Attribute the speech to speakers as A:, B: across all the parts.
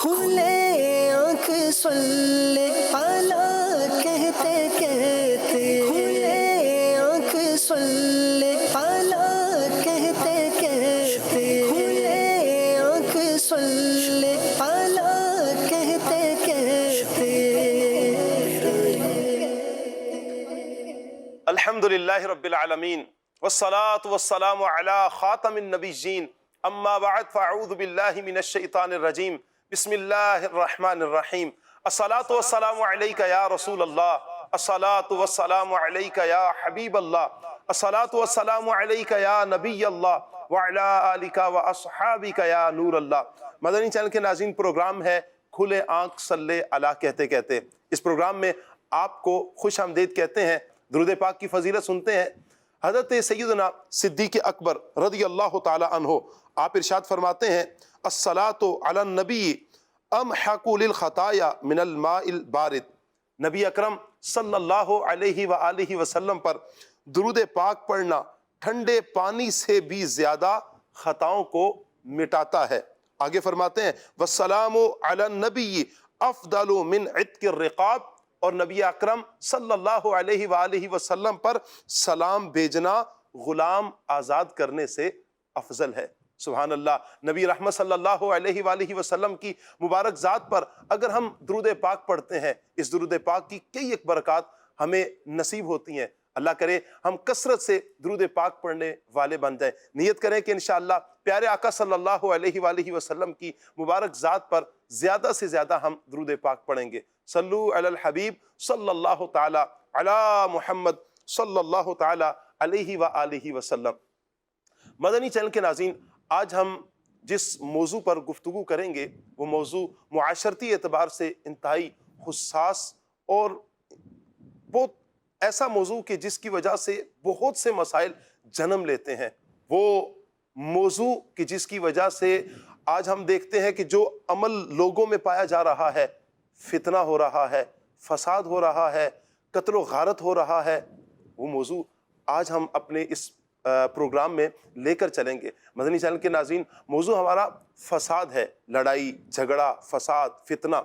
A: کھلے آنکھ صلی اعلیٰ کہتے کہتے، کھلے آنکھ صلی اعلیٰ کہتے کہتے، کھلے آنکھ صلی اعلیٰ کہتے کہتے۔
B: الحمدللہ رب العالمین والصلاة والسلام علی خاتم النبیین، اما بعد فاعوذ باللہ من الشیطان الرجیم، بسم اللہ الرحمن الرحیم۔ الصلاة والسلام علیکہ یا رسول اللہ، الصلاة والسلام علیکہ یا حبیب اللہ، الصلاة والسلام علیکہ یا نبی اللہ وعلی آلکہ واصحابکہ یا نور اللہ۔ مدنی چینل کے ناظرین، پروگرام ہے کھلے آنکھ صلی اللہ کہتے کہتے۔ اس پروگرام میں آپ کو خوش آمدید کہتے ہیں، درود پاک کی فضیلت سنتے ہیں۔ حضرت سیدنا صدیق اکبر رضی اللہ تعالی عنہ آپ ارشاد فرماتے ہیں، الصلاۃ علی النبی امحق للخطایا من الماء البارد۔ نبی اکرم صلی اللہ علیہ وآلہ وسلم پر درود پاک پڑھنا ٹھنڈے پانی سے بھی زیادہ خطاؤں کو مٹاتا ہے۔ آگے فرماتے ہیں، والسلام علی النبی افضل من عتق الرقاب، اور نبی اکرم صلی اللہ علیہ وآلہ وسلم پر سلام بھیجنا غلام آزاد کرنے سے افضل ہے۔ سبحان اللہ۔ نبی رحمت صلی اللہ علیہ وآلہ وسلم کی مبارک ذات پر اگر ہم درود پاک پڑھتے ہیں، اس درود پاک کی کئی ایک برکات ہمیں نصیب ہوتی ہیں۔ اللہ کرے ہم کثرت سے درود پاک پڑھنے والے بن جائیں۔ نیت کریں کہ انشاءاللہ پیارے آقا صلی اللہ علیہ وآلہ وسلم کی مبارک ذات پر زیادہ سے زیادہ ہم درود پاک پڑھیں گے۔ صلو علی الحبیب صلی اللہ تعالی علی محمد صلی اللہ تعالی علیہ وآلہ وسلم۔ مدنی چینل کے ناظرین، آج ہم جس موضوع پر گفتگو کریں گے وہ موضوع معاشرتی اعتبار سے انتہائی حساس اور بہت ایسا موضوع کہ جس کی وجہ سے بہت سے مسائل جنم لیتے ہیں۔ وہ موضوع کہ جس کی وجہ سے آج ہم دیکھتے ہیں کہ جو عمل لوگوں میں پایا جا رہا ہے، فتنہ ہو رہا ہے، فساد ہو رہا ہے، قتل و غارت ہو رہا ہے، وہ موضوع آج ہم اپنے اس پروگرام میں لے کر چلیں گے۔ مدنی چینل کے ناظرین، موضوع ہمارا فساد ہے، لڑائی جھگڑا فساد فتنہ۔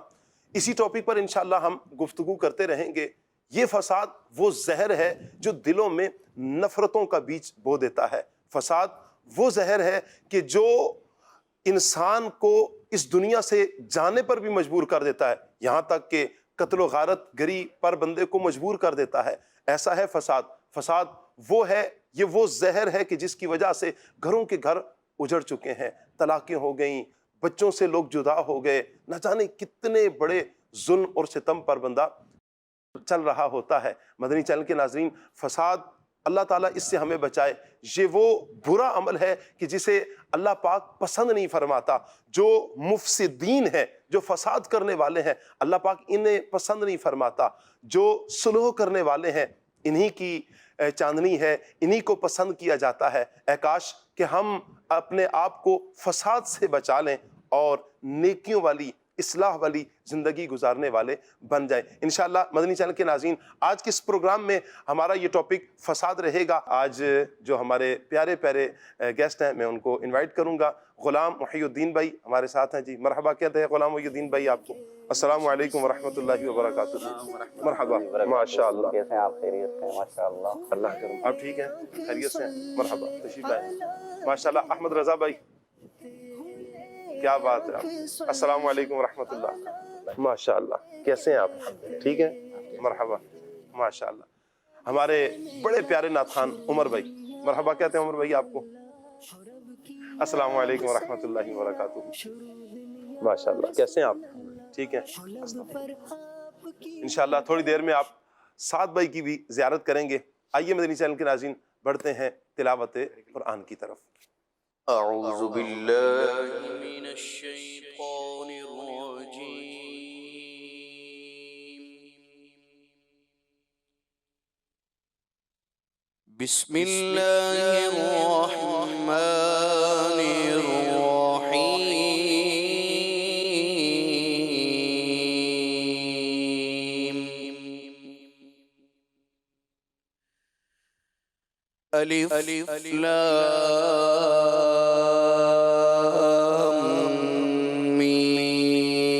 B: اسی ٹاپک پر انشاءاللہ ہم گفتگو کرتے رہیں گے۔ یہ فساد وہ زہر ہے جو دلوں میں نفرتوں کا بیج بو دیتا ہے۔ فساد وہ زہر ہے کہ جو انسان کو اس دنیا سے جانے پر بھی مجبور کر دیتا ہے، یہاں تک کہ قتل و غارت گری پر بندے کو مجبور کر دیتا ہے۔ ایسا ہے فساد۔ فساد وہ ہے، یہ وہ زہر ہے کہ جس کی وجہ سے گھروں کے گھر اجڑ چکے ہیں، طلاقیں ہو گئیں، بچوں سے لوگ جدا ہو گئے، نہ جانے کتنے بڑے ظلم اور ستم پر بندہ چل رہا ہوتا ہے۔ مدنی چینل کے ناظرین، فساد اللہ تعالیٰ اس سے ہمیں بچائے۔ یہ وہ برا عمل ہے کہ جسے اللہ پاک پسند نہیں فرماتا۔ جو مفسدین ہیں، جو فساد کرنے والے ہیں، اللہ پاک انہیں پسند نہیں فرماتا۔ جو صلح کرنے والے ہیں، انہی کی چاندنی ہے، انہی کو پسند کیا جاتا ہے۔ اے کاش کہ ہم اپنے آپ کو فساد سے بچا لیں اور نیکیوں والی اصلاح والی زندگی گزارنے والے بن جائیں۔ انشاءاللہ مدنی چینل کے ناظرین، آج کے اس پروگرام میں ہمارا یہ ٹاپک فساد رہے گا۔ آج جو ہمارے پیارے پیارے گیسٹ ہیں، میں ان کو انوائٹ کروں گا۔ غلام محی الدین بھائی ہمارے ساتھ ہیں جی، مرحبا کہتے ہیں غلام محی الدین بھائی آپ کو۔ السلام علیکم ورحمۃ اللہ وبرکاتہ۔ مرحبا، ماشاء اللہ۔
C: کیسے ہیں آپ؟ خیریت سے ہیں؟ ماشاء اللہ۔
B: اللہ کرم، آپ ٹھیک ہیں؟ خیریت سے ہیں؟ مرحبا، تشریف لائیں۔ ماشاء اللہ۔ احمد رضا بھائی، کیا بات ہے۔ السلام علیکم ورحمۃ اللہ۔ ماشاء اللہ، کیسے ہیں آپ؟ ٹھیک ہیں؟ مرحبا، ماشاء اللہ۔ ہمارے بڑے پیارے نعت خوان عمر بھائی، مرحبا کہتے ہیں عمر بھائی آپ کو۔ السلام علیکم ورحمۃ اللہ وبرکاتہ۔ ماشاء اللہ، کیسے ہیں آپ؟ ٹھیک ہیں؟ انشاءاللہ تھوڑی دیر میں آپ سعد بھائی کی بھی زیارت کریں گے۔ آئیے مدنی چینل کے ناظرین، بڑھتے ہیں تلاوت قرآن کی طرف۔
D: اعوذ باللہ من الشیطان الرجیم، بسم اللہ الرحمن الرحیم۔ الف لام میم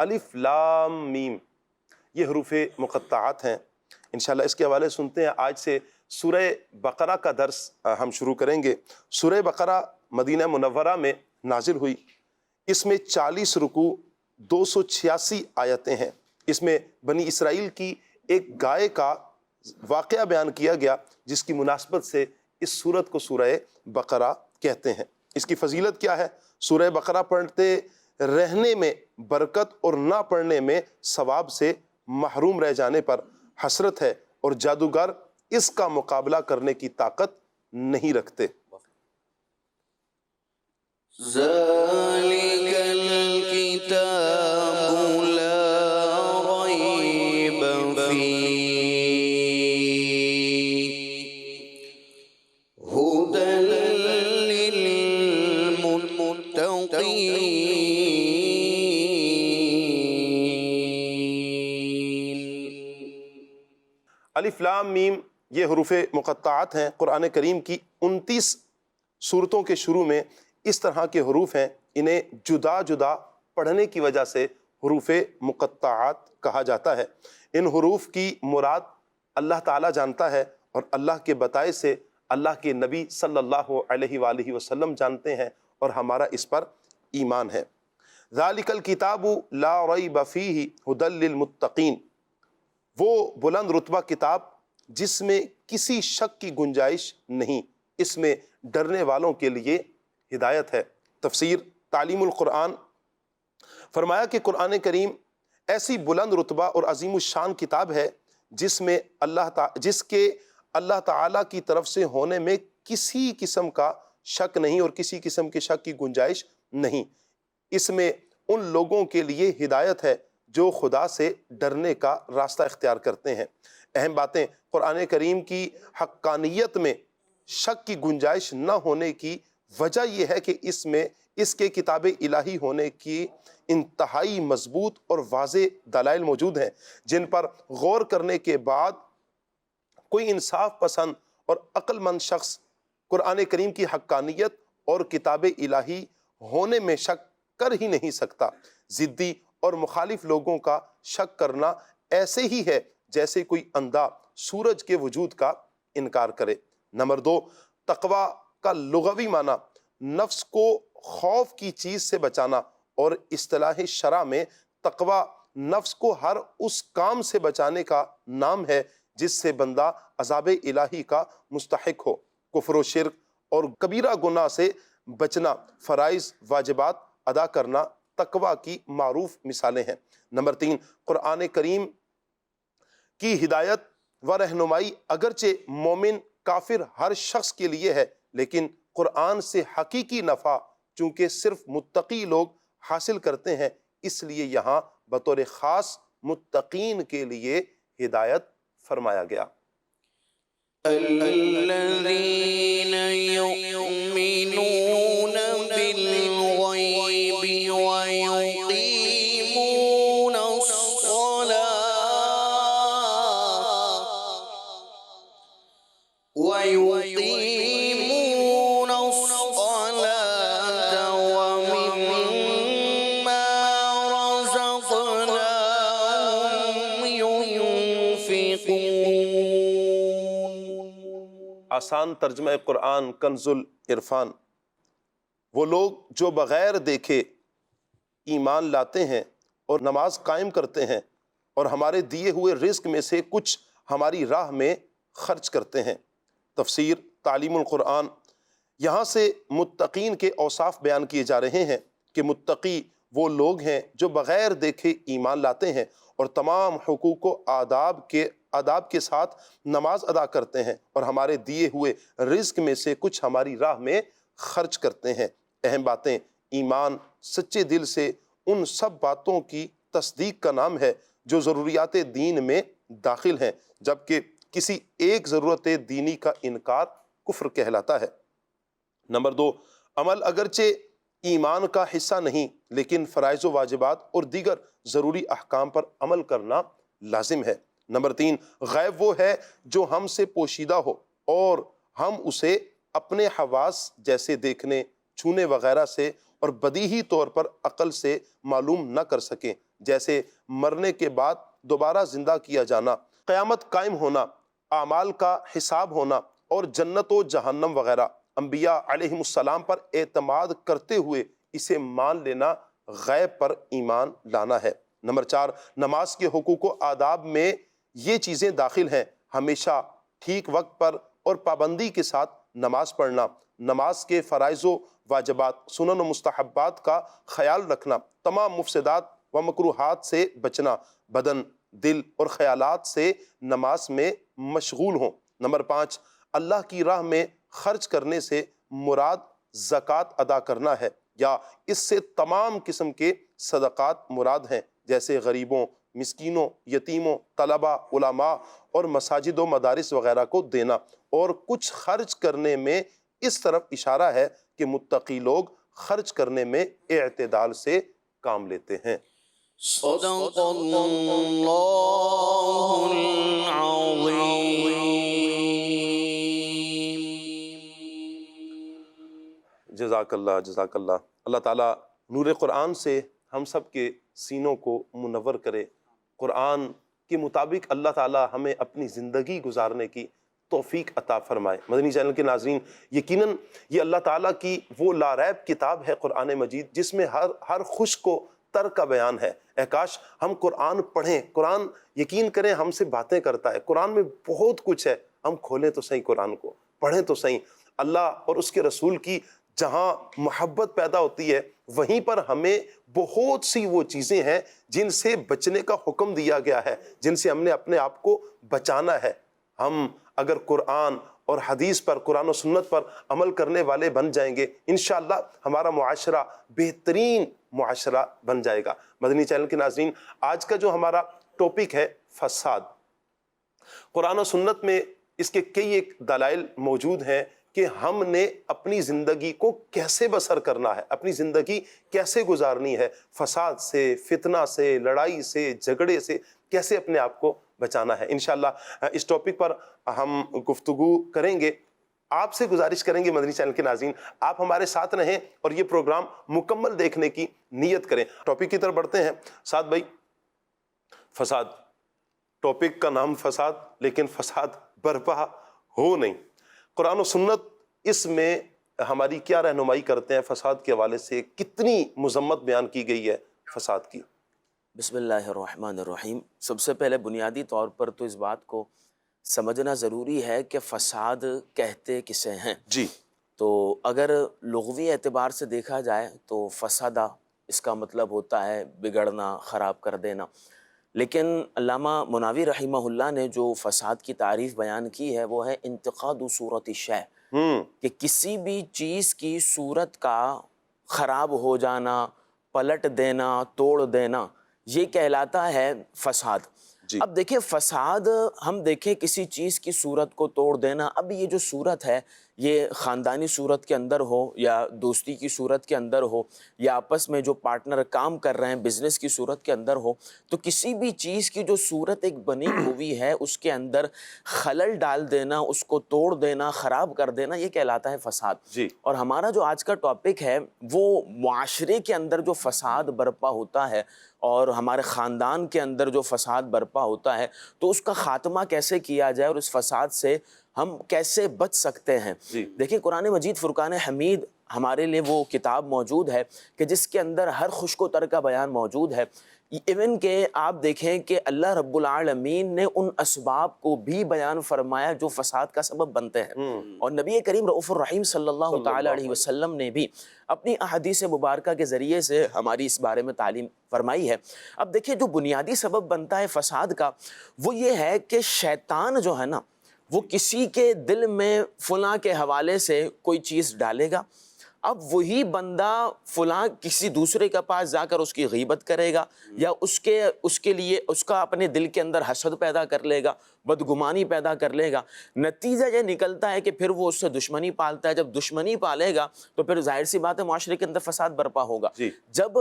B: الف لام میم یہ حروف مقطعات ہیں۔ انشاءاللہ اس کے حوالے سنتے ہیں۔ آج سے سورہ بقرہ کا درس ہم شروع کریں گے۔ سورہ بقرہ مدینہ منورہ میں نازل ہوئی۔ اس میں 40 رکوع 286 آیتیں ہیں۔ اس میں بنی اسرائیل کی ایک گائے کا واقعہ بیان کیا گیا جس کی مناسبت سے اس سورت کو سورہ بقرہ کہتے ہیں۔ اس کی فضیلت کیا ہے؟ سورہ بقرہ پڑھتے رہنے میں برکت اور نہ پڑھنے میں ثواب سے محروم رہ جانے پر حسرت ہے، اور جادوگر اس کا مقابلہ کرنے کی طاقت نہیں رکھتے۔
D: ذَلِكَ الْكِتَابُ لَا رَيْبَ فِيهِ هُدًى لِّلْمُتَّقِينَ۔
B: الف لام میم یہ حروف مقطعات ہیں۔ قرآن کریم کی 29 سورتوں کے شروع میں اس طرح کے حروف ہیں، انہیں جدا جدا پڑھنے کی وجہ سے حروف مقطعات کہا جاتا ہے۔ ان حروف کی مراد اللہ تعالیٰ جانتا ہے، اور اللہ کے بتائے سے اللہ کے نبی صلی اللہ علیہ وآلہ وسلم جانتے ہیں، اور ہمارا اس پر ایمان ہے۔ ذالک الکتاب لا ریب فیہ ھدی للمتقین، وہ بلند رتبہ کتاب جس میں کسی شک کی گنجائش نہیں، اس میں ڈرنے والوں کے لیے ہدایت ہے۔ تفسیر تعلیم القرآن فرمایا کہ قرآن کریم ایسی بلند رتبہ اور عظیم الشان کتاب ہے جس کے اللہ تعالیٰ کی طرف سے ہونے میں کسی قسم کا شک نہیں اور کسی قسم کے شک کی گنجائش نہیں۔ اس میں ان لوگوں کے لیے ہدایت ہے جو خدا سے ڈرنے کا راستہ اختیار کرتے ہیں۔ اہم باتیں، قرآن کریم کی حقانیت میں شک کی گنجائش نہ ہونے کی وجہ یہ ہے کہ اس کے کتاب الہی ہونے کی انتہائی مضبوط اور واضح دلائل موجود ہیں، جن پر غور کرنے کے بعد کوئی انصاف پسند اور عقل مند شخص قرآن کریم کی حقانیت اور کتاب الہی ہونے میں شک کر ہی نہیں سکتا۔ ضدی اور مخالف لوگوں کا شک کرنا ایسے ہی ہے جیسے کوئی اندھا سورج کے وجود کا انکار کرے۔ نمبر 2، تقوی کا لغوی معنی نفس کو خوف کی چیز سے بچانا، اور اصطلاح شرع میں تقوی نفس کو ہر اس کام سے بچانے کا نام ہے جس سے بندہ عذاب الہی کا مستحق ہو۔ کفر و شرک اور کبیرہ گناہ سے بچنا، فرائض واجبات ادا کرنا تقوی کی معروف مثالیں ہیں۔ نمبر 3، قرآن کریم کی ہدایت و رہنمائی اگرچہ مومن کافر ہر شخص کے لیے ہے، لیکن قرآن سے حقیقی نفع چونکہ صرف متقی لوگ حاصل کرتے ہیں، اس لیے یہاں بطور خاص متقین کے لیے ہدایت فرمایا گیا۔
D: الذین یؤمنون بالغیب ویقیمون الصلاة ومما رزقناهم ينفقون۔
B: آسان ترجمہ قرآن کنز العرفان۔ وہ لوگ جو بغیر دیکھے ایمان لاتے ہیں اور نماز قائم کرتے ہیں، اور ہمارے دیے ہوئے رزق میں سے کچھ ہماری راہ میں خرچ کرتے ہیں۔ تفسیر تعلیم القرآن۔ یہاں سے متقین کے اوصاف بیان کیے جا رہے ہیں کہ متقی وہ لوگ ہیں جو بغیر دیکھے ایمان لاتے ہیں اور تمام حقوق و آداب کے ساتھ نماز ادا کرتے ہیں، اور ہمارے دیے ہوئے رزق میں سے کچھ ہماری راہ میں خرچ کرتے ہیں۔ اہم باتیں، ایمان سچے دل سے ان سب باتوں کی تصدیق کا نام ہے جو ضروریات دین میں داخل ہیں، جبکہ کسی ایک ضرورت دینی کا انکار کفر کہلاتا ہے۔ نمبر 2، عمل اگرچہ ایمان کا حصہ نہیں، لیکن فرائض و واجبات اور دیگر ضروری احکام پر عمل کرنا لازم ہے۔ نمبر 3، غیب وہ ہے جو ہم سے پوشیدہ ہو اور ہم اسے اپنے حواس جیسے دیکھنے، چھونے وغیرہ سے اور بدیہی طور پر عقل سے معلوم نہ کر سکیں، جیسے مرنے کے بعد دوبارہ زندہ کیا جانا، قیامت قائم ہونا، اعمال کا حساب ہونا اور جنت و جہنم وغیرہ۔ انبیاء علیہم السلام پر اعتماد کرتے ہوئے اسے مان لینا غیب پر ایمان لانا ہے۔ نمبر 4، نماز کے حقوق و آداب میں یہ چیزیں داخل ہیں: ہمیشہ ٹھیک وقت پر اور پابندی کے ساتھ نماز پڑھنا، نماز کے فرائض و واجبات، سنن و مستحبات کا خیال رکھنا، تمام مفسدات و مکروہات سے بچنا، بدن، دل اور خیالات سے نماز میں مشغول ہوں۔ نمبر 5، اللہ کی راہ میں خرچ کرنے سے مراد زکوٰۃ ادا کرنا ہے یا اس سے تمام قسم کے صدقات مراد ہیں، جیسے غریبوں، مسکینوں، یتیموں، طلباء، علماء اور مساجد و مدارس وغیرہ کو دینا۔ اور کچھ خرچ کرنے میں اس طرف اشارہ ہے کہ متقی لوگ خرچ کرنے میں اعتدال سے کام لیتے ہیں۔
D: صدق اللہ العظیم۔
B: جزاک اللہ، جزاک اللہ۔ اللہ تعالیٰ نور قرآن سے ہم سب کے سینوں کو منور کرے۔ قرآن کے مطابق اللہ تعالیٰ ہمیں اپنی زندگی گزارنے کی توفیق عطا فرمائے۔ مدنی چینل کے ناظرین، یقیناً یہ اللہ تعالیٰ کی وہ لاریب کتاب ہے قرآن مجید، جس میں ہر خوش کو تر کا بیان ہے۔ اے کاش ہم قرآن پڑھیں۔ قرآن یقین کریں ہم سے باتیں کرتا ہے۔ قرآن میں بہت کچھ ہے، ہم کھولیں تو صحیح قرآن کو، پڑھیں تو صحیح۔ اللہ اور اس کے رسول کی جہاں محبت پیدا ہوتی ہے، وہیں پر ہمیں بہت سی وہ چیزیں ہیں جن سے بچنے کا حکم دیا گیا ہے، جن سے ہم نے اپنے آپ کو بچانا ہے۔ ہم اگر قرآن اور حدیث پر، قرآن و سنت پر عمل کرنے والے بن جائیں گے، انشاءاللہ ہمارا معاشرہ بہترین معاشرہ بن جائے گا۔ مدنی چینل کے ناظرین، آج کا جو ہمارا ٹاپک ہے فساد، قرآن و سنت میں اس کے کئی ایک دلائل موجود ہیں کہ ہم نے اپنی زندگی کو کیسے بسر کرنا ہے، اپنی زندگی کیسے گزارنی ہے، فساد سے، فتنہ سے، لڑائی سے، جھگڑے سے کیسے اپنے آپ کو بچانا ہے۔ انشاءاللہ اس ٹاپک پر ہم گفتگو کریں گے۔ آپ سے گزارش کریں گے مدنی چینل کے ناظرین، آپ ہمارے ساتھ رہیں اور یہ پروگرام مکمل دیکھنے کی نیت کریں۔ ٹاپک کی طرف بڑھتے ہیں۔ سعد بھائی، فساد، ٹاپک کا نام فساد، لیکن فساد برپا ہو نہیں۔ قرآن و سنت اس میں ہماری کیا رہنمائی کرتے ہیں؟ فساد کے حوالے سے کتنی مذمت بیان کی گئی ہے فساد کی؟
E: بسم اللہ الرحمن الرحیم۔ سب سے پہلے بنیادی طور پر تو اس بات کو سمجھنا ضروری ہے کہ فساد کہتے کسے ہیں۔
B: جی،
E: تو اگر لغوی اعتبار سے دیکھا جائے تو فسادہ اس کا مطلب ہوتا ہے بگڑنا، خراب کر دینا۔ لیکن علامہ مناوی رحمہ اللہ نے جو فساد کی تعریف بیان کی ہے وہ ہے انتقاد صورت الشیء، کہ کسی بھی چیز کی صورت کا خراب ہو جانا، پلٹ دینا، توڑ دینا، یہ کہلاتا ہے فساد۔
B: جی۔
E: اب دیکھیں فساد، ہم دیکھیں کسی چیز کی صورت کو توڑ دینا، اب یہ جو صورت ہے یہ خاندانی صورت کے اندر ہو یا دوستی کی صورت کے اندر ہو یا آپس میں جو پارٹنر کام کر رہے ہیں بزنس کی صورت کے اندر ہو، تو کسی بھی چیز کی جو صورت ایک بنی ہوئی ہے اس کے اندر خلل ڈال دینا، اس کو توڑ دینا، خراب کر دینا، یہ کہلاتا ہے فساد۔
B: جی۔
E: اور ہمارا جو آج کا ٹاپک ہے وہ معاشرے کے اندر جو فساد برپا ہوتا ہے اور ہمارے خاندان کے اندر جو فساد برپا ہوتا ہے، تو اس کا خاتمہ کیسے کیا جائے اور اس فساد سے ہم کیسے بچ سکتے ہیں۔
B: جی۔
E: دیکھیں قرآن مجید فرقان حمید ہمارے لیے وہ کتاب موجود ہے کہ جس کے اندر ہر خشک و تر کا بیان موجود ہے۔ ایون کہ آپ دیکھیں کہ اللہ رب العالمین نے ان اسباب کو بھی بیان فرمایا جو فساد کا سبب بنتے ہیں، اور نبی کریم رؤوف الرحیم صلی اللہ تعالی علیہ وسلم نے بھی اپنی احادیث مبارکہ کے ذریعے سے ہماری اس بارے میں تعلیم فرمائی ہے۔ اب دیکھیں جو بنیادی سبب بنتا ہے فساد کا وہ یہ ہے کہ شیطان جو ہے نا وہ کسی کے دل میں فلاں کے حوالے سے کوئی چیز ڈالے گا، اب وہی بندہ فلاں کسی دوسرے کے پاس جا کر اس کی غیبت کرے گا یا اس کے لیے اس کا اپنے دل کے اندر حسد پیدا کر لے گا، بدگمانی پیدا کر لے گا، نتیجہ یہ نکلتا ہے کہ پھر وہ اس سے دشمنی پالتا ہے. جب دشمنی پالے گا تو پھر ظاہر سی بات ہے معاشرے کے اندر فساد برپا ہوگا. جب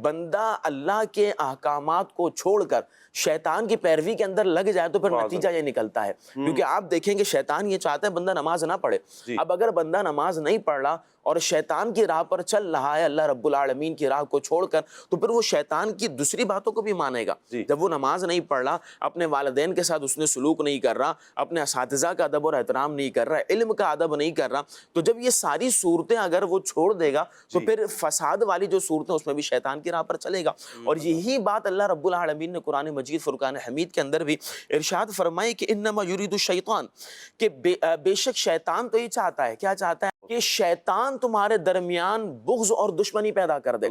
E: بندہ اللہ کے احکامات کو چھوڑ کر شیطان کی پیروی کے اندر لگ جائے تو پھر نتیجہ یہ نکلتا ہے. کیونکہ آپ دیکھیں کہ شیطان یہ چاہتا ہے بندہ نماز نہ پڑھے. اب اگر بندہ نماز نہیں پڑھ رہا اور شیطان کی راہ پر چل رہا ہے اللہ رب العالمین کی راہ کو چھوڑ کر, تو پھر وہ شیطان کی دوسری باتوں کو بھی مانے گا. جب وہ نماز نہیں پڑھ رہا, اپنے والدین کے ساتھ اس نے سلوک نہیں کر رہا, اپنے اساتذہ کا ادب اور احترام نہیں کر رہا, علم کا ادب نہیں کر رہا, تو جب یہ ساری صورتیں اگر وہ چھوڑ دے گا تو پھر فساد والی جو صورتیں اس میں بھی شیطان کی راہ پر چلے گا. اور یہی بات اللہ رب العالمین نے قرآن مجید فرقان حمید کے اندر بھی ارشاد فرمائی کہ انما یرید الشیطان, کہ بے شک شیطان تو یہ چاہتا ہے, کیا چاہتا ہے کہ شیطان تمہارے درمیان بغض اور دشمنی پیدا کر دے.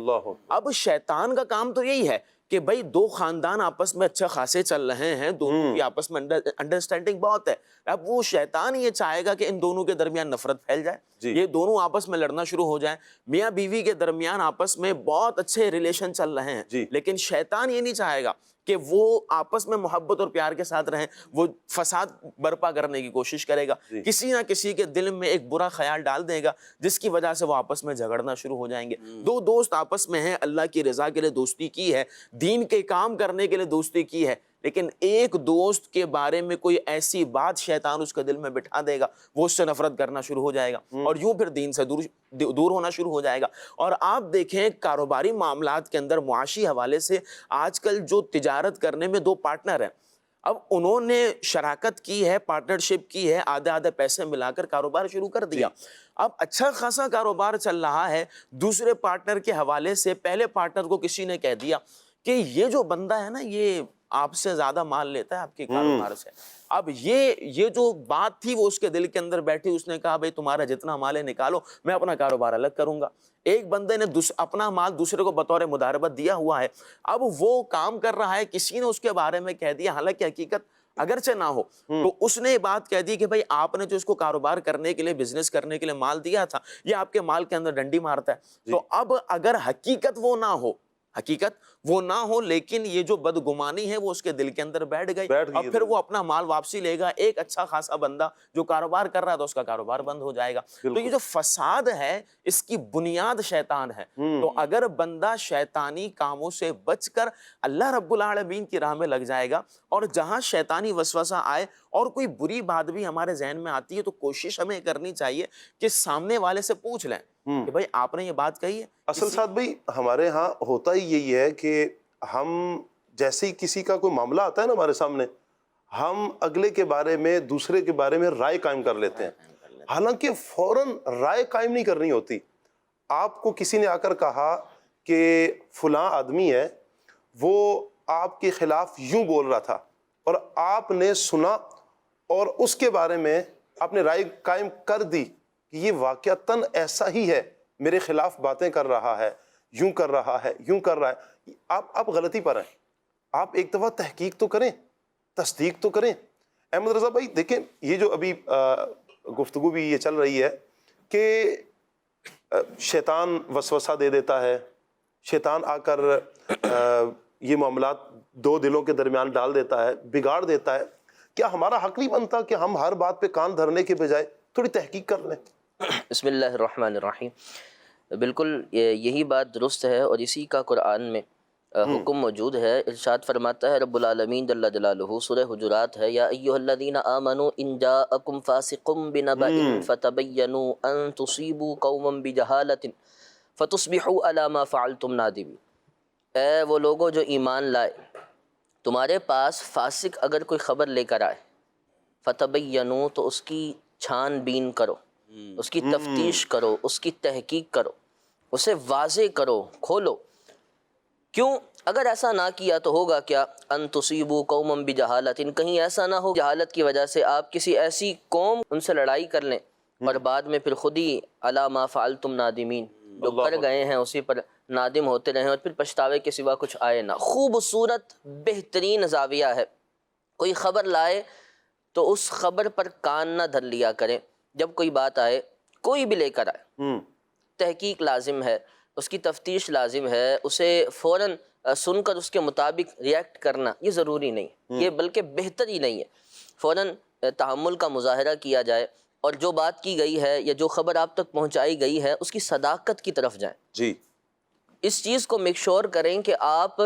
E: اب شیطان کا کام تو یہی ہے کہ بھائی دو خاندان آپس میں اچھے خاصے چل رہے ہیں, دونوں کی آپس میں انڈرسٹینڈنگ بہت ہے, اب وہ شیطان یہ چاہے گا کہ ان دونوں کے درمیان نفرت پھیل جائے, یہ دونوں آپس میں لڑنا شروع ہو جائیں. میاں بیوی کے درمیان آپس میں بہت اچھے ریلیشن چل رہے ہیں, لیکن شیطان یہ نہیں چاہے گا کہ وہ آپس میں محبت اور پیار کے ساتھ رہیں, وہ فساد برپا کرنے کی کوشش کرے گا. کسی نہ کسی کے دل میں ایک برا خیال ڈال دے گا جس کی وجہ سے وہ آپس میں جھگڑنا شروع ہو جائیں گے. دو دوست آپس میں ہیں, اللہ کی رضا کے لیے دوستی کی ہے, دین کے کام کرنے کے لیے دوستی کی ہے, لیکن ایک دوست کے بارے میں کوئی ایسی بات شیطان اس کے دل میں بٹھا دے گا, وہ اس سے نفرت کرنا شروع ہو جائے گا اور یوں پھر دین سے دور ہونا شروع ہو جائے گا. اور آپ دیکھیں کاروباری معاملات کے اندر معاشی حوالے سے آج کل جو تجارت کرنے میں دو پارٹنر ہیں, اب انہوں نے شراکت کی ہے, پارٹنرشپ کی ہے, آدھے آدھے پیسے ملا کر کاروبار شروع کر دیا. اب اچھا خاصا کاروبار چل رہا ہے, دوسرے پارٹنر کے حوالے سے پہلے پارٹنر کو کسی نے کہہ دیا کہ یہ جو بندہ ہے نا یہ آپ سے زیادہ مال لیتا ہے آپ کے کاروبار سے. اب یہ جو بات تھی وہ اس کے دل کے اندر بیٹھی, اس نے کہا بھئی تمہارا جتنا مال ہے نکالو, میں اپنا کاروبار الگ کروں گا. ایک بندے نے اپنا مال دوسرے کو بطور مداربت دیا ہوا ہے, اب وہ کام کر رہا ہے, کسی نے اس کے بارے میں کہہ دیا, حالانکہ حقیقت اگرچہ نہ ہو, تو اس نے یہ بات کہہ دی کہ بھئی آپ نے جو اس کو کاروبار کرنے کے لیے بزنس کرنے کے لیے مال دیا تھا یہ آپ کے مال کے اندر ڈنڈی مارتا ہے. تو اب اگر حقیقت وہ نہ ہو لیکن یہ جو بدگمانی ہے وہ اس کے دل کے اندر بیٹھ گئی, اور پھر وہ اپنا مال واپسی لے گا. ایک اچھا خاصا بندہ جو کاروبار کر رہا تھا اس کا کاروبار بند ہو جائے گا. تو یہ جو فساد ہے اس کی بنیاد شیطان ہے. تو اگر بندہ شیطانی کاموں سے بچ کر اللہ رب العالمین کی راہ میں لگ جائے گا, اور جہاں شیطانی وسوسہ آئے اور کوئی بری بات بھی ہمارے ذہن میں آتی ہے تو کوشش ہمیں کرنی چاہیے کہ سامنے والے سے پوچھ لیں کہ بھائی آپ نے یہ بات کہی ہے.
B: اصل ساتھ بھائی ہمارے ہاں ہوتا ہی یہی ہے کہ ہم جیسے ہی کسی کا کوئی معاملہ آتا ہے نا ہمارے سامنے, ہم اگلے کے بارے میں دوسرے کے بارے میں رائے قائم کر لیتے ہیں, حالانکہ فوراً رائے قائم نہیں کرنی ہوتی. آپ کو کسی نے آ کر کہا کہ فلاں آدمی ہے وہ آپ کے خلاف یوں بول رہا تھا, اور آپ نے سنا اور اس کے بارے میں آپ نے رائے قائم کر دی کہ یہ واقعتاً ایسا ہی ہے, میرے خلاف باتیں کر رہا ہے, یوں کر رہا ہے, یوں کر رہا ہے. آپ غلطی پر ہیں. آپ ایک دفعہ تحقیق تو کریں, تصدیق تو کریں. احمد رضا بھائی دیکھیں یہ جو ابھی گفتگو بھی یہ چل رہی ہے کہ شیطان وسوسہ دے دیتا ہے, شیطان آ کر یہ معاملات دو دلوں کے درمیان ڈال دیتا ہے, بگاڑ دیتا ہے. کیا ہمارا حق نہیں بنتا کہ ہم ہر بات پہ کان دھرنے کے بجائے تھوڑی تحقیق کر لیں؟
F: بسم اللہ الرحمن الرحیم. بالکل یہی بات درست ہے, اور اسی کا قرآن میں حکم موجود ہے. ارشاد فرماتا ہے رب العالمین جل جلالہ, سورہ حجرات ہے, یا ایھا الذین آمنوا ان جاءکم فاسق بنبأ فتبینوا ان تصیبوا قوما بجہالۃ فتصبحوا علی ما فعلتم نادمین. اے وہ لوگوں جو ایمان لائے, تمہارے پاس فاسق اگر کوئی خبر لے کر آئے, فتبینوا تو اس کی چھان بین کرو, اس کی تفتیش کرو, اس کی تحقیق کرو, اسے واضح کرو, کھولو. کیوں؟ اگر ایسا نہ کیا تو ہوگا کیا, ان تصیبوا قوما بجہالۃ, کہیں ایسا نہ ہو جہالت کی وجہ سے آپ کسی ایسی قوم ان سے لڑائی کر لیں اور بعد میں پھر خود ہی علی ما فعلتم نادمین, جو کر گئے ہیں اسی پر نادم ہوتے رہیں اور پھر پچھتاوے کے سوا کچھ آئے نہ. خوبصورت بہترین زاویہ ہے, کوئی خبر لائے تو اس خبر پر کان نہ دھر لیا کریں. جب کوئی بات آئے, کوئی بھی لے کر آئے, تحقیق لازم ہے, اس کی تفتیش لازم ہے, اسے فوراً سن کر اس کے مطابق ریئیکٹ کرنا یہ ضروری نہیں, یہ بلکہ بہتر ہی نہیں ہے. فوراً تحمل کا مظاہرہ کیا جائے اور جو بات کی گئی ہے یا جو خبر آپ تک پہنچائی گئی ہے اس کی صداقت کی طرف جائیں.
B: جی.
F: اس چیز کو میک شور کریں کہ آپ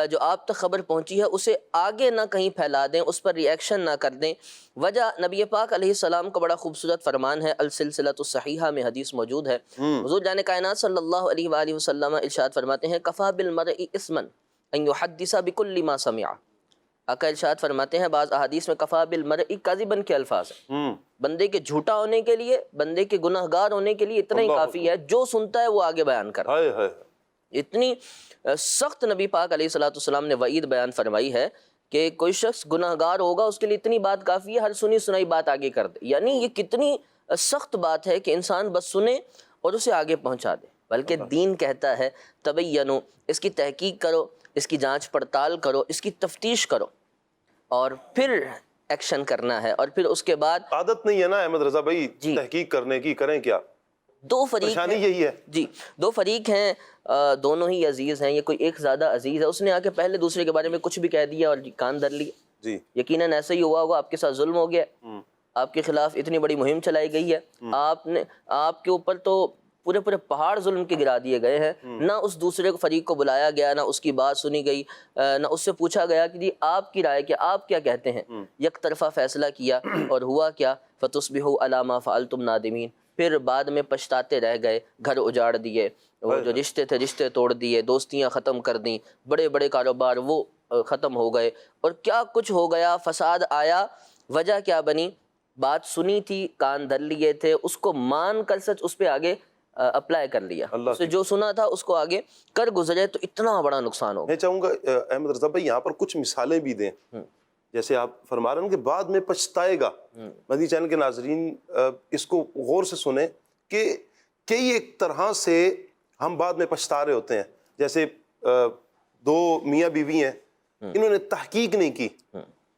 F: جو آپ تک خبر پہنچی ہے اسے آگے نہ کہیں پھیلا دیں، اس پر ری ایکشن نہ کر دیں. وجہ نبی پاک علیہ السلام کا بڑا خوبصورت فرمان ہے، السلسلۃ الصحیحہ میں حدیث موجود ہے. حضور جان کائنات صلی اللہ علیہ وآلہ وسلم ارشاد فرماتے ہیں کفا بالمرء اثما ان یحدث بکل ما سمع. آقا ارشاد فرماتے ہیں بعض احادیث میں کفا بالمرء کاذبا کے الفاظ ہیں، بندے کے جھوٹا ہونے کے لیے، بندے کے گناہگار ہونے کے لیے اتنا ہی کافی ہے جو سنتا ہے وہ آگے بیان کر. اتنی سخت نبی پاک علیہ الصلوۃ والسلام نے وعید بیان فرمائی ہے کہ کوئی شخص گناہگار ہوگا اس کے لیے اتنی بات کافی ہے، ہر سنی سنائی بات آگے کر دے. یعنی یہ کتنی سخت بات ہے کہ انسان بس سنے اور اسے آگے پہنچا دے. بلکہ دین کہتا ہے تبینو، اس کی تحقیق کرو، اس کی جانچ پڑتال کرو، اس کی تفتیش کرو اور پھر ایکشن کرنا ہے. اور پھر اس کے بعد
B: عادت نہیں ہے نا احمد رضا بھائی
F: جی
B: تحقیق کرنے کی، کریں کیا؟
F: دو فریق
B: پریشانی
F: ہیں.
B: یہی ہے.
F: جی دو فریق ہیں، دونوں ہی عزیز ہیں. یہ کوئی ایک زیادہ عزیز ہے، اس نے آ کے پہلے دوسرے کے بارے میں کچھ بھی کہہ دیا اور کان دھر لیا.
B: جی
F: یقیناً ایسا ہی ہوا ہوگا، آپ کے ساتھ ظلم ہو گیا، آپ کے خلاف اتنی بڑی مہم چلائی گئی ہے، آپ کے اوپر تو پورے پہاڑ ظلم کے گرا دیے گئے ہیں. نہ اس دوسرے فریق کو بلایا گیا، نہ اس کی بات سنی گئی، نہ اس سے پوچھا گیا کہ جی آپ کی رائے کیا، آپ کیا کہتے ہیں. یک طرفہ فیصلہ کیا اور ہوا کیا فتصبحوا علی ما فعلتم نادمین. پھر بعد میں پچھتاتے رہ گئے، گھر اجاڑ دیے، وہ جو رشتے تھے رشتے توڑ دیے، دوستیاں ختم کر دیں، بڑے بڑے کاروبار وہ ختم ہو گئے اور کیا کچھ ہو گیا، فساد آیا. وجہ کیا بنی؟ بات سنی تھی، کان دھر لیے تھے، اس کو مان کر سچ اس پہ آگے اپلائی کر لیا، اسے جو سنا تھا اس کو آگے کر گزرے تو اتنا بڑا نقصان ہوگا.
B: میں چاہوں گا احمد رضا بھائی یہاں پر کچھ مثالیں بھی دیں. جیسے آپ فرما رہے ہیں کہ بعد میں پچھتائے گا. مدنی چینل کے ناظرین اس کو غور سے سنیں کہ کئی ایک طرح سے ہم بعد میں پچھتا رہے ہوتے ہیں. جیسے دو میاں بیوی ہیں، انہوں نے تحقیق نہیں کی،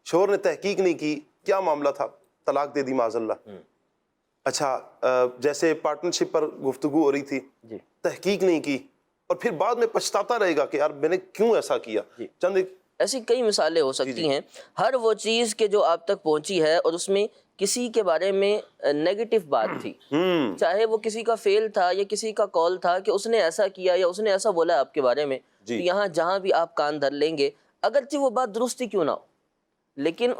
B: شوہر نے تحقیق نہیں کی، کیا معاملہ تھا، طلاق دے دی معاذ اللہ. اچھا جیسے پارٹنرشپ پر گفتگو ہو رہی تھی، تحقیق نہیں کی اور پھر بعد میں پچھتاتا رہے گا کہ یار میں نے کیوں ایسا کیا. چند ایک
F: ایسی کئی مثالیں ہو سکتی ہیں. ہر وہ چیز کہ جو آپ تک پہنچی ہے اور اس میں کسی کے بارے میں نیگیٹو بات تھی، چاہے وہ کسی کا فیل تھا یا کسی کا کال تھا کہ اس نے ایسا کیا یا اس نے ایسا بولا آپ کے بارے میں، تو یہاں جہاں بھی آپ کان دھر لیں گے اگرچہ وہ بات درستی کیوں نہ ہو، لیکن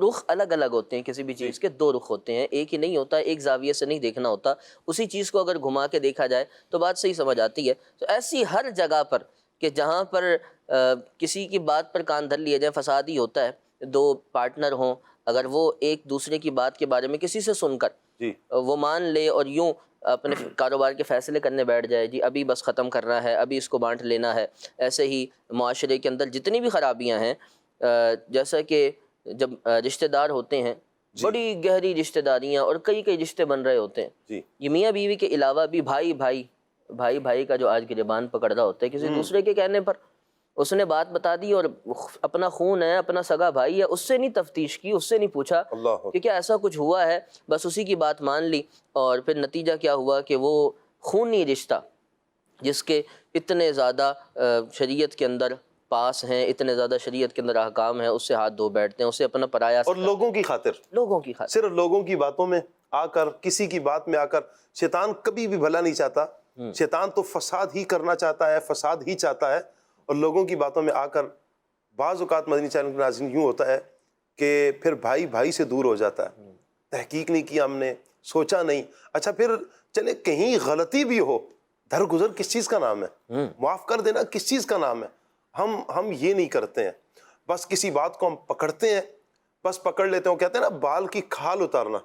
F: رخ الگ الگ ہوتے ہیں. کسی بھی چیز کے دو رخ ہوتے ہیں، ایک ہی نہیں ہوتا، ایک زاویے سے نہیں دیکھنا ہوتا. اسی چیز کو اگر گھما کے دیکھا جائے تو بات صحیح سمجھ آتی ہے. تو ایسی ہر جگہ پر کہ جہاں پر کسی کی بات پر کان دھر لیے جائیں، فساد ہی ہوتا ہے. دو پارٹنر ہوں، اگر وہ ایک دوسرے کی بات کے بارے میں کسی سے سن کر وہ مان لے اور یوں اپنے کاروبار کے فیصلے کرنے بیٹھ جائے، جی ابھی بس ختم کرنا ہے، ابھی اس کو بانٹ لینا ہے. ایسے ہی معاشرے کے اندر جتنی بھی خرابیاں ہیں، جیسا کہ جب رشتہ دار ہوتے ہیں، بڑی گہری رشتہ داریاں اور کئی رشتے بن رہے ہوتے ہیں. یہ میاں بیوی کے علاوہ بھی بھائی کا جو آج کی زبان پکڑ رہا ہوتا ہے، کسی دوسرے کے کہنے پر اس نے بات بتا دی اور اپنا خون ہے، اپنا سگا بھائی ہے، اس سے نہیں تفتیش کی، اس سے نہیں پوچھا کہ کیا ایسا کچھ ہوا ہے، بس اسی کی بات مان لی. اور پھر نتیجہ کیا ہوا کہ وہ خونی رشتہ جس کے اتنے زیادہ شریعت کے اندر پاس ہیں، اتنے زیادہ شریعت کے اندر احکام ہیں، اس سے ہاتھ دھو بیٹھتے ہیں، اسے اپنا پرایا
B: اور لوگوں کی خاطر صرف لوگوں کی باتوں میں آ کر، کسی کی بات میں آ کر. شیطان کبھی بھی بھلا نہیں چاہتا، شیطان تو فساد ہی کرنا چاہتا ہے، فساد ہی چاہتا ہے. اور لوگوں کی باتوں میں آ کر بعض اوقات مدنی چینل کے ناظرین یوں ہوتا ہے کہ پھر بھائی سے دور ہو جاتا ہے. تحقیق نہیں کی ہم نے، سوچا نہیں. اچھا پھر چلے کہیں غلطی بھی ہو، درگزر کس چیز کا نام ہے، معاف کر دینا کس چیز کا نام ہے. ہم یہ نہیں کرتے ہیں. بس کسی بات کو ہم پکڑتے ہیں، بس پکڑ لیتے ہیں. وہ کہتے ہیں نا بال کی کھال اتارنا،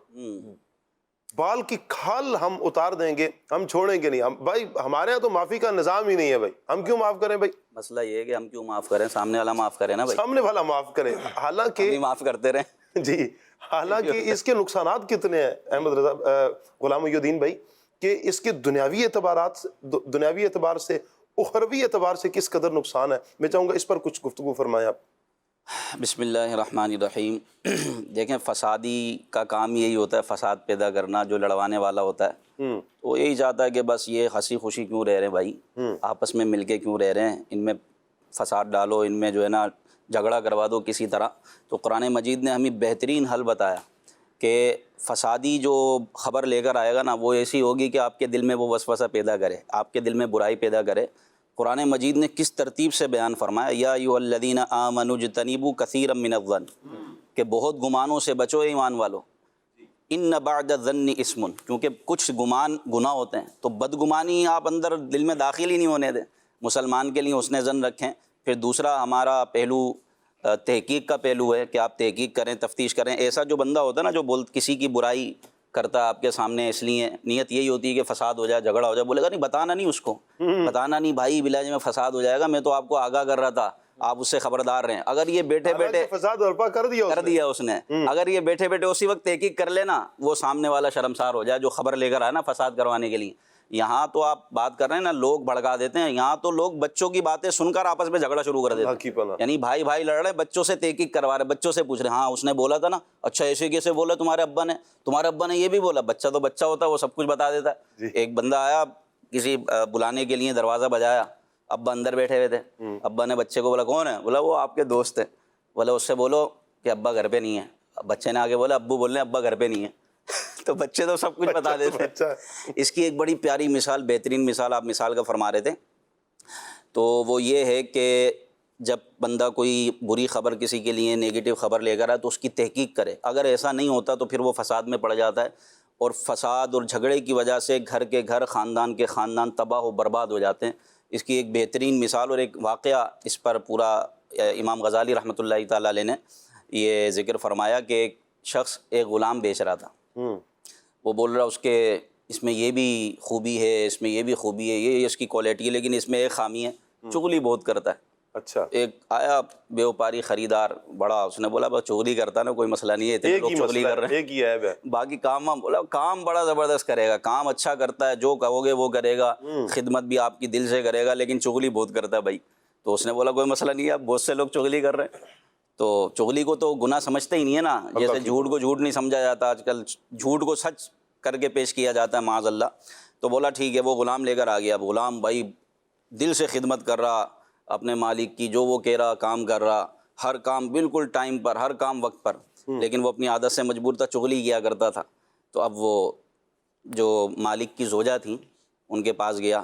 B: بال کی کھال ہم اتار دیں گے، ہم چھوڑیں گے نہیں. ہم بھائی ہمارے یہاں تو معافی کا نظام ہی نہیں ہے. بھائی ہم کیوں معاف کریں؟ بھائی
C: مسئلہ یہ ہے کہ ہم کیوں معاف کریں، سامنے والا معاف کرے نا. بھائی
B: سامنے والا معاف کرے، حالانکہ
C: معاف کرتے رہیں.
B: جی حالانکہ اس کے نقصانات کتنے ہیں احمد رضا غلام محی الدین بھائی، کہ اس کے دنیاوی اعتبار سے اخروی اعتبار سے کس قدر نقصان ہے. میں چاہوں گا اس پر کچھ گفتگو فرمائیں آپ.
C: بسم اللہ الرحمن الرحیم. دیکھیں فسادی کا کام یہی ہوتا ہے، فساد پیدا کرنا. جو لڑوانے والا ہوتا ہے وہ یہی چاہتا ہے کہ بس یہ ہنسی خوشی کیوں رہ رہے ہیں بھائی، آپس میں مل کے کیوں رہ رہے ہیں، ان میں فساد ڈالو، ان میں جو ہے نا جھگڑا کروا دو کسی طرح. تو قرآن مجید نے ہمیں بہترین حل بتایا کہ فسادی جو خبر لے کر آئے گا نا وہ ایسی ہوگی کہ آپ کے دل میں وہ وسوسہ پیدا کرے, آپ کے دل میں برائی پیدا کرے. قرآن مجید نے کس ترتیب سے بیان فرمایا, یا ایھا الذین آمنوا اجتنبوا کثیرا من الظن, کہ بہت گمانوں سے بچو ایمان والو. ان بعد الظن اسم, کیونکہ کچھ گمان گناہ ہوتے ہیں, تو بدگمانی آپ اندر دل میں داخل ہی نہیں ہونے دیں. مسلمان کے لیے حسن ظن رکھیں. پھر دوسرا ہمارا پہلو تحقیق کا پہلو ہے کہ آپ تحقیق کریں, تفتیش کریں. ایسا جو بندہ ہوتا ہے نا جو کسی کی برائی کرتا ہے آپ کے سامنے, اس لیے نیت یہی ہوتی ہے کہ فساد ہو جائے, جھگڑا ہو جائے, بولے گا نہیں بتانا نہیں اس کو, بتانا نہیں بھائی بلاج میں فساد ہو جائے گا, میں تو آپ کو آگاہ کر رہا تھا, آپ اس سے خبردار رہیں. اگر یہ بیٹھے بیٹھے
B: فساد برپا کر دیا
C: اس نے, اگر یہ بیٹھے بیٹھے اسی وقت تحقیق کر لینا, وہ سامنے والا شرمسار ہو جائے جو خبر لے کر آیا نا فساد کروانے کے لیے. یہاں تو آپ بات کر رہے ہیں نا, لوگ بھڑکا دیتے ہیں. یہاں تو لوگ بچوں کی باتیں سن کر آپس میں جھگڑا شروع کر دیتے ہیں. یعنی بھائی بھائی لڑ رہے ہیں, بچوں سے تحقیق کروا رہے, بچوں سے پوچھ رہے ہیں ہاں اس نے بولا تھا نا, اچھا ایسے کیسے بولا تمہارے ابا نے یہ بھی بولا. بچہ تو بچہ ہوتا ہے, وہ سب کچھ بتا دیتا ہے. ایک بندہ آیا کسی بلانے کے لیے, دروازہ بجایا, ابا اندر بیٹھے ہوئے تھے. ابا نے بچے کو بولا کون ہے, بولا وہ آپ کے دوست ہیں. بولا اس سے بولو کہ ابا گھر پہ نہیں ہے. بچے نے آگے بولا ابو بول رہے ہیں ابا گھر پہ نہیں ہے. تو بچے تو سب کچھ بتا دیتے ہیں. اس کی ایک بڑی پیاری مثال, بہترین مثال آپ مثال کا فرما رہے تھے, تو وہ یہ ہے کہ جب بندہ کوئی بری خبر کسی کے لیے نیگیٹو خبر لے کر آئے تو اس کی تحقیق کرے. اگر ایسا نہیں ہوتا تو پھر وہ فساد میں پڑ جاتا ہے, اور فساد اور جھگڑے کی وجہ سے گھر کے گھر, خاندان کے خاندان تباہ و برباد ہو جاتے ہیں. اس کی ایک بہترین مثال اور ایک واقعہ اس پر پورا امام غزالی رحمۃ اللہ تعالیٰ علیہ نے یہ ذکر فرمایا کہ ایک شخص ایک غلام بیچ رہا تھا. وہ بول رہا اس کے اس میں یہ بھی خوبی ہے, اس میں یہ بھی خوبی ہے, یہ اس کی کوالٹی ہے, لیکن اس میں ایک خامی ہے, چغلی بہت کرتا ہے.
B: اچھا.
C: ایک آیا بیوپاری خریدار بڑا, اس نے بولا بس چغلی کرتا نا, کوئی مسئلہ نہیں ہے, اتنے لوگ چغلی کر رہے ہیں,
B: ایک ہی ہے
C: باقی کام بولا کام بڑا زبردست کرے گا, کام اچھا کرتا ہے, جو کہو گے وہ کرے گا, خدمت بھی آپ کی دل سے کرے گا, لیکن چغلی بہت کرتا ہے بھائی. تو اس نے بولا کوئی مسئلہ نہیں ہے, اب بہت سے لوگ چغلی کر رہے ہیں. تو چغلی کو تو گناہ سمجھتے ہی نہیں ہے نا, جیسے جھوٹ کو جھوٹ نہیں سمجھا جاتا آج کل, جھوٹ کو سچ کر کے پیش کیا جاتا ہے معاذ اللہ. تو بولا ٹھیک ہے, وہ غلام لے کر آ گیا. اب غلام بھائی دل سے خدمت کر رہا اپنے مالک کی, جو وہ کہہ رہا کام کر رہا, ہر کام بالکل ٹائم پر, ہر کام وقت پر, لیکن وہ اپنی عادت سے مجبور تھا, چغلی کیا کرتا تھا. تو اب وہ جو مالک کی زوجہ تھیں ان کے پاس گیا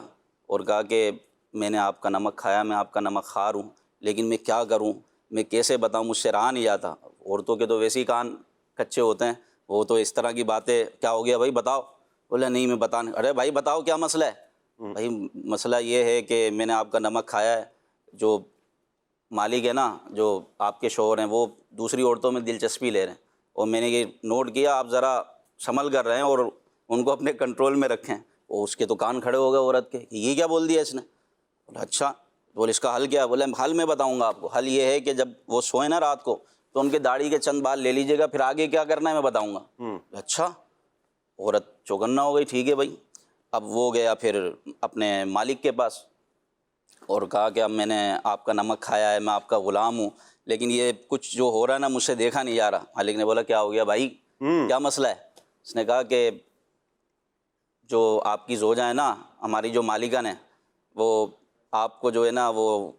C: اور کہا کہ میں نے آپ کا نمک کھایا, میں آپ کا نمک خار ہوں, لیکن میں کیا کروں, میں کیسے بتاؤں, مجھ سے رہا نہیں جاتا. عورتوں کے تو ویسے ہی کان کچے ہوتے ہیں, وہ تو اس طرح کی باتیں, کیا ہو گیا بھائی بتاؤ, بولا نہیں میں بتانے. ارے بھائی بتاؤ کیا مسئلہ ہے. بھائی مسئلہ یہ ہے کہ میں نے آپ کا نمک کھایا ہے, جو مالک ہے نا, جو آپ کے شوہر ہیں, وہ دوسری عورتوں میں دلچسپی لے رہے ہیں, اور میں نے یہ نوٹ کیا آپ ذرا سنبھل کر رہے ہیں اور ان کو اپنے کنٹرول میں رکھیں. اور اس کے تو کان کھڑے ہو گئے عورت کے, یہ کیا بول دیا اس نے. بولا اچھا, بولے اس کا حل کیا. بولے حل میں بتاؤں گا آپ کو. حل یہ ہے کہ جب وہ سوئیں نا رات کو تو ان کے داڑھی کے چند بال لے لیجیے گا, پھر آگے کیا کرنا ہے میں بتاؤں گا. اچھا, عورت چوکنا ہو گئی, ٹھیک ہے بھائی. اب وہ گیا پھر اپنے مالک کے پاس اور کہا کہ اب میں نے آپ کا نمک کھایا ہے, میں آپ کا غلام ہوں, لیکن یہ کچھ جو ہو رہا ہے نا مجھ سے دیکھا نہیں جا رہا. مالک نے بولا کیا ہو گیا بھائی, کیا مسئلہ ہے. اس نے کہا کہ جو آپ کی زوجہ ہے نا, ہماری جو مالکن ہے, وہ آپ کو جو ہے نا وہ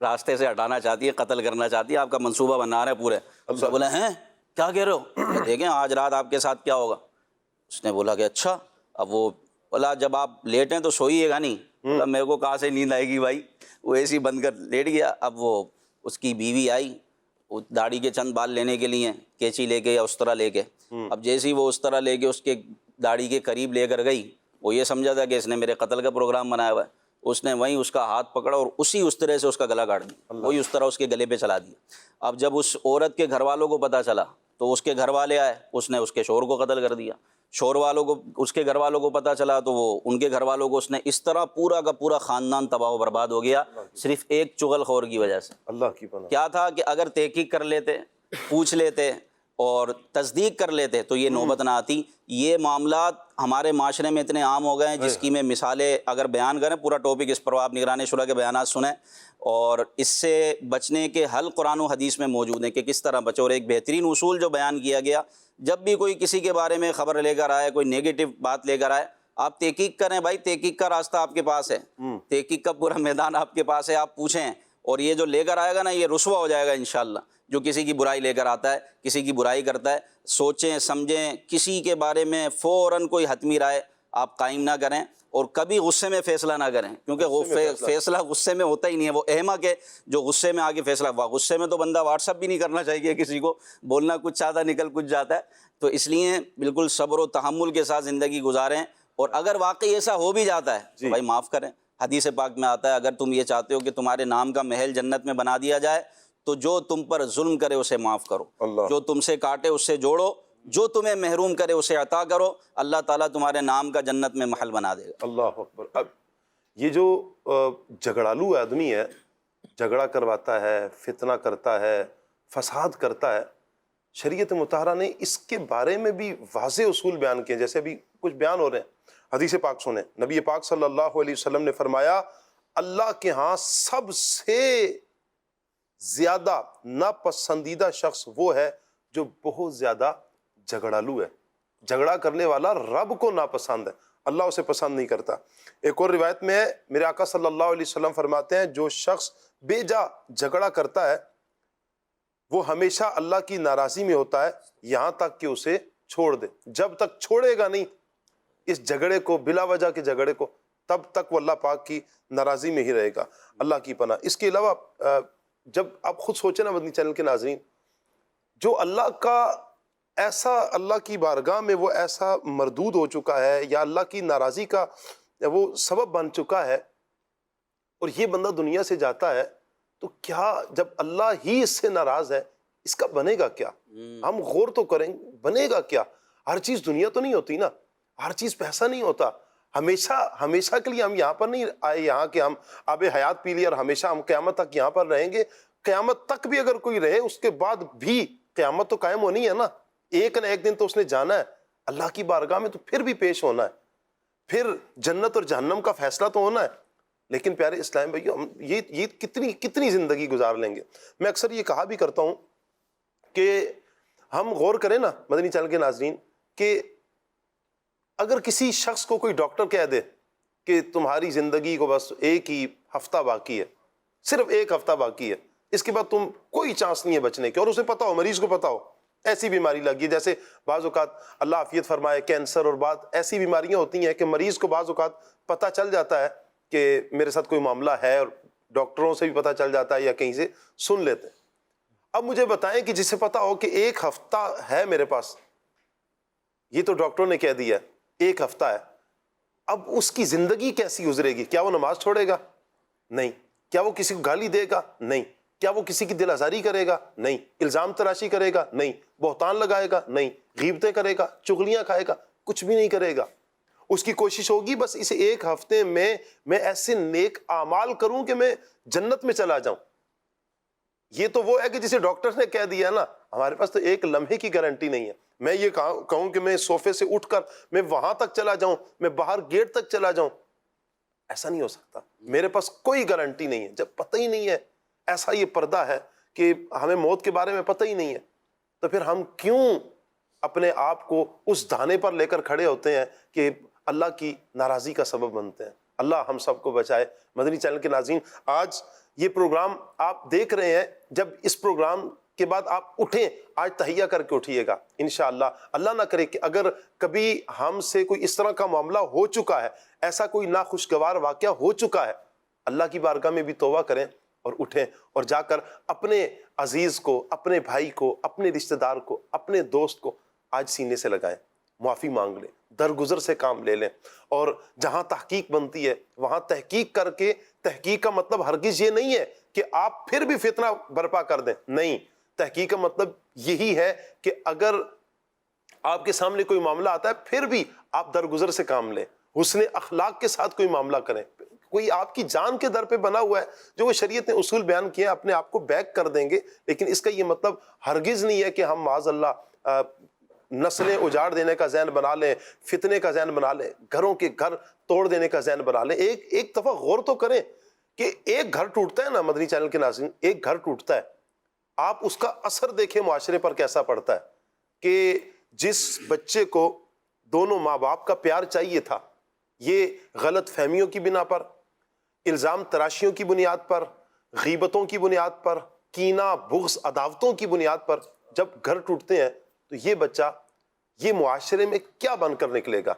C: راستے سے ہٹانا چاہتی ہے, قتل کرنا چاہتی ہے, آپ کا منصوبہ بنا رہے ہیں پورے. اس نے بولا ہیں کیا کہہ رہے ہو, دیکھیں آج رات آپ کے ساتھ کیا ہوگا. اس نے بولا کہ اچھا. اب وہ بولا جب آپ لیٹیں تو سوئیے گا نہیں. بولا میرے کو کہاں سے نیند آئے گی بھائی. وہ اے سی بند کر لیٹ گیا. اب وہ اس کی بیوی آئی داڑھی کے چند بال لینے کے لیے, کینچی لے کے یا اس طرح لے کے. اب جیسے ہی وہ اس طرح لے کے اس کے داڑھی کے قریب لے کر گئی, وہ یہ سمجھا تھا کہ اس نے میرے قتل کا پروگرام بنایا ہوا ہے. اس نے وہیں اس کا ہاتھ پکڑا اور اس طرح سے اس کا گلا کاٹ دیا, وہی اس طرح اس کے گلے پہ چلا دیا. اب جب اس عورت کے گھر والوں کو پتہ چلا تو اس کے گھر والے آئے, اس نے اس کے شوہر کو قتل کر دیا. شوہر والوں کو, اس کے گھر والوں کو پتہ چلا تو وہ ان کے گھر والوں کو, اس نے اس طرح پورا کا پورا خاندان تباہ و برباد ہو گیا, صرف ایک چغل خور کی وجہ سے.
B: اللہ کی پناہ.
C: کیا تھا کہ اگر تحقیق کر لیتے, پوچھ لیتے اور تصدیق کر لیتے تو یہ نوبت نہ آتی. یہ معاملات ہمارے معاشرے میں اتنے عام ہو گئے ہیں جس کی میں مثالیں اگر بیان کریں, پورا ٹاپک اس پر آپ نگران شورا کے بیانات سنیں, اور اس سے بچنے کے حل قرآن و حدیث میں موجود ہیں کہ کس طرح بچو. اور ایک بہترین اصول جو بیان کیا گیا, جب بھی کوئی کسی کے بارے میں خبر لے کر آئے, کوئی نیگیٹو بات لے کر آئے, آپ تحقیق کریں بھائی, تحقیق کا راستہ آپ کے پاس ہے, تحقیق کا پورا میدان آپ کے پاس ہے, آپ پوچھیں اور یہ جو لے کر آئے گا نا یہ رسوا ہو جائے گا انشاءاللہ. جو کسی کی برائی لے کر آتا ہے، کسی کی برائی کرتا ہے، سوچیں سمجھیں، کسی کے بارے میں فوراً کوئی حتمی رائے آپ قائم نہ کریں، اور کبھی غصے میں فیصلہ نہ کریں، کیونکہ فیصلہ غصے میں ہوتا ہی نہیں ہے. وہ احمق ہے جو غصے میں آ کے فیصلہ، غصے میں تو بندہ واٹس ایپ بھی نہیں کرنا چاہیے کسی کو، بولنا کچھ چاہتا نکل کچھ جاتا ہے. تو اس لیے بالکل صبر و تحمل کے ساتھ زندگی گزاریں، اور اگر واقعی ایسا ہو بھی جاتا ہے تو بھائی معاف کریں. حدیث پاک میں آتا ہے اگر تم یہ چاہتے ہو کہ تمہارے نام کا محل جنت میں بنا دیا جائے تو جو تم پر ظلم کرے اسے معاف کرو، جو تم سے کاٹے اس سے جوڑو، جو تمہیں محروم کرے اسے عطا کرو، اللہ تعالیٰ تمہارے نام کا جنت میں محل بنا دے گا.
B: اللہ اکبر. اب یہ جو جھگڑالو آدمی ہے، جھگڑا کرواتا ہے، فتنہ کرتا ہے، فساد کرتا ہے، شریعت مطہرہ نے اس کے بارے میں بھی واضح اصول بیان کیے. جیسے ابھی کچھ بیان ہو رہے ہیں، حدیث پاک سنیں. نبی پاک صلی اللہ علیہ وسلم نے فرمایا اللہ کے ہاں سب سے زیادہ ناپسندیدہ شخص وہ ہے جو بہت زیادہ جھگڑالو ہے. جھگڑا کرنے والا رب کو ناپسند ہے، اللہ اسے پسند نہیں کرتا. ایک اور روایت میں ہے میرے آقا صلی اللہ علیہ وسلم فرماتے ہیں جو شخص بے جا جھگڑا کرتا ہے وہ ہمیشہ اللہ کی ناراضی میں ہوتا ہے یہاں تک کہ اسے چھوڑ دے. جب تک چھوڑے گا نہیں اس جھگڑے کو، بلا وجہ کے جھگڑے کو، تب تک وہ اللہ پاک کی ناراضی میں ہی رہے گا. اللہ کی پناہ. اس کے علاوہ جب آپ خود سوچیں نا مدنی چینل کے ناظرین، جو اللہ کا ایسا، اللہ کی بارگاہ میں وہ ایسا مردود ہو چکا ہے یا اللہ کی ناراضی کا وہ سبب بن چکا ہے، اور یہ بندہ دنیا سے جاتا ہے، تو کیا جب اللہ ہی اس سے ناراض ہے اس کا بنے گا کیا؟ ہم غور تو کریں، بنے گا کیا؟ ہر چیز دنیا تو نہیں ہوتی نا، ہر چیز پیسہ نہیں ہوتا. ہمیشہ کے لیے ہم یہاں پر نہیں آئے یہاں کہ ہم آب حیات پی لیے اور ہمیشہ ہم قیامت تک یہاں پر رہیں گے. قیامت تک بھی اگر کوئی رہے اس کے بعد بھی قیامت تو قائم ہونی ہے نا. ایک نہ ایک دن تو اس نے جانا ہے اللہ کی بارگاہ میں، تو پھر بھی پیش ہونا ہے، پھر جنت اور جہنم کا فیصلہ تو ہونا ہے. لیکن پیارے اسلام بھائیو، ہم یہ کتنی زندگی گزار لیں گے. میں اکثر یہ کہا بھی کرتا ہوں کہ ہم غور کریں نا مدنی چینل کے ناظرین کہ اگر کسی شخص کو کوئی ڈاکٹر کہہ دے کہ تمہاری زندگی کو بس ایک ہی ہفتہ باقی ہے، صرف ایک ہفتہ باقی ہے، اس کے بعد تم کوئی چانس نہیں ہے بچنے کی، اور اسے پتا ہو، مریض کو پتا ہو ایسی بیماری لگی ہے، جیسے بعض اوقات اللہ عافیت فرمائے کینسر اور بعض ایسی بیماریاں ہوتی ہیں کہ مریض کو بعض اوقات پتہ چل جاتا ہے کہ میرے ساتھ کوئی معاملہ ہے، اور ڈاکٹروں سے بھی پتہ چل جاتا ہے یا کہیں سے سن لیتے ہیں. اب مجھے بتائیں کہ جسے پتا ہو کہ ایک ہفتہ ہے میرے پاس، یہ تو ڈاکٹروں نے کہہ دیا ایک ہفتہ ہے، اب اس کی زندگی کیسی گزرے گی؟ کیا وہ نماز چھوڑے گا؟ نہیں. کیا وہ کسی کو گالی دے گا؟ نہیں. کیا وہ کسی کی دل آزاری کرے گا؟ نہیں. الزام تراشی کرے گا؟ نہیں. بہتان لگائے گا؟ نہیں. غیبتیں کرے گا؟ چغلیاں کھائے گا؟ کچھ بھی نہیں کرے گا. اس کی کوشش ہوگی بس اس ایک ہفتے میں ایسے نیک اعمال کروں کہ میں جنت میں چلا جاؤں. یہ تو وہ ہے کہ جسے ڈاکٹر نے کہہ دیا نا، ہمارے پاس تو ایک لمحے کی گارنٹی نہیں ہے. میں یہ کہوں کہ میں صوفے سے اٹھ کر میں وہاں تک چلا جاؤں، میں باہر گیٹ تک چلا جاؤں، ایسا نہیں ہو سکتا. میرے پاس کوئی گارنٹی نہیں ہے. جب پتہ ہی نہیں ہے، ایسا یہ پردہ ہے کہ ہمیں موت کے بارے میں پتہ ہی نہیں ہے، تو پھر ہم کیوں اپنے آپ کو اس دھانے پر لے کر کھڑے ہوتے ہیں کہ اللہ کی ناراضی کا سبب بنتے ہیں. اللہ ہم سب کو بچائے. مدنی چینل کے ناظرین، آج یہ پروگرام آپ دیکھ رہے ہیں، جب اس پروگرام کے بعد آپ اٹھیں، آج تحیہ کر کے اٹھیے گا انشاءاللہ. اللہ نہ کرے کہ اگر کبھی ہم سے کوئی اس طرح کا معاملہ ہو چکا ہے، ایسا کوئی ناخوشگوار واقعہ ہو چکا ہے، اللہ کی بارگاہ میں بھی توبہ کریں اور اٹھیں اور جا کر اپنے عزیز کو، اپنے بھائی کو، اپنے رشتہ دار کو، اپنے دوست کو آج سینے سے لگائیں، معافی مانگ لیں، درگزر سے کام لے لیں، اور جہاں تحقیق بنتی ہے وہاں تحقیق کر کے. تحقیق کا مطلب ہرگز یہ نہیں ہے کہ آپ پھر بھی فتنہ برپا کر دیں، نہیں. تحقیق کا مطلب یہی ہے کہ اگر آپ کے سامنے کوئی معاملہ آتا ہے پھر بھی آپ درگزر سے کام لیں، حسن اخلاق کے ساتھ کوئی معاملہ کریں. کوئی آپ کی جان کے در پہ بنا ہوا ہے جو وہ شریعت نے اصول بیان کیے، اپنے آپ کو بیک کر دیں گے، لیکن اس کا یہ مطلب ہرگز نہیں ہے کہ ہم معاذ اللہ نسلیں اجاڑ دینے کا ذہن بنا لیں، فتنے کا ذہن بنا لیں، گھروں کے گھر توڑ دینے کا ذہن بنا لیں. ایک دفعہ غور تو کریں کہ ایک گھر ٹوٹتا ہے نا مدنی چینل کے ناظرین، ایک گھر ٹوٹتا ہے، آپ اس کا اثر دیکھیں معاشرے پر کیسا پڑتا ہے. کہ جس بچے کو دونوں ماں باپ کا پیار چاہیے تھا، یہ غلط فہمیوں کی بنا پر، الزام تراشیوں کی بنیاد پر، غیبتوں کی بنیاد پر, کینہ, بغض, عداوتوں کی بنیاد پر جب گھر ٹوٹتے ہیں تو یہ بچہ یہ معاشرے میں کیا بن کر نکلے گا؟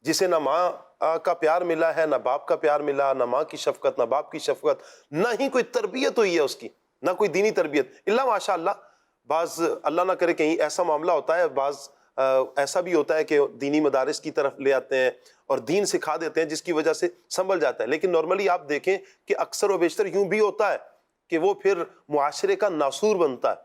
B: جسے نہ ماں کا پیار ملا ہے, نہ باپ کا پیار ملا, نہ ماں کی شفقت, نہ باپ کی شفقت, نہ ہی کوئی تربیت ہوئی ہے اس کی, نہ کوئی دینی تربیت. اللہ ماشاء اللہ, بعض اللہ نہ کرے کہیں ایسا معاملہ ہوتا ہے, بعض ایسا بھی ہوتا ہے کہ دینی مدارس کی طرف لے آتے ہیں اور دین سکھا دیتے ہیں جس کی وجہ سے سنبھل جاتا ہے. لیکن نارملی آپ دیکھیں کہ اکثر و بیشتر یوں بھی ہوتا ہے کہ وہ پھر معاشرے کا ناسور بنتا ہے,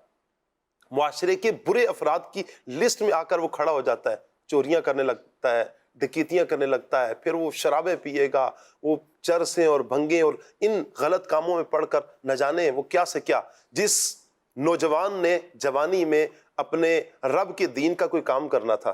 B: معاشرے کے برے افراد کی لسٹ میں آ کر وہ کھڑا ہو جاتا ہے, چوریاں کرنے لگتا ہے, ڈکیتیاں کرنے لگتا ہے, پھر وہ شرابیں پیے گا, وہ چرسیں اور بھنگیں اور ان غلط کاموں میں پڑھ کر نہ جانے وہ کیا سے کیا. جس نوجوان نے جوانی میں اپنے رب کے دین کا کوئی کام کرنا تھا,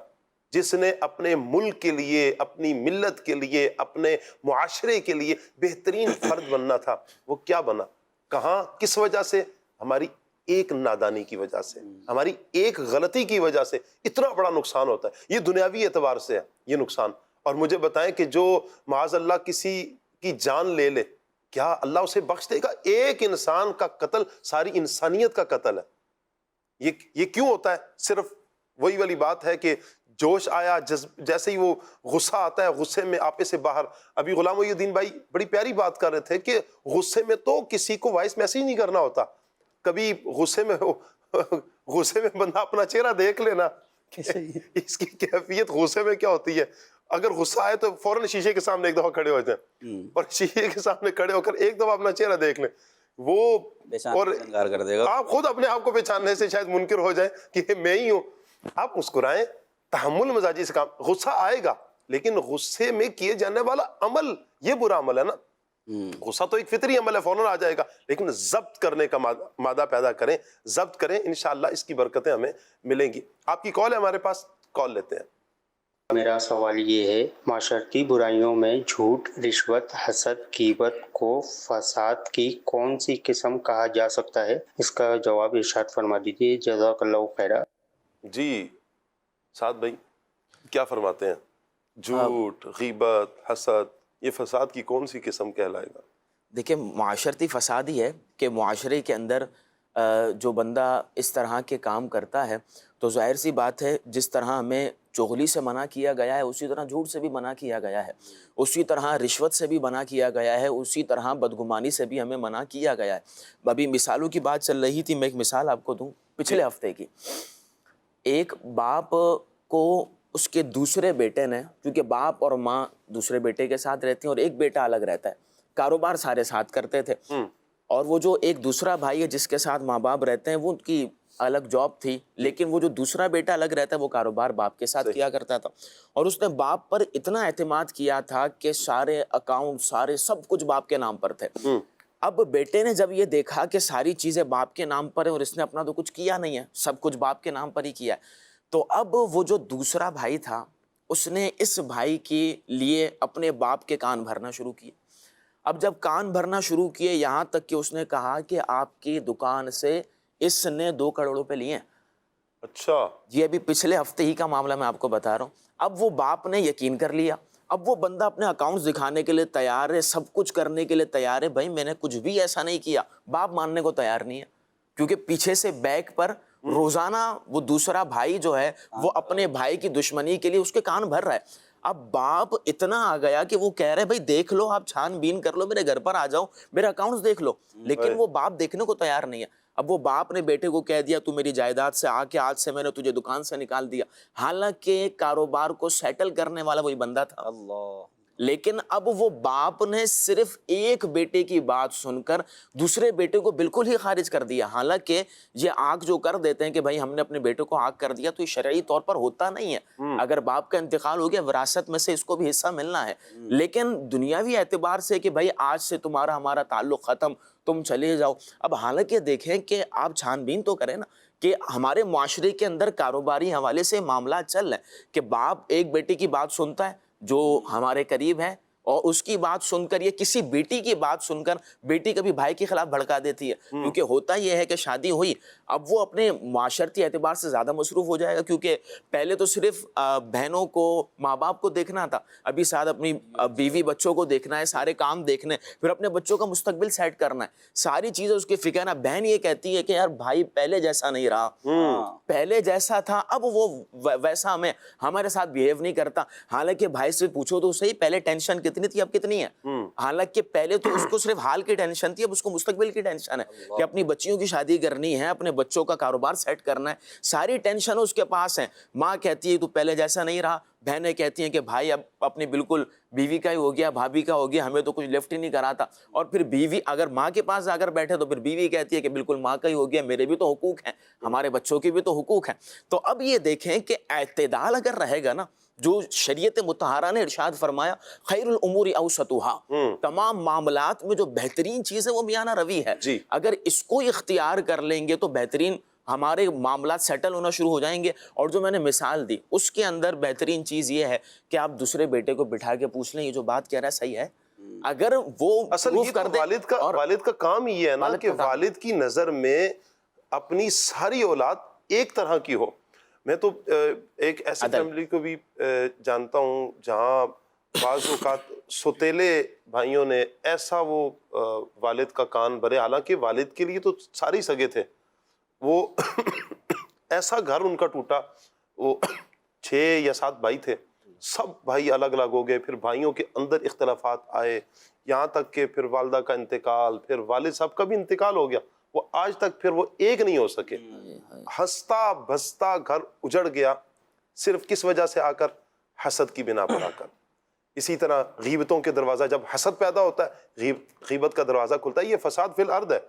B: جس نے اپنے ملک کے لیے, اپنی ملت کے لیے, اپنے معاشرے کے لیے بہترین فرد بننا تھا, وہ کیا بنا؟ کہاں, کس وجہ سے؟ ہماری ایک نادانی کی وجہ سے, ہماری ایک غلطی کی وجہ سے اتنا بڑا نقصان ہوتا ہے. یہ دنیاوی اعتبار سے ہے یہ نقصان. اور مجھے بتائیں کہ جو معاذ اللہ کسی کی جان لے لے, کیا اللہ اسے بخش دے گا؟ ایک انسان کا قتل ساری انسانیت کا قتل ہے. یہ کیوں ہوتا ہے؟ صرف وہی والی بات ہے کہ جوش آیا, جیسے ہی وہ غصہ آتا ہے, غصے میں آپے سے باہر. ابھی غلام محی الدین بھائی بڑی پیاری بات کر رہے تھے کہ غصے میں تو کسی کو وائس میسیج نہیں کرنا ہوتا. کبھی غصے میں بندہ اپنا چہرہ دیکھ لینا, اس کی کیفیت غصے میں کیا ہوتی ہے. اگر غصہ آئے تو فوراً شیشے کے سامنے ایک دفعہ کھڑے ہو جائیں اور شیشے کے سامنے کھڑے ہو کر ایک دفعہ اپنا چہرہ دیکھ لیں, وہ اور
C: کر دے گا.
B: آپ خود اپنے آپ کو پہچاننے سے شاید منکر ہو جائیں کہ یہ میں ہی ہوں. آپ مسکرائیں, تحمل مزاجی سے کام. غصہ آئے گا لیکن غصے میں کیے جانے والا عمل یہ برا عمل ہے نا. غصہ تو ایک فطری عمل ہے, فوراً آ جائے گا, لیکن ضبط کرنے کا مادہ پیدا کریں, ضبط کریں, انشاءاللہ اس کی برکتیں ہمیں ملیں گی. آپ کی کال ہے ہمارے پاس, کال لیتے ہیں.
G: میرا سوال یہ ہے, معاشرتی برائیوں میں جھوٹ, رشوت, حسد, غیبت کو فساد کی کون سی قسم کہا جا سکتا ہے؟ اس کا جواب ارشاد فرما دیجیے, جزاک اللہ خیرہ.
B: جی سعد بھائی کیا فرماتے ہیں؟ جھوٹ, غیبت, حسد, یہ فساد کی کون سی قسم کہلائے گا؟
E: دیکھیں, معاشرتی فساد ہی ہے کہ معاشرے کے اندر جو بندہ اس طرح کے کام کرتا ہے تو ظاہر سی بات ہے جس طرح ہمیں چغلی سے منع کیا گیا ہے اسی طرح جھوٹ سے بھی منع کیا گیا ہے, اسی طرح رشوت سے بھی منع کیا گیا ہے, اسی طرح بدگمانی سے بھی ہمیں منع کیا گیا ہے. ابھی مثالوں کی بات چل رہی تھی, میں ایک مثال آپ کو دوں پچھلے ہفتے کی. ایک باپ کو اس کے دوسرے بیٹے نے, کیونکہ باپ اور ماں دوسرے بیٹے کے ساتھ رہتی ہیں اور ایک بیٹا الگ رہتا ہے, کاروبار سارے ساتھ کرتے تھے, اور وہ جو ایک دوسرا بھائی ہے جس کے ساتھ ماں باپ رہتے ہیں وہ ان کی الگ جاب تھی, لیکن وہ جو دوسرا بیٹا الگ رہتا ہے وہ کاروبار باپ کے ساتھ کیا کرتا تھا. اور اس نے باپ پر اتنا اعتماد کیا تھا کہ سارے اکاؤنٹ, سارے سب کچھ باپ کے نام پر تھے. اب بیٹے نے جب یہ دیکھا کہ ساری چیزیں باپ کے نام پر ہیں اور اس نے اپنا تو کچھ کیا نہیں ہے, سب کچھ باپ کے نام پر ہی کیا ہے, تو اب وہ جو دوسرا بھائی تھا اس نے اس بھائی کے لیے اپنے باپ کے کان بھرنا شروع کیے. اب جب کان بھرنا شروع کیے یہاں تک کہ اس نے کہا کہ آپ کی دکان سے اس نے 2 کروڑ روپے لیے ہیں.
B: اچھا,
E: یہ ابھی پچھلے ہفتے ہی کا معاملہ میں آپ کو بتا رہا ہوں. اب وہ باپ نے یقین کر لیا, اب وہ بندہ اپنے اکاؤنٹس دکھانے کے لیے تیار ہے, سب کچھ کرنے کے لیے تیار ہے, بھائی میں نے کچھ بھی ایسا نہیں کیا. باپ ماننے کو تیار نہیں ہے کیونکہ پیچھے سے بیک پر روزانہ وہ دوسرا بھائی جو ہے وہ اپنے بھائی کی دشمنی کے لیے اس کے کان بھر رہا ہے. اب باپ اتنا آ گیا کہ وہ کہہ رہے بھائی دیکھ لو, آپ چھان بین کر لو, میرے گھر پر آ جاؤ, میرے اکاؤنٹس دیکھ لو, لیکن وہ باپ دیکھنے کو تیار نہیں ہے. اب وہ باپ نے بیٹے کو کہہ دیا تو میری جائیداد سے آ کے آج سے میں نے تجھے دکان سے نکال دیا, حالانکہ کاروبار کو سیٹل کرنے والا وہی بندہ تھا. اللہ, لیکن اب وہ باپ نے صرف ایک بیٹے کی بات سن کر دوسرے بیٹے کو بالکل ہی خارج کر دیا. حالانکہ یہ آنکھ جو کر دیتے ہیں کہ بھائی ہم نے اپنے بیٹے کو آنکھ کر دیا تو یہ شرعی طور پر ہوتا نہیں ہے. اگر باپ کا انتقال ہو گیا وراثت میں سے اس کو بھی حصہ ملنا ہے, لیکن دنیاوی اعتبار سے کہ بھائی آج سے تمہارا ہمارا تعلق ختم, تم چلے جاؤ. اب حالانکہ دیکھیں کہ آپ چھان بین تو کریں نا کہ ہمارے معاشرے کے اندر کاروباری حوالے سے معاملات چل رہے ہیں کہ باپ ایک بیٹے کی بات سنتا ہے جو ہمارے قریب ہے, اور اس کی بات سن کر یا کسی بیٹی کی بات سن کر بیٹی کبھی بھائی کے خلاف بھڑکا دیتی ہے، کیونکہ ہوتا یہ ہے کہ شادی ہوئی، اب وہ اپنے معاشرتی اعتبار سے زیادہ مصروف ہو جائے گا، کیونکہ پہلے تو صرف بہنوں کو ماں باپ کو دیکھنا تھا، ابھی ساتھ اپنی بیوی بچوں کو دیکھنا ہے، سارے کام دیکھنے، پھر اپنے بچوں کا مستقبل سیٹ کرنا ہے، ساری چیزیں اس کی فکر ہے۔ بہن یہ کہتی ہے کہ یار بھائی پہلے جیسا نہیں رہا، پہلے جیسا تھا اب وہ ویسا ہمارے ساتھ بیہیو نہیں کرتا، حالانکہ بھائی سے پوچھو تو صحیح پہلے ٹینشن کتنی تھی اب کتنی ہے، حالانکہ پہلے تو اس کو صرف حال کی ٹینشن تھی، اب اس کو مستقبل کی ٹینشن ہے کہ اپنی بچیوں کی شادی کرنی ہے، اپنے بچوں کا کاروبار سیٹ کرنا ہے، ساری ٹینشن اس کے پاس ہے۔ ماں کہتی ہے تو پہلے جیسا نہیں رہا، بہنیں کہتی ہیں کہ بھائی اب اپنی بالکل بیوی کا ہی ہو گیا، بھابھی کا ہو گیا، ہمیں تو کچھ لیفٹ ہی نہیں کرا تھا، اور پھر بیوی اگر ماں کے پاس جا کر بیٹھے تو پھر بیوی کہتی ہے کہ بالکل ماں کا ہی ہو گیا، میرے بھی تو حقوق ہیں، ہمارے بچوں کے بھی تو حقوق ہیں۔ تو اب یہ دیکھیں کہ اعتدال اگر رہے گا نا، جو شریعت مطہرہ نے ارشاد فرمایا خیر الامور اوسطها، تمام معاملات میں جو بہترین چیز ہے وہ میانہ روی ہے، اگر اس کو اختیار کر لیں گے تو بہترین ہمارے معاملات سیٹل ہونا شروع ہو جائیں گے۔ اور جو میں نے مثال دی اس کے اندر بہترین چیز یہ ہے کہ آپ دوسرے بیٹے کو بٹھا کے پوچھ لیں یہ جو بات کہہ رہا ہے صحیح ہے، اگر وہ
B: اصل یہ تو والد کا کام ہی ہے نا کہ والد کی نظر میں اپنی ساری اولاد ایک طرح کی ہو۔ میں تو ایک ایسی فیملی کو بھی جانتا ہوں جہاں بعض اوقات سوتیلے بھائیوں نے ایسا وہ والد کا کان بھرے، حالانکہ والد کے لیے تو سارے سگے تھے، وہ ایسا گھر ان کا ٹوٹا، وہ 6 یا 7 بھائی تھے، سب بھائی الگ الگ ہو گئے، پھر بھائیوں کے اندر اختلافات آئے، یہاں تک کہ پھر والدہ کا انتقال، پھر والد صاحب کا بھی انتقال ہو گیا، وہ آج تک پھر وہ ایک نہیں ہو سکے، ہنستا بھستا گھر اجڑ گیا، صرف کس وجہ سے آ کر حسد کی بنا پر آ کر۔ اسی طرح غیبتوں کے دروازہ، جب حسد پیدا ہوتا ہے غیبت کا دروازہ کھلتا ہے، یہ فساد فی الارض ہے،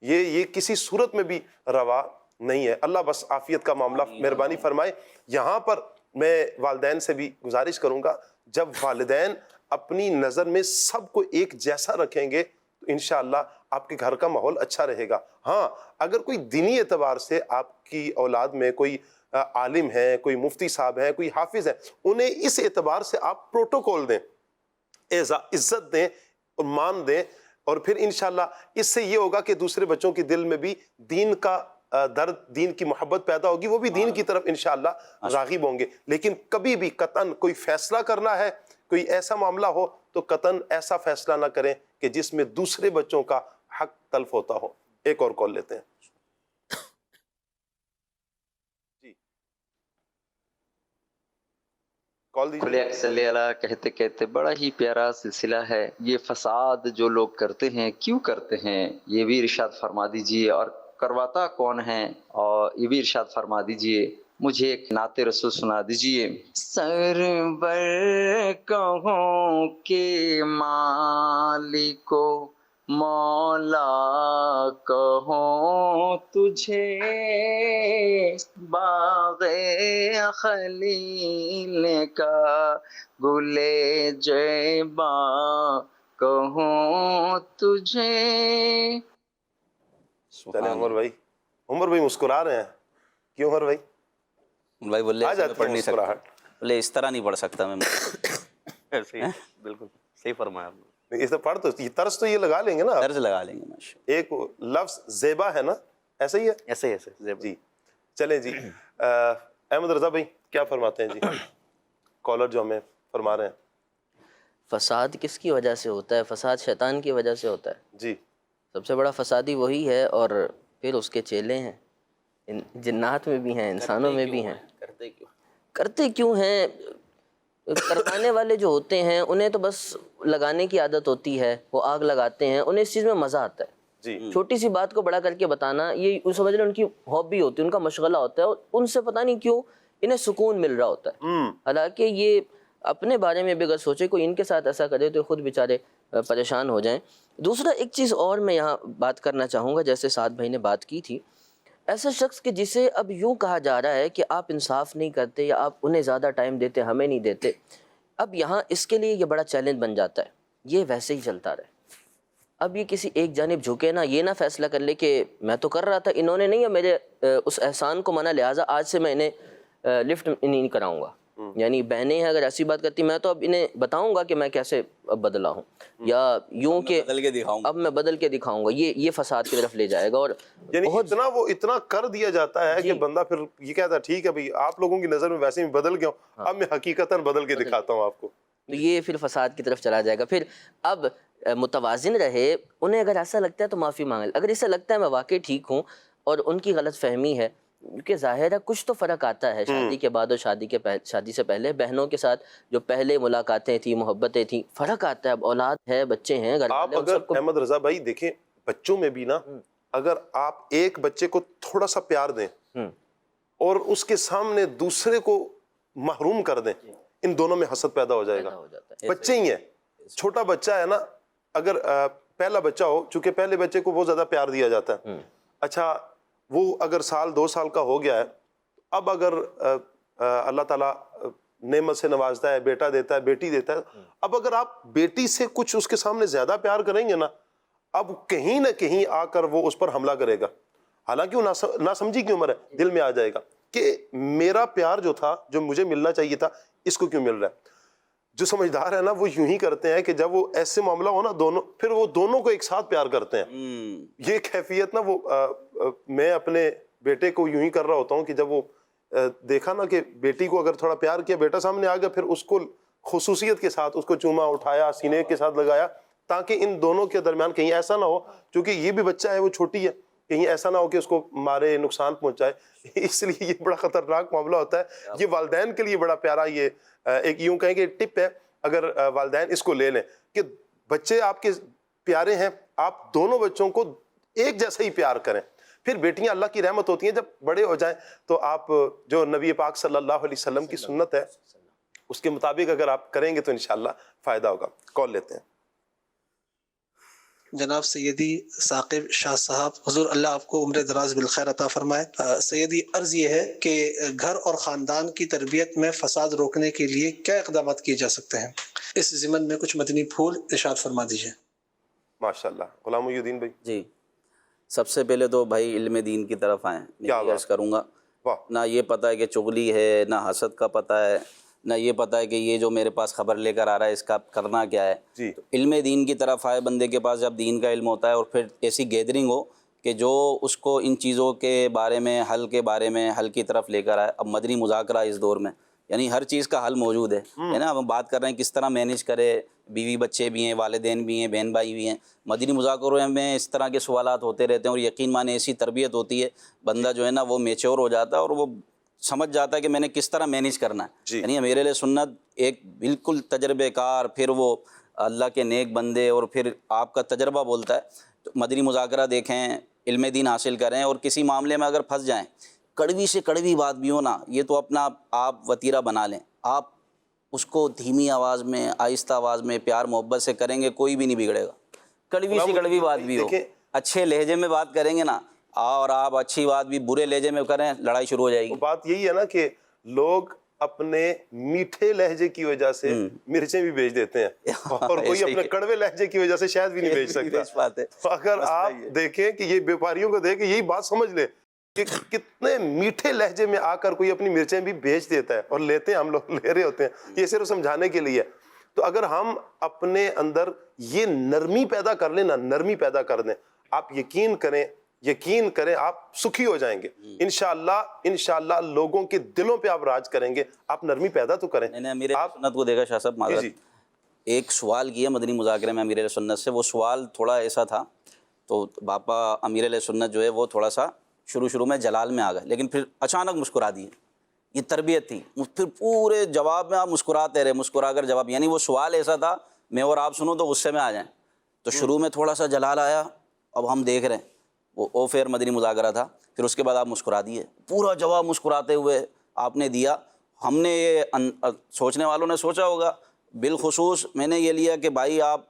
B: یہ کسی صورت میں بھی روا نہیں ہے۔ اللہ بس عافیت کا معاملہ مہربانی فرمائے۔ یہاں پر میں والدین سے بھی گزارش کروں گا، جب والدین اپنی نظر میں سب کو ایک جیسا رکھیں گے تو انشاءاللہ آپ کے گھر کا ماحول اچھا رہے گا۔ ہاں اگر کوئی دینی اعتبار سے آپ کی اولاد میں کوئی عالم ہے، کوئی مفتی صاحب ہے، کوئی حافظ ہے، انہیں اس اعتبار سے آپ پروٹوکول دیں، عزت دیں اور مان دیں، اور پھر انشاءاللہ اس سے یہ ہوگا کہ دوسرے بچوں کے دل میں بھی دین کا درد، دین کی محبت پیدا ہوگی، وہ بھی دین کی طرف انشاءاللہ راغب ہوں گے۔ لیکن کبھی بھی قطعاً کوئی فیصلہ کرنا ہے، کوئی ایسا معاملہ ہو تو قطعاً ایسا فیصلہ نہ کریں کہ جس میں دوسرے بچوں کا حق تلف ہوتا ہو۔ ایک اور کال لیتے ہیں جی، کال دیجیے۔
H: صلی اللہ کہتے کہتے بڑا ہی پیارا سلسلہ ہے۔ یہ فساد جو لوگ کرتے ہیں کیوں کرتے ہیں یہ بھی ارشاد فرما دیجئے، اور کرواتا کون ہے اور یہ بھی ارشاد فرما دیجئے۔ مجھے ایک نعت رسول سنا دیجئے۔ سرور کہوں کہ مالکو مولا کہوں تجھے، باغ خلیل کا گلے جیبا کہوں تجھے۔
B: چلے عمر بھائی مسکرا رہے ہیں، کیوں عمر بھائی؟
C: بھائی بولے
B: آ جاتی
C: پڑھ
B: ہے
C: نہیں سکتا،
B: مسکراہٹ۔
C: بولے اس طرح نہیں پڑھ سکتا میں۔
I: بالکل صحیح فرمایا آپ نے۔
B: اس سے پڑھ تو یہ طرز تو یہ لگا لیں گے نا،
C: طرز لگا لیں گے ماشاء
B: ایک لفظ زیبا ہے نا، ایسا ہی ہے؟
I: ایسے
B: جی چلیں جی، احمد رضا بھائی کیا فرماتے ہیں جی؟ کالر جو ہمیں فرما رہے ہیں۔
F: فساد کس کی وجہ سے ہوتا ہے؟ فساد شیطان کی وجہ سے ہوتا ہے۔
B: جی،
F: سب سے بڑا فسادی وہی ہے، اور پھر اس کے چیلے ہیں، جنات میں بھی ہیں، انسانوں میں بھی ہیں۔ کرتے کیوں ہیں؟ کروانے والے جو ہوتے ہیں انہیں تو بس لگانے کی عادت ہوتی ہے، وہ آگ لگاتے ہیں، انہیں اس چیز میں مزہ آتا ہے۔
B: جی،
F: چھوٹی سی بات کو بڑا کر کے بتانا، یہ سمجھ لیں ان کی ہابی ہوتی ہے، ان کا مشغلہ ہوتا ہے، اور ان سے پتہ نہیں کیوں انہیں سکون مل رہا ہوتا ہے۔ حالانکہ یہ اپنے بارے میں بھی اگر سوچے کوئی ان کے ساتھ ایسا کرے تو خود بیچارے پریشان ہو جائیں۔ دوسرا ایک چیز اور میں یہاں بات کرنا چاہوں گا، جیسے سعد بھائی نے بات کی تھی، ایسا شخص کہ جسے اب یوں کہا جا رہا ہے کہ آپ انصاف نہیں کرتے یا آپ انہیں زیادہ ٹائم دیتے ہمیں نہیں دیتے، اب یہاں اس کے لیے یہ بڑا چیلنج بن جاتا ہے، یہ ویسے ہی چلتا رہے۔ اب یہ کسی ایک جانب جھکے نا، یہ نہ فیصلہ کر لے کہ میں تو کر رہا تھا، انہوں نے نہیں، میرے اس احسان کو منع، لہٰذا آج سے میں انہیں لفٹ نہیں کراؤں گا، یعنی بہنیں ہیں اگر ایسی بات کرتی میں تو اب انہیں بتاؤں گا کہ میں کیسے اب بدلا ہوں، یا یوں کہ اب میں بدل کے دکھاؤں گا، یہ فساد کی طرف لے جائے گا. اور
B: یعنی اتنا کر دیا جاتا ہے کہ بندہ پھر یہ کہتا ہے ٹھیک ہے بھائی آپ لوگوں کی نظر میں ویسے ہی بدل گیا ہوں، اب میں حقیقتاً بدل کے دکھاتا ہوں آپ کو.
F: تو یہ پھر فساد کی طرف چلا جائے گا. پھر اب متوازن رہے، انہیں اگر ایسا لگتا ہے تو معافی مانگ لے، اگر اسے لگتا ہے میں واقعی ٹھیک ہوں اور ان کی غلط فہمی ہے، کیونکہ ظاہر ہے کچھ تو فرق آتا ہے شادی کے بعد اور شادی سے پہلے. بہنوں کے ساتھ جو پہلے ملاقاتیں تھیں، محبتیں تھیں، فرق آتا ہے. اب اولاد ہے، بچے ہیں گھر
B: آپ
F: والے، ان
B: اگر
F: سب کو
B: احمد رضا بھائی دیکھیں بچوں میں بھی نا، اگر آپ ایک بچے کو تھوڑا سا پیار دیں اور اس کے سامنے دوسرے کو محروم کر دیں، ان دونوں میں حسد پیدا ہو جائے گا. بچے ہی ہیں، چھوٹا بچہ ہے نا، اگر پہلا بچہ ہو، چونکہ پہلے بچے کو بہت زیادہ پیار دیا جاتا ہے، اچھا وہ اگر 1-2 سال کا ہو گیا ہے، اب اگر اللہ تعالیٰ نعمت سے نوازتا ہے، بیٹا دیتا ہے، بیٹی دیتا ہے، اب اگر آپ بیٹی سے کچھ اس کے سامنے زیادہ پیار کریں گے نا، اب کہیں نہ کہیں آ کر وہ اس پر حملہ کرے گا. حالانکہ وہ ناسمجھی کی عمر ہے، دل میں آ جائے گا کہ میرا پیار جو تھا، جو مجھے ملنا چاہیے تھا، اس کو کیوں مل رہا ہے. جو سمجھدار ہے نا وہ یوں ہی کرتے ہیں کہ جب وہ ایسے معاملہ ہو نا، پھر وہ دونوں کو ایک ساتھ پیار کرتے ہیں. یہ کیفیت نا، وہ میں اپنے بیٹے کو یوں ہی کر رہا ہوتا ہوں کہ جب وہ دیکھا نا کہ بیٹی کو اگر تھوڑا پیار کیا، بیٹا سامنے آ گیا، پھر اس کو خصوصیت کے ساتھ اس کو چوما، اٹھایا، سینے کے ساتھ لگایا، تاکہ ان دونوں کے درمیان کہیں ایسا نہ ہو، کیونکہ یہ بھی بچہ ہے، وہ چھوٹی ہے، کہیں ایسا نہ ہو کہ اس کو مارے، نقصان پہنچائے. اس لیے یہ بڑا خطرناک معاملہ ہوتا ہے. یہ والدین کے لیے بڑا پیارا، یہ ایک یوں کہیں کہ ٹپ ہے، اگر والدین اس کو لے لیں کہ بچے آپ کے پیارے ہیں، آپ دونوں بچوں کو ایک جیسا ہی پیار کریں. پھر بیٹیاں اللہ کی رحمت ہوتی ہیں، جب بڑے ہو جائیں تو آپ جو نبی پاک صلی اللہ علیہ وسلم کی سنت ہے اس کے مطابق اگر آپ کریں گے تو انشاءاللہ فائدہ ہوگا. کال لیتے ہیں.
J: جناب سیدی ثاقب شاہ صاحب، حضور اللہ آپ کو عمر دراز بالخیر عطا فرمائے. سیدی عرض یہ ہے کہ گھر اور خاندان کی تربیت میں فساد روکنے کے لیے کیا اقدامات کیے جا سکتے ہیں؟ اس ضمن میں کچھ مدنی پھول ارشاد فرما دیجیے.
B: ماشاءاللہ. غلام محی الدین بھائی.
C: جی، سب سے پہلے تو بھائی علم دین کی طرف آئیں. میں عرض کروں گا، نہ یہ پتہ ہے کہ چغلی ہے، نہ حسد کا پتہ ہے، نہ یہ پتہ ہے کہ یہ جو میرے پاس خبر لے کر آ رہا ہے اس کا کرنا کیا ہے. تو علم دین کی طرف آئے بندے کے پاس، جب دین کا علم ہوتا ہے اور پھر ایسی گیدرنگ ہو کہ جو اس کو ان چیزوں کے بارے میں، حل کے بارے میں، حل کی طرف لے کر آئے. اب مدنی مذاکرہ اس دور میں یعنی ہر چیز کا حل موجود ہے نا. ہم بات کر رہے ہیں کس طرح مینیج کرے، بیوی بچے بھی ہیں، والدین بھی ہیں، بہن بھائی بھی ہیں. مدنی مذاکروں میں اس طرح کے سوالات ہوتے رہتے ہیں اور یقین مانے ایسی تربیت ہوتی ہے، بندہ جو ہے نا وہ میچور ہو جاتا ہے اور وہ سمجھ جاتا ہے کہ میں نے کس طرح مینیج کرنا ہے. یعنی میرے لیے سنت ایک بالکل تجربے کار، پھر وہ اللہ کے نیک بندے اور پھر آپ کا تجربہ بولتا ہے. تو مدنی مذاکرہ دیکھیں، علم دین حاصل کریں، اور کسی معاملے میں اگر پھنس جائیں، کڑوی سے کڑوی بات بھی ہو نا، یہ تو اپنا آپ وتیرہ بنا لیں. آپ اس کو دھیمی آواز میں، آہستہ آواز میں، پیار محبت سے کریں گے، کوئی بھی نہیں بگڑے گا. کڑوی سی کڑوی بات بھی ہو، اچھے لہجے میں بات کریں گے نا، اور آپ اچھی بات بھی برے لہجے میں کریں، لڑائی شروع ہو جائے گی.
B: بات یہی ہے نا کہ لوگ اپنے میٹھے لہجے کی وجہ سے مرچیں بھی بیچ دیتے ہیں، اور کوئی اپنے کڑوے لہجے کی وجہ سے شاید بھی نہیں بیچ سکتا. اگر آپ دیکھیں کہ یہ بیپاریوں کو دیکھ کے یہی بات سمجھ لیں کہ کتنے میٹھے لہجے میں آ کر کوئی اپنی مرچیں بھی بیچ دیتا ہے، اور لیتے ہیں، ہم لوگ لے رہے ہوتے ہیں. یہ صرف سمجھانے کے لیے. تو اگر ہم اپنے اندر یہ نرمی پیدا کر لیں نا، نرمی پیدا کر دیں، آپ یقین کریں آپ سکھی ہو جائیں گے. انشاءاللہ لوگوں کے دلوں پہ آپ راج کریں گے. آپ نرمی پیدا تو کریں.
C: میں نے امیر سنت کو دیکھا شاہ صاحب، معذرت، ایک سوال کیا مدنی مذاکرے میں امیر سنت سے. وہ سوال تھوڑا ایسا تھا، تو باپا امیر سنت جو ہے وہ تھوڑا سا شروع میں جلال میں آ گئے، لیکن پھر اچانک مسکرا دیے. یہ تربیت تھی. پھر پورے جواب میں آپ مسکراتے رہے، مسکرا کر جواب. یعنی وہ سوال ایسا تھا میں اور آپ سنوں تو غصے میں آ جائیں. تو شروع میں تھوڑا سا جلال آیا، اب ہم دیکھ رہے ہیں وہ فیر مدنی مذاکرہ تھا. پھر اس کے بعد آپ مسکرا دیے، پورا جواب مسکراتے ہوئے آپ نے دیا. ہم نے یہ سوچنے والوں نے سوچا ہوگا، بالخصوص میں نے یہ لیا کہ بھائی آپ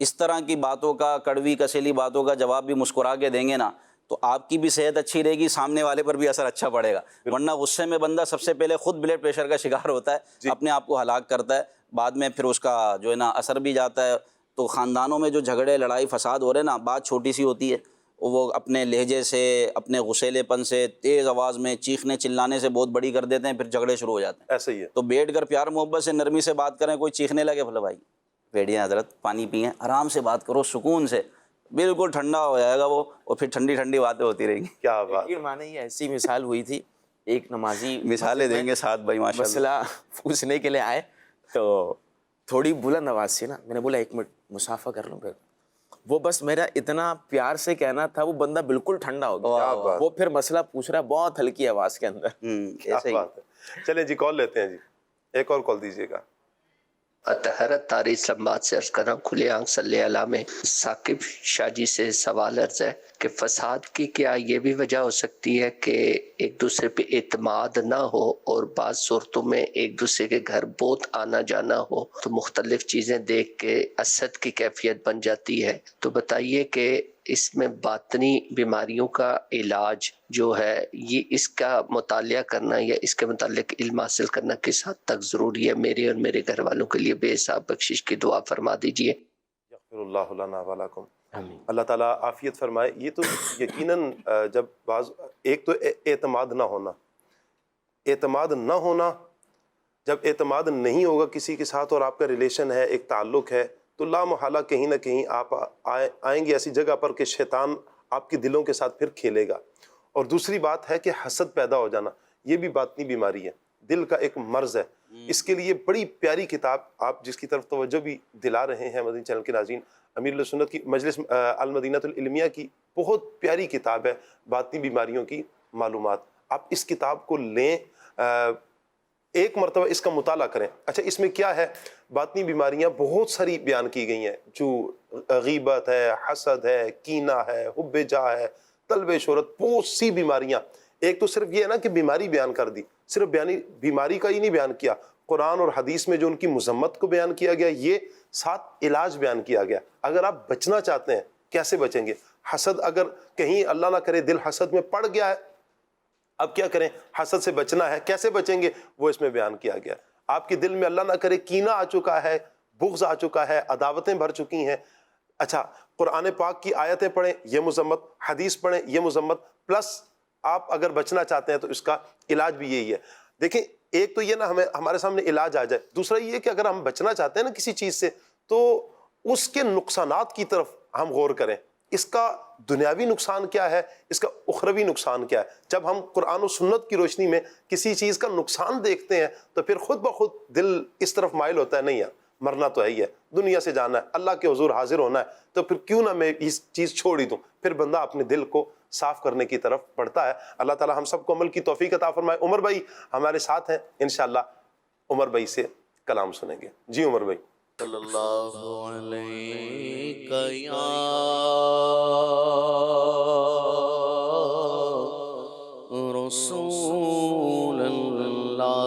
C: اس طرح کی باتوں کا، کڑوی کسیلی باتوں کا جواب بھی مسکرا کے دیں گے نا تو آپ کی بھی صحت اچھی رہے گی، سامنے والے پر بھی اثر اچھا پڑے گا. ورنہ غصے میں بندہ سب سے پہلے خود بلڈ پریشر کا شکار ہوتا ہے، اپنے آپ کو ہلاک کرتا ہے، بعد میں پھر اس کا جو ہے نا اثر بھی جاتا ہے. تو خاندانوں میں جو جھگڑے، لڑائی، فساد ہو رہے ہیں نا، بات چھوٹی سی ہوتی ہے، وہ اپنے لہجے سے، اپنے غسیلے پن سے، تیز آواز میں چیخنے چلانے سے بہت بڑی کر دیتے ہیں، پھر جھگڑے شروع ہو جاتے ہیں.
B: ایسا ہی ہے.
C: تو بیٹھ کر پیار محبت سے نرمی سے بات کریں. کوئی چیخنے لگے، بھلا بھائی بیٹھیے حضرت، پانی پئیں، آرام سے بات کرو، سکون سے، بالکل ٹھنڈا ہو جائے گا وہ، اور پھر ٹھنڈی ٹھنڈی باتیں ہوتی رہیں گی.
B: کیا بات.
E: یقین مانے یہ ایسی مثال ہوئی تھی، ایک نمازی
C: مثالیں دیں گے ساتھ بھائی ماشاء اللہ.
E: مسئلہ پوچھنے کے لیے آئے تو تھوڑی بلند آواز سے نا، میں نے بولا 1 منٹ مسافہ کر لوں. پھر وہ بس میرا اتنا پیار سے کہنا تھا، وہ بندہ بالکل ٹھنڈا ہو گیا. وہ پھر مسئلہ پوچھ رہا ہے بہت ہلکی آواز کے اندر.
B: کیا بات ہے. چلیں جی کال لیتے ہیں جی، ایک اور کال دیجیے گا.
K: اطہرت تاری اسلام آباد سے عرض کر رہا ہوں. کھلے آنکھ صلی علیہ میں ثاقب شاہ جی سے سوال عرض ہے کہ فساد کی کیا یہ بھی وجہ ہو سکتی ہے کہ ایک دوسرے پہ اعتماد نہ ہو، اور بعض صورتوں میں ایک دوسرے کے گھر بہت آنا جانا ہو تو مختلف چیزیں دیکھ کے حسد کی کیفیت بن جاتی ہے. تو بتائیے کہ اس میں باطنی بیماریوں کا علاج جو ہے، یہ اس کا مطالعہ کرنا یا اس کے متعلق علم حاصل کرنا کس حد تک ضروری ہے؟ میرے اور میرے گھر والوں کے لیے بے حساب بخشش کی دعا فرما دیجیے.
B: یغفر اللہ لنا ولکم. اللہ تعالیٰ عافیت فرمائے. یہ تو یقیناً جب بعض ایک تو اعتماد نہ ہونا، جب اعتماد نہیں ہوگا کسی کے ساتھ اور آپ کا ریلیشن ہے، ایک تعلق ہے، تو لا محالہ کہیں نہ کہیں آپ آئیں گے ایسی جگہ پر کہ شیطان آپ کے دلوں کے ساتھ پھر کھیلے گا. اور دوسری بات ہے کہ حسد پیدا ہو جانا، یہ بھی باطنی بیماری ہے، دل کا ایک مرض ہے. اس کے لیے بڑی پیاری کتاب آپ جس کی طرف توجہ بھی دلا رہے ہیں مدنی چینل کے ناظرین، امیر اہل سنت کی مجلس المدینہ العلمیہ کی بہت پیاری کتاب ہے باطنی بیماریوں کی معلومات. آپ اس کتاب کو لیں، ایک مرتبہ اس کا مطالعہ کریں. اچھا اس میں کیا ہے؟ باطنی بیماریاں بہت ساری بیان کی گئی ہیں، جو غیبت ہے، حسد ہے، کینہ ہے، حب جاہ ہے، طلب شہرت، بہت سی بیماریاں. ایک تو صرف یہ ہے نا کہ بیماری بیان کر دی، صرف بیماری کا ہی نہیں بیان کیا، قرآن اور حدیث میں جو ان کی مذمت کو بیان کیا گیا، یہ ساتھ علاج بیان کیا گیا. اگر آپ بچنا چاہتے ہیں کیسے بچیں گے؟ حسد اگر کہیں اللہ نہ کرے دل حسد میں پڑ گیا ہے، اب کیا کریں؟ حسد سے بچنا ہے، کیسے بچیں گے؟ وہ اس میں بیان کیا گیا. آپ کے دل میں اللہ نہ کرے کینہ آ چکا ہے، بغض آ چکا ہے، عداوتیں بھر چکی ہیں. اچھا قرآن پاک کی آیتیں پڑھیں، یہ مذمت، حدیث پڑھیں، یہ مذمت، پلس آپ اگر بچنا چاہتے ہیں تو اس کا علاج بھی یہی ہے. دیکھیں ایک تو یہ نا ہمارے سامنے علاج آ جائے، دوسرا یہ کہ اگر ہم بچنا چاہتے ہیں نا کسی چیز سے تو اس کے نقصانات کی طرف ہم غور کریں. اس کا دنیاوی نقصان کیا ہے، اس کا اخروی نقصان کیا ہے. جب ہم قرآن و سنت کی روشنی میں کسی چیز کا نقصان دیکھتے ہیں تو پھر خود بخود دل اس طرف مائل ہوتا ہے، نہیں ہے مرنا تو ہے ہی ہے، دنیا سے جانا ہے، اللہ کے حضور حاضر ہونا ہے، تو پھر کیوں نہ میں اس چیز چھوڑ ہی دوں. پھر بندہ اپنے دل کو صاف کرنے کی طرف بڑھتا ہے. اللہ تعالی ہم سب کو عمل کی توفیق عطا فرمائے. عمر بھائی ہمارے ساتھ ہیں، انشاءاللہ عمر بھائی سے کلام سنیں گے. جی عمر بھائی.
D: صلی اللہ علیہ یا رسول اللہ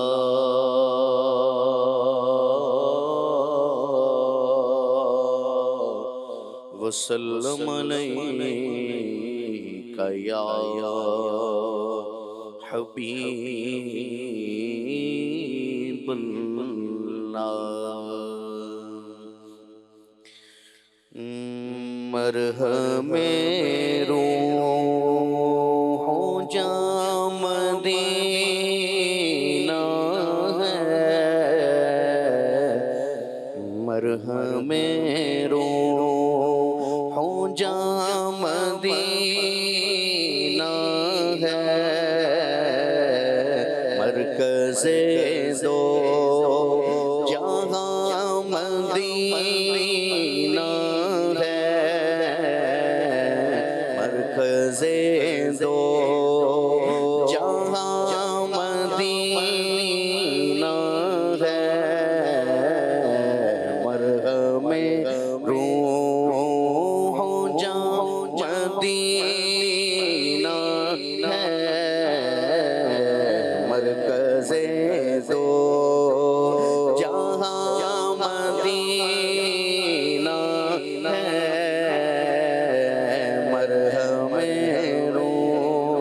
D: وسلم علیہ یا حبیب اللہ. مرہم روح جاں مدینہ ہے، مرہم روح جاں مدینہ ہے، مرکز دو جہاں مدینہ ہے، مرکز دو جہاں مدینہ ہے، مرہم روح جہاں مدینہ ہے، مرکز دو جہاں مدینہ ہے، مرہم روح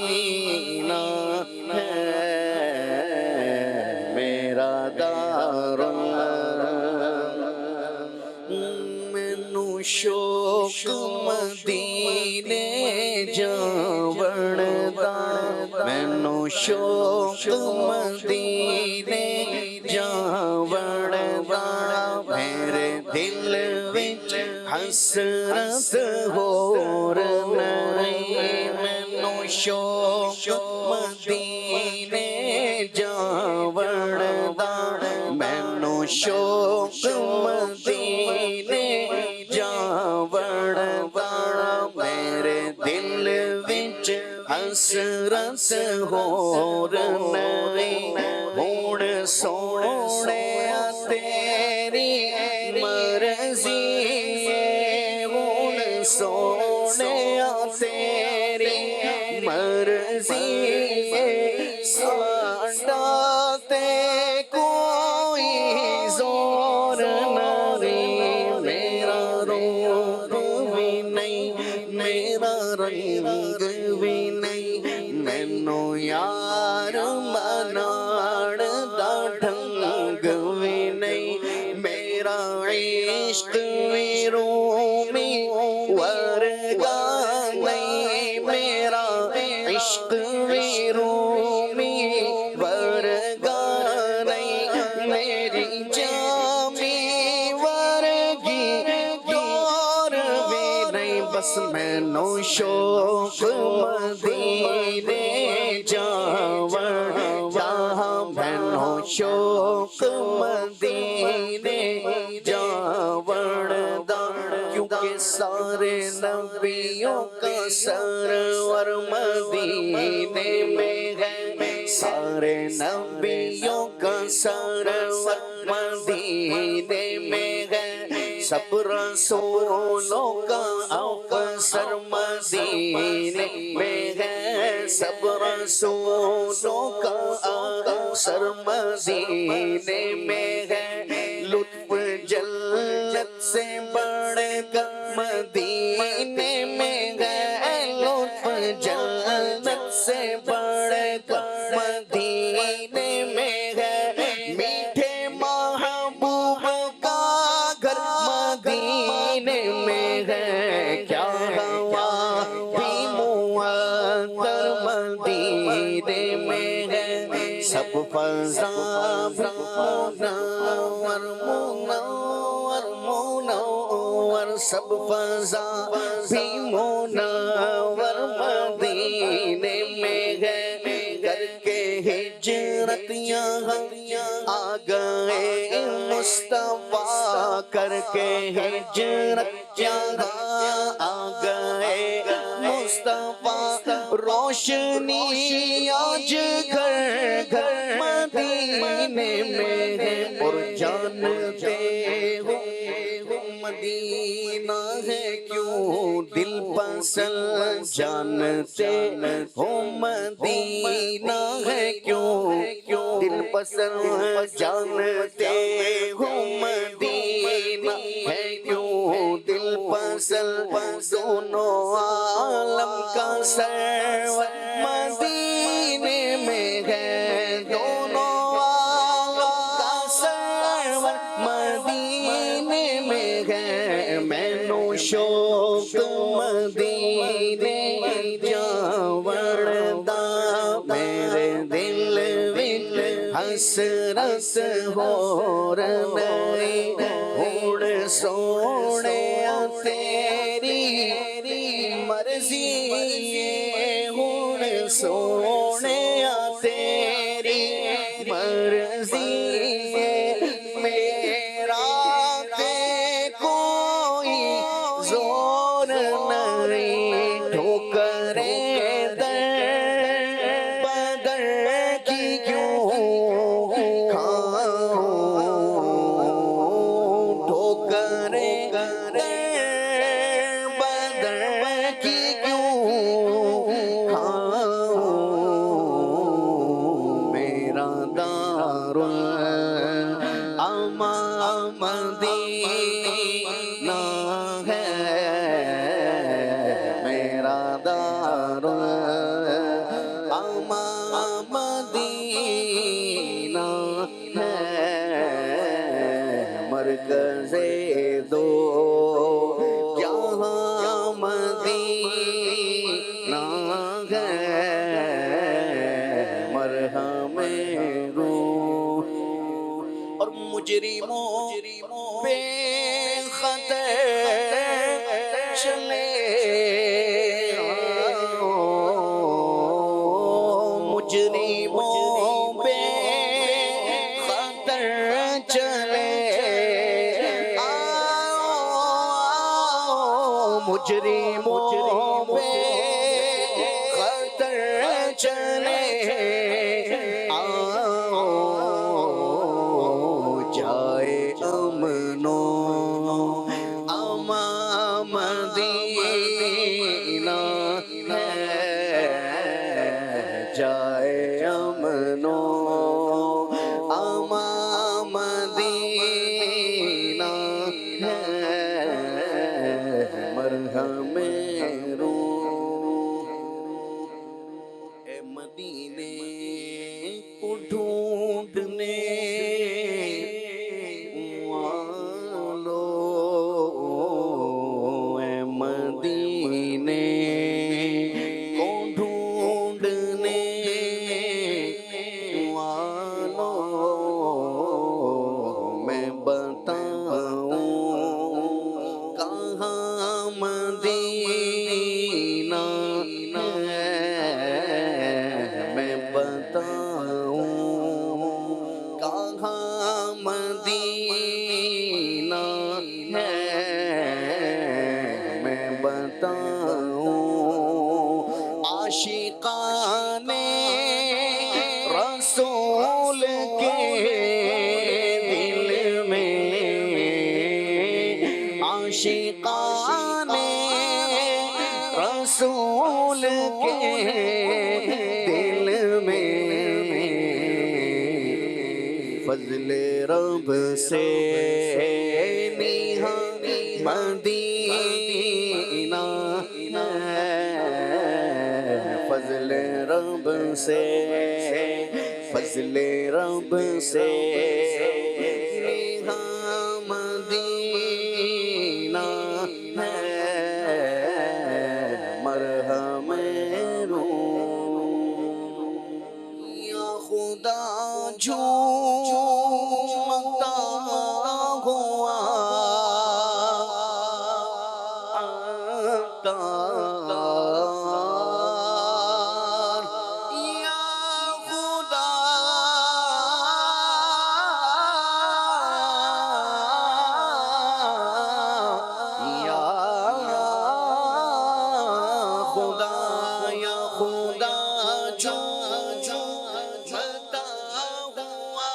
D: مدینہ ہے میرا مینو شوق مدینے جاون دا مینو شوق مدینے جاون دا میرے دل وچ حسرت ہور نہیں مینو شوق مدینے جاون دا مینو شوق مدینے جاون دا میرے دل وچ حسرت ہور نہیں ہن سونے تیری مرضی ہن سونے تیری مرضی ساڈا تے کوئی زور نہیں میرا روپ بھی نہیں میرا رنگ بھی نہیں مینو یار مناڑ دا ڈھنگ بھی نہیں میرا عشق بھی رومی ورگا نہیں میرا عشق بھی رومی ورگا نہیں میری جامی ورگی دور بھی نہیں بس مینو شوق مدینے جاون دا مینو شوق مدینے جاون دا کیونکہ سارے نبیوں کا سرور مدینے میں ہے سارے نبیوں کا سرور مدینے میں ہے سب رسولوں کا افسر مدینے میں ہے سب رسولوں کا افسر مدینے میں ہے لطف جلت سے بڑھ کر مدینے میں ہے لطف جلت سے بڑھ کر مدینے میں ہے میٹھے محبوب کا گھر مدینے میں ہے کیا ہوا بھی معطر مدینے میں ہے سب فضا منور منور منور سب فضا بھی منور مدینے میں ہے کر کے ہجرت یہاں آ گئے مصطفیٰ کر کے ہجرت یہاں آ گئے مصطفیٰ روشنی آج گھر گھر مدینے میں ہے اور جانتے ہو مدینہ ہے کیوں دل پسند جانتے ہو مدینہ ہے کیوں دل پسند جانتے ہو مدینہ ہے کیوں دل پسند دونوں عالم کا سرور مدینے میں ہے دونوں عالم کا سرور مدینے میں ہے مینو شوق مدینے جاون دا میرے دل وچ حسرت ہور نہیں ہن سونے تیری مرضی ہن سونے تیری مرضی میرا تے کوئی زور نہیں ٹھوکریں در بدر کی کیوں کھاؤں ٹھوکریں در بدر کی کیوں کھاؤں میرا دار الامان مدینہ ہے چلے مجرموں پہ خطر چلے مجرموں پہ خطر چلے جائے امن و امان مدینہ ہے جائے امن و امان مدینہ ہے مرہم روح اے مدینے کو ڈھونڈنے والو اے مدینے کو ڈھونڈنے والو میں بتاؤں کہاں مدینہ ہے میں بتاؤں کہاں مدینہ ہے میں بتاؤں عاشقان رسول کے دل میں عاشقان رسول کے دل میں فضل رب سے نیہا مدینہ ہے فضل رب سے فضل رب سے نیہا مدینہ ہے مرہم روح یا خدا جھومتا ہوا یا خدا یا خدا یا خدا جھومتا ہوا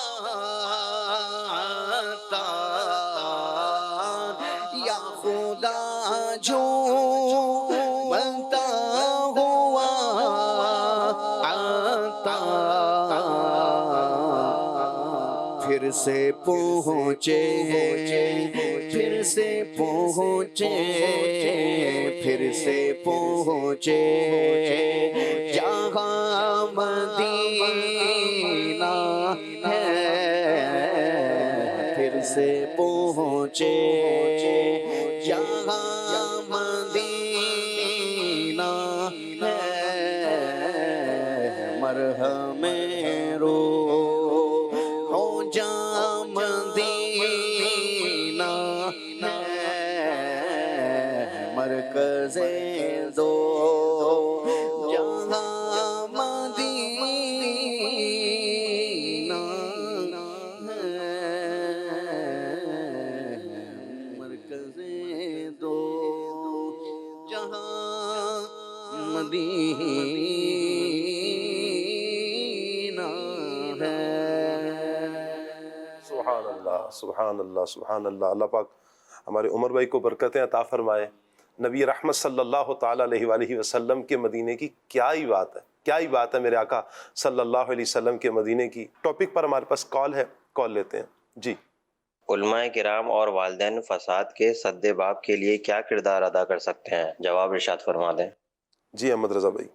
D: یا خدا جھومتا ہوا پھر سے پہنچے پھر سے پہنچے پھر سے پہنچے جہاں مدینہ ہے پھر سے پہنچے جہاں مدینہ ہے مرہم روح ہو جا مدینہ ہے مرکز دو جہاں مدینہ ہے مرکز دو جہاں مدینہ ہے
B: سبحان اللہ سبحان اللہ سبحان اللہ. اللہ پاک ہمارے عمر بھائی کو برکتیں عطا فرمائے. نبی رحمت صلی اللہ تعالیٰ علیہ وآلہ وسلم کے مدینے کی کیا ہی بات ہے, کیا ہی بات ہے میرے آقا صلی اللہ علیہ وسلم کے مدینے کی. ٹاپک پر ہمارے پاس کال ہے, کال لیتے ہیں جی.
L: علماء کرام اور والدین فساد کے سد باب کے لیے کیا کردار ادا کر سکتے ہیں؟ جواب ارشاد فرما دیں.
B: جی احمد رضا بھائی,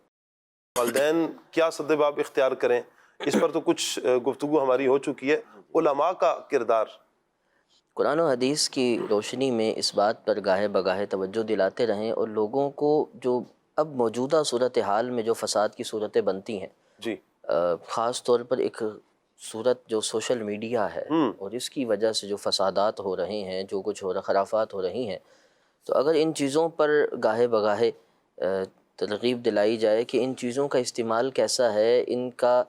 B: والدین کیا سد باب اختیار کریں, اس پر تو کچھ گفتگو ہماری ہو چکی ہے. علماء کا کردار
F: قرآن و حدیث کی روشنی میں اس بات پر گاہے بگاہے توجہ دلاتے رہیں, اور لوگوں کو جو اب موجودہ صورتحال میں جو فساد کی صورتیں بنتی ہیں
B: جی,
F: خاص طور پر ایک صورت جو سوشل میڈیا ہے اور اس کی وجہ سے جو فسادات ہو رہے ہیں, جو کچھ ہو رہا, خرافات ہو رہی ہیں, تو اگر ان چیزوں پر گاہے بگاہے ترغیب دلائی جائے کہ ان چیزوں کا استعمال کیسا ہے، ان کا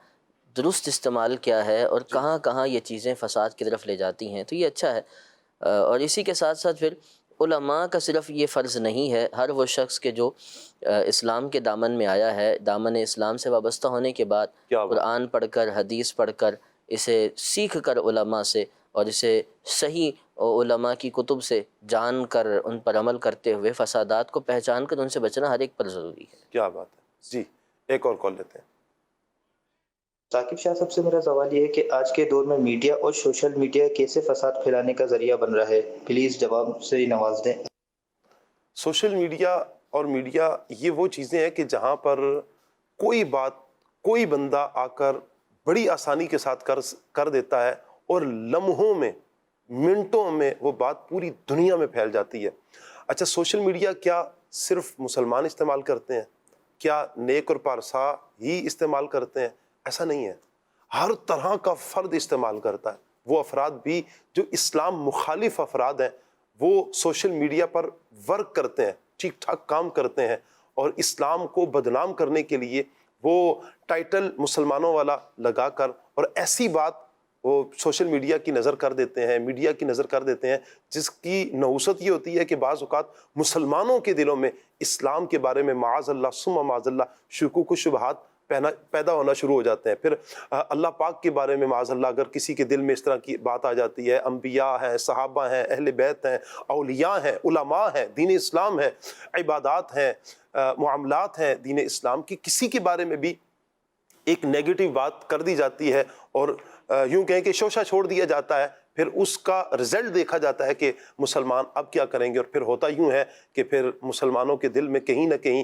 F: درست استعمال کیا ہے اور کہاں کہاں یہ چیزیں فساد کی طرف لے جاتی ہیں، تو یہ اچھا ہے۔ اور اسی کے ساتھ ساتھ پھر علماء کا صرف یہ فرض نہیں ہے، ہر وہ شخص کے جو اسلام کے دامن میں آیا ہے، دامن اسلام سے وابستہ ہونے کے بعد قرآن پڑھ کر، حدیث پڑھ کر، اسے سیکھ کر علماء سے اور اسے صحیح علماء کی کتب سے جان کر ان پر عمل کرتے ہوئے فسادات کو پہچان کر ان سے بچنا ہر ایک پر ضروری ہے۔
B: کیا بات ہے جی، ایک اور کال لیتے ہیں۔
M: ثاقب شاہ صاحب سے میرا سوال یہ ہے کہ آج کے دور میں میڈیا اور سوشل میڈیا کیسے فساد پھیلانے کا ذریعہ بن رہا ہے؟ پلیز جواب سے نواز دیں۔
B: سوشل میڈیا اور میڈیا یہ وہ چیزیں ہیں کہ جہاں پر کوئی بات کوئی بندہ آ کر بڑی آسانی کے ساتھ کر دیتا ہے اور لمحوں میں، منٹوں میں وہ بات پوری دنیا میں پھیل جاتی ہے۔ اچھا، سوشل میڈیا کیا صرف مسلمان استعمال کرتے ہیں؟ کیا نیک اور پارسا ہی استعمال کرتے ہیں؟ ایسا نہیں ہے، ہر طرح کا فرد استعمال کرتا ہے۔ وہ افراد بھی جو اسلام مخالف افراد ہیں وہ سوشل میڈیا پر ورک کرتے ہیں، ٹھیک ٹھاک کام کرتے ہیں، اور اسلام کو بدنام کرنے کے لیے وہ ٹائٹل مسلمانوں والا لگا کر اور ایسی بات وہ سوشل میڈیا کی نظر کر دیتے ہیں، میڈیا کی نظر کر دیتے ہیں، جس کی نحوست یہ ہوتی ہے کہ بعض اوقات مسلمانوں کے دلوں میں اسلام کے بارے میں معاذ اللہ ثم معاذ اللہ شکوک و شبہات پیدا ہونا شروع ہو جاتے ہیں۔ پھر اللہ پاک کے بارے میں معاذ اللہ اگر کسی کے دل میں اس طرح کی بات آ جاتی ہے، انبیاء ہیں، صحابہ ہیں، اہل بیت ہیں، اولیاء ہیں، علماء ہیں، دین اسلام ہے، عبادات ہیں، معاملات ہیں دین اسلام کی، کسی کے بارے میں بھی ایک نیگیٹو بات کر دی جاتی ہے اور یوں کہیں کہ شوشہ چھوڑ دیا جاتا ہے، پھر اس کا رزلٹ دیکھا جاتا ہے کہ مسلمان اب کیا کریں گے، اور پھر ہوتا یوں ہے کہ پھر مسلمانوں کے دل میں کہیں نہ کہیں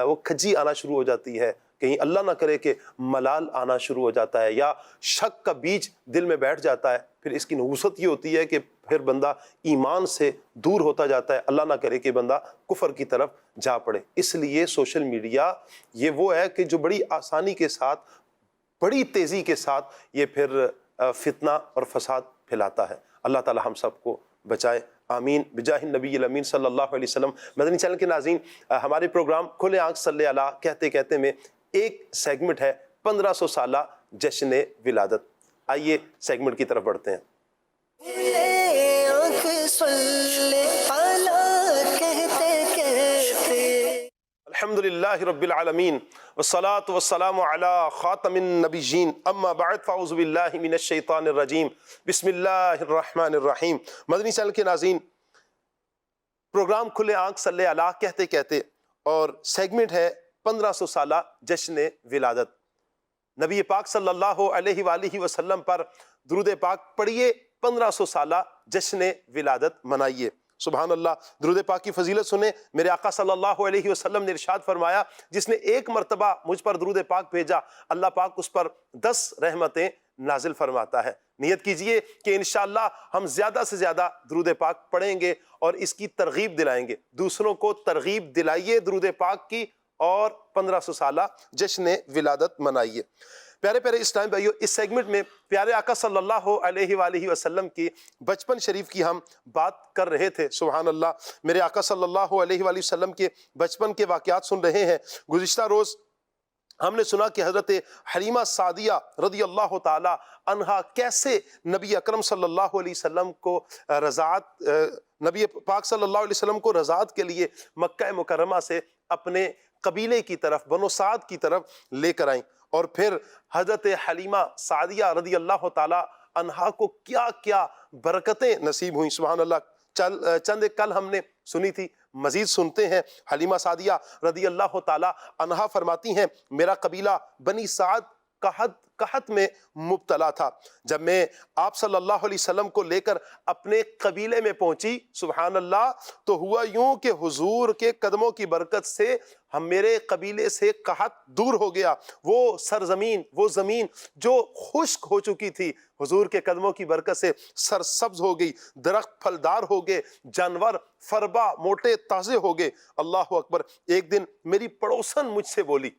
B: وہ کھجی آنا شروع ہو جاتی ہے، کہیں اللہ نہ کرے کہ ملال آنا شروع ہو جاتا ہے، یا شک کا بیج دل میں بیٹھ جاتا ہے۔ پھر اس کی نحوست یہ ہوتی ہے کہ پھر بندہ ایمان سے دور ہوتا جاتا ہے، اللہ نہ کرے کہ بندہ کفر کی طرف جا پڑے۔ اس لیے سوشل میڈیا یہ وہ ہے کہ جو بڑی آسانی کے ساتھ، بڑی تیزی کے ساتھ یہ پھر فتنہ اور فساد پھیلاتا ہے۔ اللہ تعالی ہم سب کو بچائے، آمین، بجاہ النبی الامین صلی اللہ علیہ وسلم۔ مدنی چینل کے ناظرین، ہمارے پروگرام کھلے آنکھ صلی اللہ کہتے کہتے میں ایک سیگمنٹ ہے 1500 سالہ جشن ولادت۔ آئیے سیگمنٹ کی طرف بڑھتے ہیں۔ الحمدللہ رب العالمین والصلاة والسلام علی خاتم النبیین، اما بعد فاعوذ باللہ من الشیطان الرجیم، بسم اللہ الرحمن الرحیم۔ مدنی چینل کے ناظرین، پروگرام کھلے آنکھ صلی اللہ کہتے کہتے اور سیگمنٹ ہے 1500 سالہ جشن ولادت۔ نبی پاک صلی اللہ علیہ وآلہ وسلم پر درود پاک پڑھیے، 1500 سالہ جشن ولادت منائیے۔ سبحان اللہ، درود پاک کی فضیلت سنیں۔ میرے آقا صلی اللہ علیہ وسلم نے ارشاد فرمایا، جس نے ایک مرتبہ مجھ پر درود پاک بھیجا، اللہ پاک اس پر 10 رحمتیں نازل فرماتا ہے۔ نیت کیجئے کہ انشاءاللہ ہم زیادہ سے زیادہ درود پاک پڑھیں گے اور اس کی ترغیب دلائیں گے۔ دوسروں کو ترغیب دلائیے درود پاک کی اور 1500 سالہ جشن ولادت منائیے۔ پیارے پیارے اسلام بھائیو، اس سیگمنٹ میں پیارے آقا صلی اللہ علیہ وآلہ وسلم کی بچپن شریف کی ہم بات کر رہے تھے۔ سبحان اللہ، میرے آقا صلی اللہ علیہ وآلہ وسلم کے بچپن کے واقعات سن رہے ہیں۔ گزشتہ روز ہم نے سنا کہ حضرت حلیمہ سعدیہ رضی اللہ تعالی عنہا کیسے نبی اکرم صلی اللہ علیہ وسلم کو نبی پاک صلی اللہ علیہ وسلم کو رضاعت کے لیے مکہ مکرمہ سے اپنے قبیلے کی طرف، بنو سعد کی طرف لے کر آئیں، اور پھر حضرت حلیمہ سعدیہ رضی اللہ تعالی عنہا کو کیا کیا برکتیں نصیب ہوئیں۔ سبحان اللہ، چند ایک کل ہم نے سنی تھی، مزید سنتے ہیں۔ حلیمہ سعدیہ رضی اللہ تعالی عنہا فرماتی ہیں، میرا قبیلہ بنی سعد قحط میں مبتلا تھا۔ جب میں آپ صلی اللہ علیہ وسلم کو لے کر اپنے قبیلے میں پہنچی، سبحان اللہ، تو ہوا یوں کہ حضور کے قدموں کی برکت سے میرے قبیلے سے قحط دور ہو گیا۔ وہ سرزمین، وہ زمین جو خشک ہو چکی تھی، حضور کے قدموں کی برکت سے سرسبز ہو گئی، درخت پھلدار ہو گئے، جانور فربا موٹے تازے ہو گئے۔ اللہ اکبر۔ ایک دن میری پڑوسن مجھ سے بولی،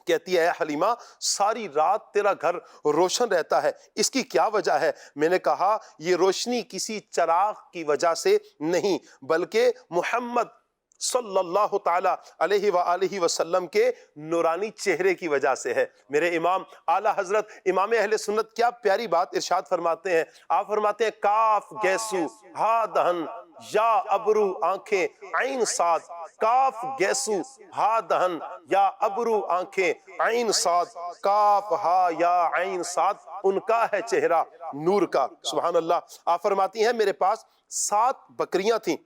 B: کہتی ہے حلیمہ ساری رات تیرا گھر روشن رہتا ہے، اس کی کیا وجہ ہے؟ میں نے کہا یہ روشنی کسی چراغ کی وجہ سے نہیں بلکہ محمد صلی اللہ تعالی علیہ وآلہ وسلم کے نورانی چہرے کی وجہ سے ہے۔ میرے امام اعلیٰ حضرت امام اہل سنت کیا پیاری بات ارشاد فرماتے ہیں، آپ فرماتے ہیں کاف گیسو ہا دہن یا ابرو آنکھیں عین صاد، کاف گیسو ہا دہن یا ابرو آنکھیں عین صاد، کاف ہا یا عین صاد، ان کا ہے چہرہ نور کا۔ سبحان اللہ۔ آپ فرماتی ہیں میرے پاس 7 بکریاں تھیں،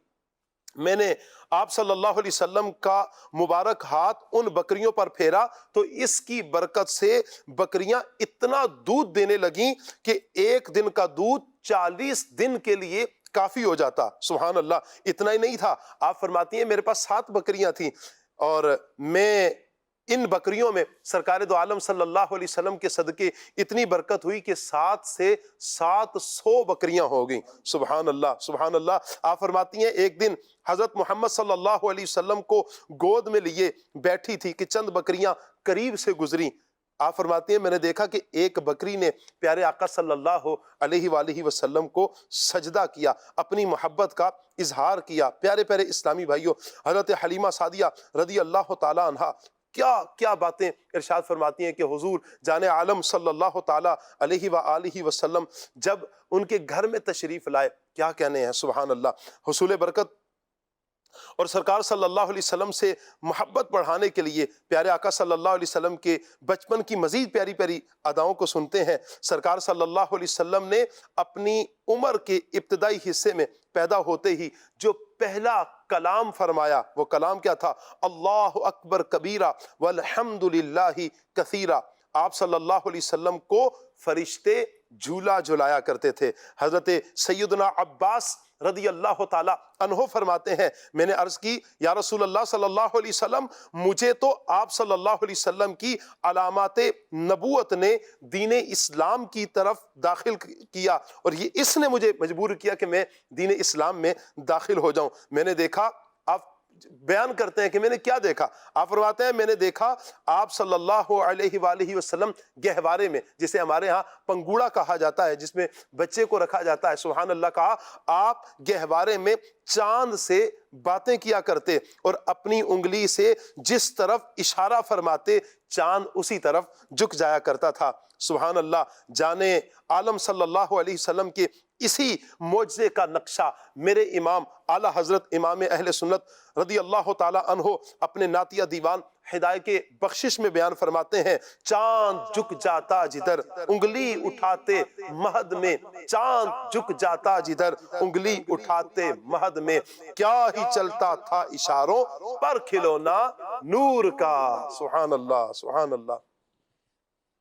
B: میں نے آپ صلی اللہ علیہ وسلم کا مبارک ہاتھ ان بکریوں پر پھیرا تو اس کی برکت سے بکریاں اتنا دودھ دینے لگیں کہ ایک دن کا دودھ 40 دن کے لیے کافی ہو جاتا۔ سبحان اللہ۔ اتنا ہی نہیں تھا، آپ فرماتی ہیں میرے پاس 7 بکریاں تھیں اور میں ان بکریوں میں سرکار دو عالم صلی اللہ علیہ وسلم کے صدقے اتنی برکت ہوئی کہ 7 سے 700 بکریاں ہو گئیں۔ سبحان اللہ سبحان اللہ۔ آپ فرماتی ہیں ایک دن حضرت محمد صلی اللہ علیہ وسلم کو گود میں لیے بیٹھی تھی کہ چند بکریاں قریب سے گزری۔ آپ فرماتی ہیں میں نے دیکھا کہ ایک بکری نے پیارے آقا صلی اللہ علیہ وآلہ وسلم کو سجدہ کیا، اپنی محبت کا اظہار کیا۔ پیارے پیارے اسلامی بھائیوں، حضرت حلیمہ سعدیہ رضی اللہ تعالی عنہا کیا باتیں ارشاد فرماتی ہیں کہ حضور جان عالم صلی اللہ تعالیٰ علیہ وآلہ وسلم جب ان کے گھر میں تشریف لائے، کیا کہنے ہیں، سبحان اللہ۔ حصول برکت اور سرکار صلی اللہ علیہ وسلم سے محبت بڑھانے کے لیے پیارے آقا صلی اللہ علیہ وسلم کے بچپن کی مزید پیاری پیاری اداؤں کو سنتے ہیں۔ سرکار صلی اللہ علیہ وسلم نے اپنی عمر کے ابتدائی حصے میں پیدا ہوتے ہی جو پہلا کلام فرمایا وہ کلام کیا تھا؟ اللہ اکبر کبیرہ والحمد للہ کثیرہ۔ آپ صلی اللہ علیہ وسلم کو فرشتے جھولا جھلایا کرتے تھے۔ حضرت سیدنا عباس رضی اللہ تعالیٰ عنہ فرماتے ہیں میں نے عرض کی یا رسول اللہ صلی اللہ علیہ وسلم مجھے تو آپ صلی اللہ علیہ وسلم کی علامات نبوت نے دین اسلام کی طرف داخل کیا اور یہ اس نے مجھے مجبور کیا کہ میں دین اسلام میں داخل ہو جاؤں۔ میں نے دیکھا، آپ بیان کرتے ہیں کہ میں نے کیا دیکھا؟ آپ فرماتے ہیں میں نے دیکھا آپ صلی اللہ علیہ وآلہ وسلم گہوارے میں، جسے ہمارے ہاں پنگوڑا کہا جاتا ہے، جس میں بچے کو رکھا جاتا ہے، سبحان اللہ کہا، آپ گہوارے میں چاند سے باتیں کیا کرتے اور اپنی انگلی سے جس طرف اشارہ فرماتے چاند اسی طرف جھک جایا کرتا تھا۔ سبحان اللہ۔ جانے عالم صلی اللہ علیہ وسلم کے اسی معجزے کا نقشہ میرے امام اعلیٰ حضرت امام اہل سنت رضی اللہ تعالی عنہ اپنے نعتیہ دیوان ہدایت کے بخشش میں بیان فرماتے ہیں، چاند جھک جاتا جدھر انگلی اٹھاتے مہد میں، چاند جھک جاتا جدھر انگلی اٹھاتے مہد میں، کیا ہی چلتا تھا اشاروں پر کھلونا نور کا۔ سبحان اللہ سبحان اللہ۔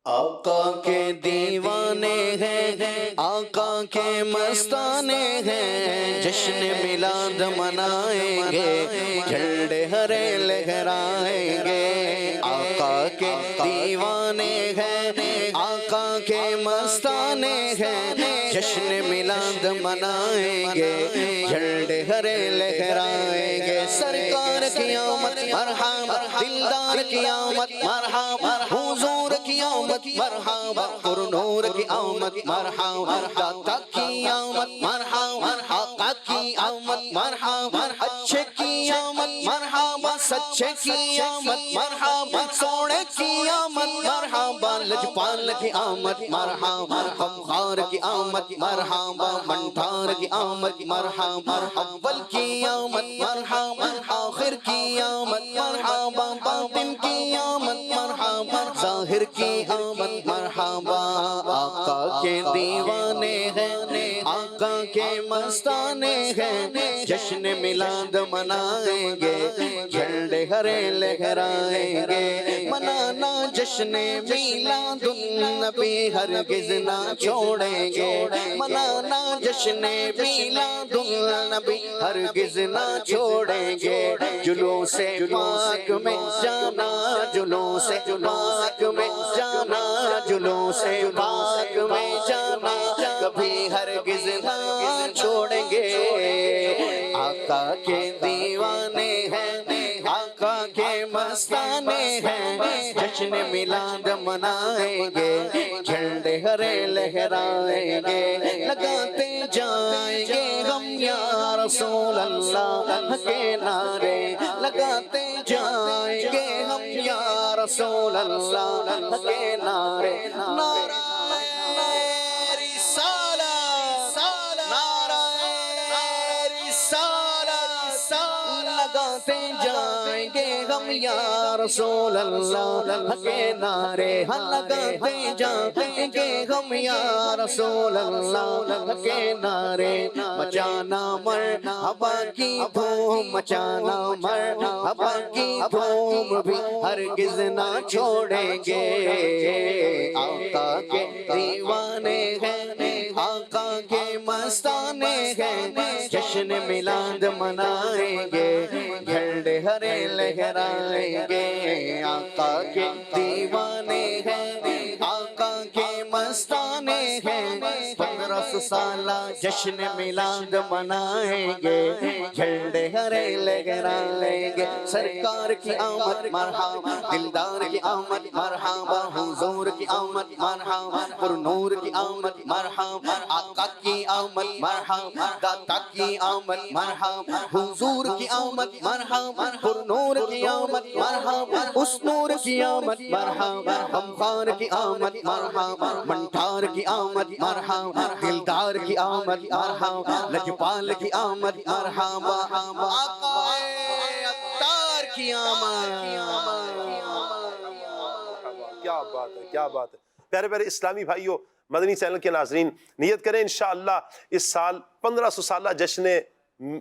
D: آقا کے دیوانے ہیں، آقا کے مستانے ہیں، جشن میلاد منائیں گے، جھنڈے ہرے لہرائیں گے۔ آقا کے دیوانے ہیں، آقا کے مستانے ہیں، جشن میلاد منائیں گے، جھنڈے ہرے لہرائیں گے۔ سرکار کی آمد مرحبا، دلدار کی آمد مرحبا، حضور کی آمد مرحبا، پرنور کی آمد مرحبا، داتا کی آمد مرحبا، آقا کی آمد مرحبا، اچھے کی آمد مرحبا، سچے کی آمد مرحبا، سونے کی آمد مرحبا، لجپال کی آمد مرحبا، غمخوار کی آمد مرحبا، منٹھار کی آمد مرحبا، اول کی آمد مرحبا، آخر کی آمد مرحبا، باطن کی آمد مرحبا، ظاہر کی آمد مرحبا۔ آقا کے دیوانے ہیں، آقا کے مستانے ہیں، جشن میلاد منائیں گے، جھنڈے ہرے لہرائیں گے۔ منانا جشن میلاد النبی ہرگز نہ چھوڑیں گے، منانا جشن میلاد النبی ہرگز نہ چھوڑیں گے۔ جلوس پاک میں جانا، جلوس پاک میں جانا، جلوس پاک میں جانا، کبھی ہرگز نہ چھوڑیں گے۔ آقا کے دیوانے ہیں، آقا آقا کے مستانے ہیں جشن میلاد منائیں گے جھنڈے ہرے لہرائیں گے لگاتے جائیں گے ہم یا رسول اللہ کے نعرے لگاتے جائیں گے ہم یا رسول اللہ کے نعرے نعرہ لگاتے جائیں گے ہم یا رسول اللہ کے نعرے لگاتے جائیں گے ہم یا رسول اللہ کے نعرے مچانا مرحبا کی دھوم مچانا مرحبا کی دھوم بھی ہرگز نہ چھوڑیں گے آقا کے دیوانے ہیں آقا کے مستانے ہیں جشن میلاد منائیں گے جھنڈے ہرے لہرائیں گے آقا کے دیوانے ہیں آقا کے مستانے ہیں 1500 سالہ جشن میلاد منائیں گے جھنڈے ہرے لہرائیں گے سرکار کی آمد مرحبا دلدار کی آمد مرحبا حضور کی آمد مرحبا پر نور کی آمد مرحبا آقا کی آمد مرحبا داتا کی آمد مرحبا حضور کی آمد مرحبا پر نور کی آمد مرحبا اس نور کی آمد مرحبا غمخوار کی آمد مرحبا منٹار کی آمد مرحبا دلدار کی آمد مرحبا لجپال کی آمد مرحبا آقا عطار کی آمد
B: کیا بات ہے، کیا بات ہے۔ پیارے پیارے اسلامی بھائیوں، مدنی چینل کے ناظرین، نیت کریں انشاءاللہ اس سال 1500 سالہ جشن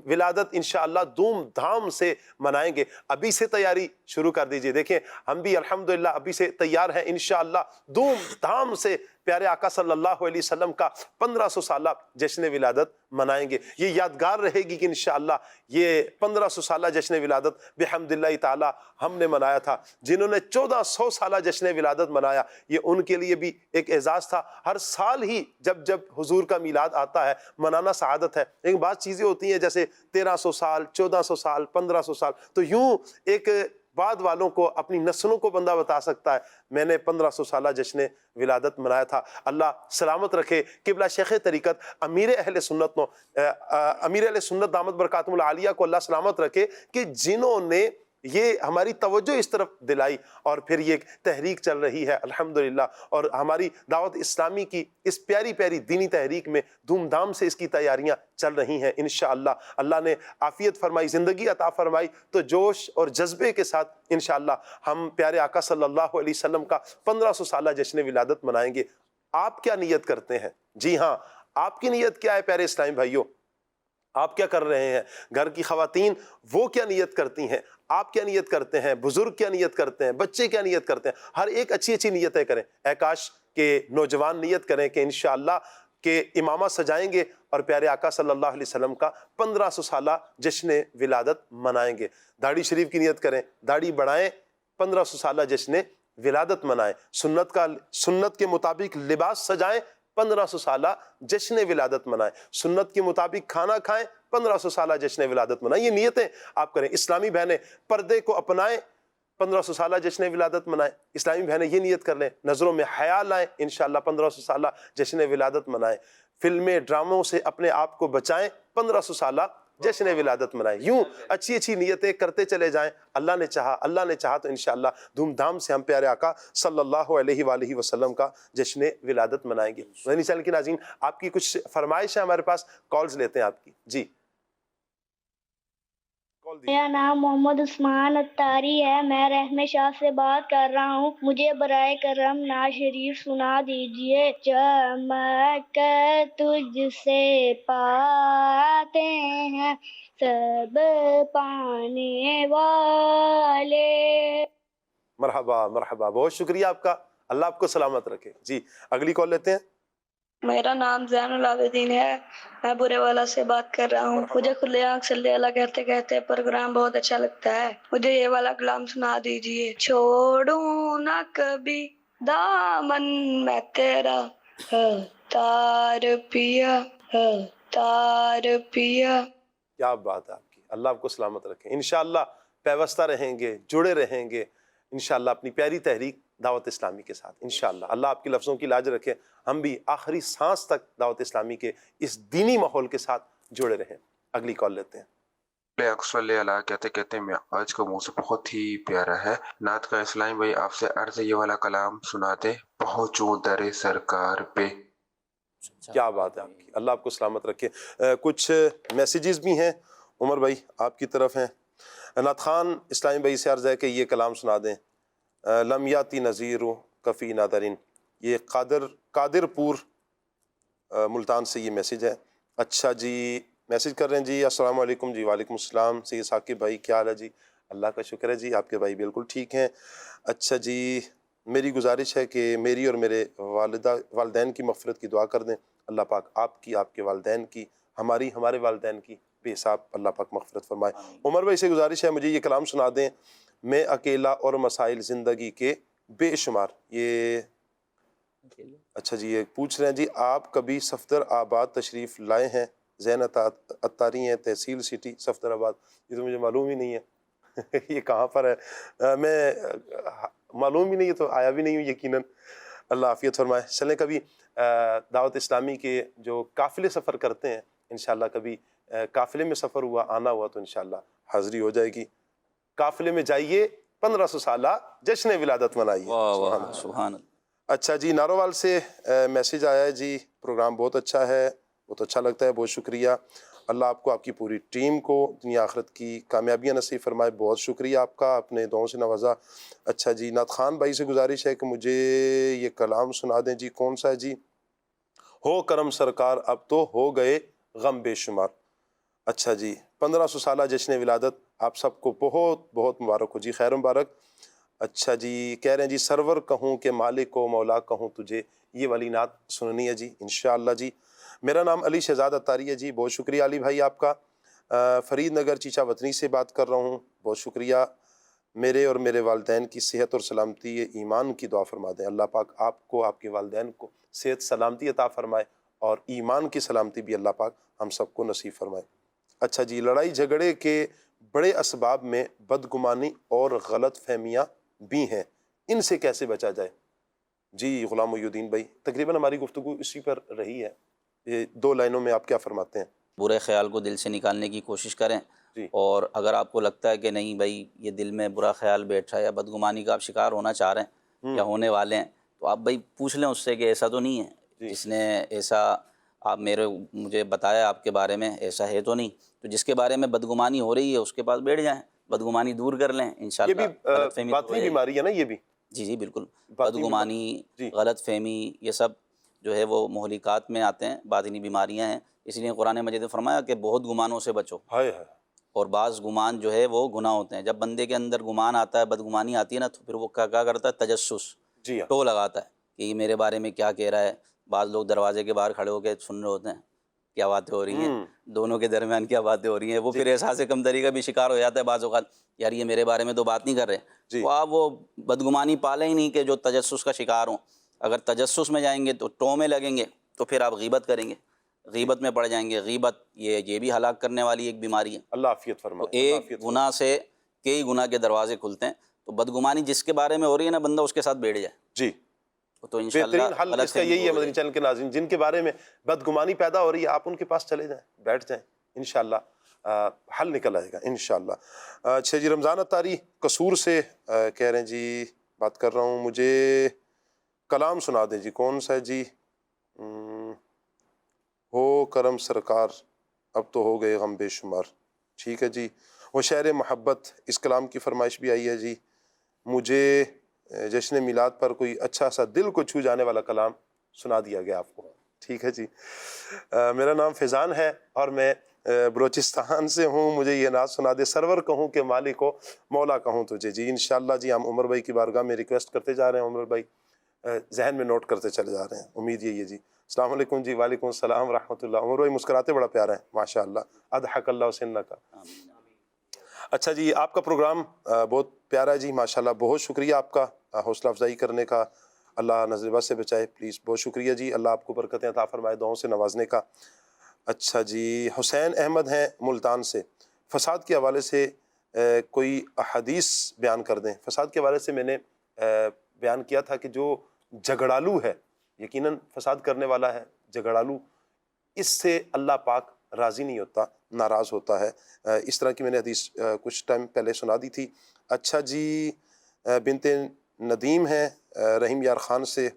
B: ولادت انشاءاللہ دھوم دھام سے منائیں گے۔ ابھی سے تیاری شروع کر دیجئے۔ دیکھیں ہم بھی الحمدللہ ابھی سے تیار ہیں، انشاءاللہ دھوم دھام سے پیارے آقا صلی اللہ علیہ وسلم کا 1500 سالہ جشن ولادت منائیں گے۔ یہ یادگار رہے گی کہ انشاءاللہ یہ 1500 سالہ جشن ولادت بحمداللہ تعالی ہم نے منایا تھا۔ جنہوں نے 1400 سالہ جشن ولادت منایا، یہ ان کے لیے بھی ایک اعزاز تھا۔ ہر سال ہی جب حضور کا میلاد آتا ہے منانا سعادت ہے، لیکن بعض چیزیں ہوتی ہیں جیسے 1300 سال 1400 سال 1500 سال، تو یوں ایک بعد والوں کو اپنی نسلوں کو بندہ بتا سکتا ہے میں نے 1500 سالہ جشن ولادت منایا تھا۔ اللہ سلامت رکھے قبلہ شیخ طریقت امیر اہل سنت دامت برکاتہم العالیہ کو اللہ سلامت رکھے کہ جنہوں نے یہ ہماری توجہ اس طرف دلائی، اور پھر یہ تحریک چل رہی ہے الحمدللہ، اور ہماری دعوت اسلامی کی اس پیاری پیاری دینی تحریک میں دھوم دھام سے اس کی تیاریاں چل رہی ہیں۔ انشاءاللہ اللہ نے عافیت فرمائی، زندگی عطا فرمائی، تو جوش اور جذبے کے ساتھ انشاءاللہ ہم پیارے آقا صلی اللہ علیہ وسلم کا 1500 سالہ جشن ولادت منائیں گے۔ آپ کیا نیت کرتے ہیں؟ جی ہاں، آپ کی نیت کیا ہے پیارے اسلامی بھائیوں؟ آپ کیا کر رہے ہیں؟ گھر کی خواتین وہ کیا نیت کرتی ہیں؟ آپ کیا نیت کرتے ہیں؟ بزرگ کیا نیت کرتے ہیں؟ بچے کیا نیت کرتے ہیں؟ ہر ایک اچھی اچھی نیتیں کریں۔ اے کاش کہ نوجوان نیت کریں کہ انشاءاللہ کہ امامہ سجائیں گے اور پیارے آقا صلی اللہ علیہ وسلم کا 1500 سالہ جشن ولادت منائیں گے۔ داڑھی شریف کی نیت کریں، داڑھی بڑھائیں، 1500 سالہ جشن ولادت منائیں، سنت کے مطابق لباس سجائیں، 1500 سالہ جشن ولادت منائیں، سنت کے مطابق کھانا کھائیں، 1500 سالہ جشن ولادت منائیں۔ یہ نیتیں آپ کریں۔ اسلامی بہنیں پردے کو اپنائیں، 1500 سالہ جشن ولادت منائیں۔ اسلامی بہنیں یہ نیت کر لیں، نظروں میں حیا لائیں، انشاءاللہ 1500 سالہ جشن ولادت منائیں۔ فلمیں ڈراموں سے اپنے آپ کو بچائیں، 1500 سالہ جشن ولادت منائیں۔ یوں اچھی اچھی نیتیں کرتے چلے جائیں۔ اللہ نے چاہا تو انشاءاللہ دھوم دھام سے ہم پیارے آقا صلی اللہ علیہ وآلہ وسلم کا جشن ولادت منائیں گے۔ مدنی چینل کی ناظرین، آپ کی کچھ فرمائش ہے ہمارے پاس، کالز لیتے ہیں آپ کی۔ جی
N: میرا نام محمد عثمان اتاری ہے، میں رحمِ شاہ سے بات کر رہا ہوں۔ مجھے برائے کرم نعت شریف سنا دیجئے۔ چمک تجھ سے پاتے ہیں سب پانے والے۔
B: مرحبا مرحبا، بہت شکریہ آپ کا، اللہ آپ کو سلامت رکھے۔ جی اگلی کال لیتے ہیں۔
N: میرا نام زین العابدین ہے، میں برے والا سے بات کر رہا ہوں۔ مجھے کھلے آنکھ صلی اللہ کہتے کہتے پروگرام بہت اچھا لگتا ہے۔ مجھے یہ والا کلام سنا دیجئے۔ چھوڑوں نہ کبھی دامن میں تیرا، تار پیا تار پیا۔
B: کیا بات ہے آپ کی، اللہ آپ کو سلامت رکھے۔ انشاءاللہ پیوستہ رہیں گے، جڑے رہیں گے انشاءاللہ اپنی پیاری تحریک دعوت اسلامی کے ساتھ انشاءاللہ۔ اللہ آپ کے لفظوں کی لاج رکھے، ہم بھی آخری سانس تک دعوت اسلامی کے اس دینی ماحول کے ساتھ جڑے رہیں۔ اگلی کال لیتے ہیں۔
O: صلی اللہ کہتے کہتے میں آج کا موضوع بہت ہی پیارا ہے۔ نعت کا اسلام بھائی آپ سے عرض یہ والا کلام سناتے، پہنچوں در سرکار پہ۔
B: کیا بات ہے آپ کی، اللہ آپ کو سلامت رکھے۔ کچھ میسیجز بھی ہیں عمر بھائی آپ کی طرف ہیں۔ نعت خان اسلامی بھائی سے عرض ہے کہ یہ کلام سنا دیں، لم یاتی نذیر کفی نادرین۔ یہ قادر پور ملتان سے یہ میسیج ہے۔ اچھا جی، میسیج کر رہے ہیں جی، السلام علیکم جی۔ وعلیکم السلام سید ثاقب بھائی، کیا حال ہے جی؟ اللہ کا شکر ہے جی، آپ کے بھائی بالکل ٹھیک ہیں۔ اچھا جی، میری گزارش ہے کہ میری اور میرے والدین کی مغفرت کی دعا کر دیں۔ اللہ پاک آپ کی، آپ کے والدین کی، ہمارے والدین کی بے حساب اللہ پاک مغفرت فرمائے۔ عمر بھائی سے گزارش ہے مجھے یہ کلام سنا دیں، میں اکیلا اور مسائل زندگی کے بے شمار۔ یہ اچھا جی، یہ پوچھ رہے ہیں جی، آپ کبھی صفدر آباد تشریف لائے ہیں؟ زین اتاری ہیں، تحصیل سٹی صفدر آباد۔ یہ تو مجھے معلوم ہی نہیں ہے یہ کہاں پر ہے، میں معلوم ہی نہیں ہے تو آیا بھی نہیں ہوں یقیناً۔ اللہ عافیت فرمائے۔ چلیں کبھی دعوت اسلامی کے جو قافلے سفر کرتے ہیں انشاءاللہ، کبھی قافلے میں سفر ہوا، آنا ہوا تو انشاءاللہ حاضری ہو جائے گی۔ قافلے میں جائیے، 1500 سالہ جشن ولادت منائیے۔
C: سبحان اللہ۔
B: اچھا جی، ناروال سے میسیج آیا ہے جی، پروگرام بہت اچھا ہے، بہت اچھا لگتا ہے، بہت شکریہ۔ اللہ آپ کو، آپ کی پوری ٹیم کو دنیا آخرت کی کامیابیاں نصیب فرمائے۔ بہت شکریہ آپ کا، اپنے دعاؤں سے نوازا۔ اچھا جی، نعت خان بھائی سے گزارش ہے کہ مجھے یہ کلام سنا دیں جی۔ کون سا ہے جی؟ ہو کرم سرکار اب تو ہو گئے غم بے شمار۔ اچھا جی، 1500 سالہ جشن ولادت آپ سب کو بہت بہت مبارک ہو جی، خیر مبارک۔ اچھا جی، کہہ رہے ہیں جی، سرور کہوں کہ مالک و مولا کہوں تجھے، یہ والی نعت سننی ہے جی انشاءاللہ جی۔ میرا نام علی شہزاد اتاری ہے جی، بہت شکریہ علی بھائی آپ کا۔ فرید نگر چیچا وطنی سے بات کر رہا ہوں، بہت شکریہ۔ میرے اور میرے والدین کی صحت اور سلامتی ایمان کی دعا فرما دیں۔ اللہ پاک آپ کو، آپ کے والدین کو صحت سلامتی عطا فرمائے اور ایمان کی سلامتی بھی اللہ پاک ہم سب کو نصیب فرمائے۔ اچھا جی، لڑائی جھگڑے کے بڑے اسباب میں بدگمانی اور غلط فہمیاں بھی ہیں، ان سے کیسے بچا جائے؟ جی غلام محی الدین بھائی، تقریباً ہماری گفتگو اسی پر رہی ہے، یہ 2 لائنوں میں آپ کیا فرماتے ہیں؟
C: برے خیال کو دل سے نکالنے کی کوشش کریں، اور اگر آپ کو لگتا ہے کہ نہیں بھائی یہ دل میں برا خیال بیٹھا ہے یا بدگمانی کا آپ شکار ہونا چاہ رہے ہیں یا ہونے والے ہیں، تو آپ بھائی پوچھ لیں اس سے کہ ایسا تو نہیں ہے، جس نے ایسا آپ مجھے بتایا آپ کے بارے میں ایسا ہے تو نہیں، تو جس کے بارے میں بدگمانی ہو رہی ہے اس کے پاس بیٹھ جائیں، بدگمانی دور کر لیں انشاءاللہ۔ غلط فہمی
B: باطنی بیماری ہے نا یہ بھی؟
C: جی بالکل، بدگمانی، غلط فہمی، یہ سب جو ہے وہ مہلکات میں آتے ہیں، باطنی بیماریاں ہیں۔ اس لیے قرآن مجید نے فرمایا کہ بہت گمانوں سے بچو، اور بعض گمان جو ہے وہ گناہ ہوتے ہیں۔ جب بندے کے اندر گمان آتا ہے، بدگمانی آتی ہے نا، تو پھر وہ کیا کرتا ہے؟ تجسس، ٹو لگاتا ہے کہ یہ میرے بارے میں کیا کہہ رہا ہے۔ بعض لوگ دروازے کے باہر کھڑے ہو کے سن رہے ہوتے ہیں کیا باتیں ہو رہی ہیں، دونوں کے درمیان کیا باتیں ہو رہی ہیں، وہ پھر احساس کمتری کا بھی شکار ہو جاتا ہے بعض اوقات، یار یہ میرے بارے میں تو بات نہیں کر رہے، تو آپ وہ بدگمانی پالیں ہی نہیں کہ جو تجسس کا شکار ہوں۔ اگر تجسس میں جائیں گے تو ٹو میں لگیں گے تو پھر آپ غیبت کریں گے، غیبت میں پڑ جائیں گے۔ غیبت یہ بھی ہلاک کرنے والی ایک بیماری ہے۔
B: اللہ عافیت فرمائے۔
C: تو ایک گناہ سے کئی گناہ کے دروازے کھلتے ہیں، تو بدگمانی جس کے بارے میں ہو رہی ہے نا، بندہ اس کے ساتھ بیٹھ جائے
B: جی،
C: تو انشاءاللہ
B: بہترین حل اس کا یہی ہے مدنی چینل کے ناظرین، جن کے بارے میں بدگمانی پیدا ہو رہی ہے آپ ان کے پاس چلے جائیں، بیٹھ جائیں، انشاءاللہ حل نکل آئے گا انشاءاللہ۔ اچھا جی، رمضان اتاری قصور سے کہہ رہے ہیں جی، بات کر رہا ہوں، مجھے کلام سنا دیں جی۔ کون سا ہے جی؟ ہو کرم سرکار اب تو ہو گئے غم بے شمار، ٹھیک ہے جی۔ وہ شعر محبت، اس کلام کی فرمائش بھی آئی ہے جی۔ مجھے جشن میلاد پر کوئی اچھا سا دل کو چھو جانے والا کلام سنا دیا گیا آپ کو، ٹھیک ہے جی۔ میرا نام فیضان ہے اور میں بلوچستان سے ہوں، مجھے یہ نعت سنا دے، سرور کہوں کہ مالک و مولا کہوں تجھے۔ جی انشاءاللہ جی، ہم عمر بھائی کی بارگاہ میں ریکویسٹ کرتے جا رہے ہیں، عمر بھائی ذہن میں نوٹ کرتے چلے جا رہے ہیں، امید یہی ہے جی۔ السلام علیکم جی۔ وعلیکم السلام ورحمۃ اللہ۔ عمر بھائی مسکراتے بڑا پیارا ہے ماشاءاللہ، اضحک اللہ سنک۔ اچھا جی، آپ کا پروگرام بہت پیارا ہے جی ماشاءاللہ، بہت شکریہ آپ کا حوصلہ افزائی کرنے کا، اللہ نظر بد سے بچائے پلیز، بہت شکریہ جی، اللہ آپ کو برکتیں عطا فرمائے، دعاؤں سے نوازنے کا۔ اچھا جی، حسین احمد ہیں ملتان سے، فساد کے حوالے سے کوئی احادیث بیان کر دیں۔ فساد کے حوالے سے میں نے بیان کیا تھا کہ جو جھگڑالو ہے، یقیناً فساد کرنے والا ہے جھگڑالو، اس سے اللہ پاک راضی نہیں ہوتا، ناراض ہوتا ہے۔ اس طرح کی میں نے حدیث کچھ ٹائم پہلے سنا دی تھی۔ اچھا جی، بنت ندیم ہیں رحیم یار خان سے،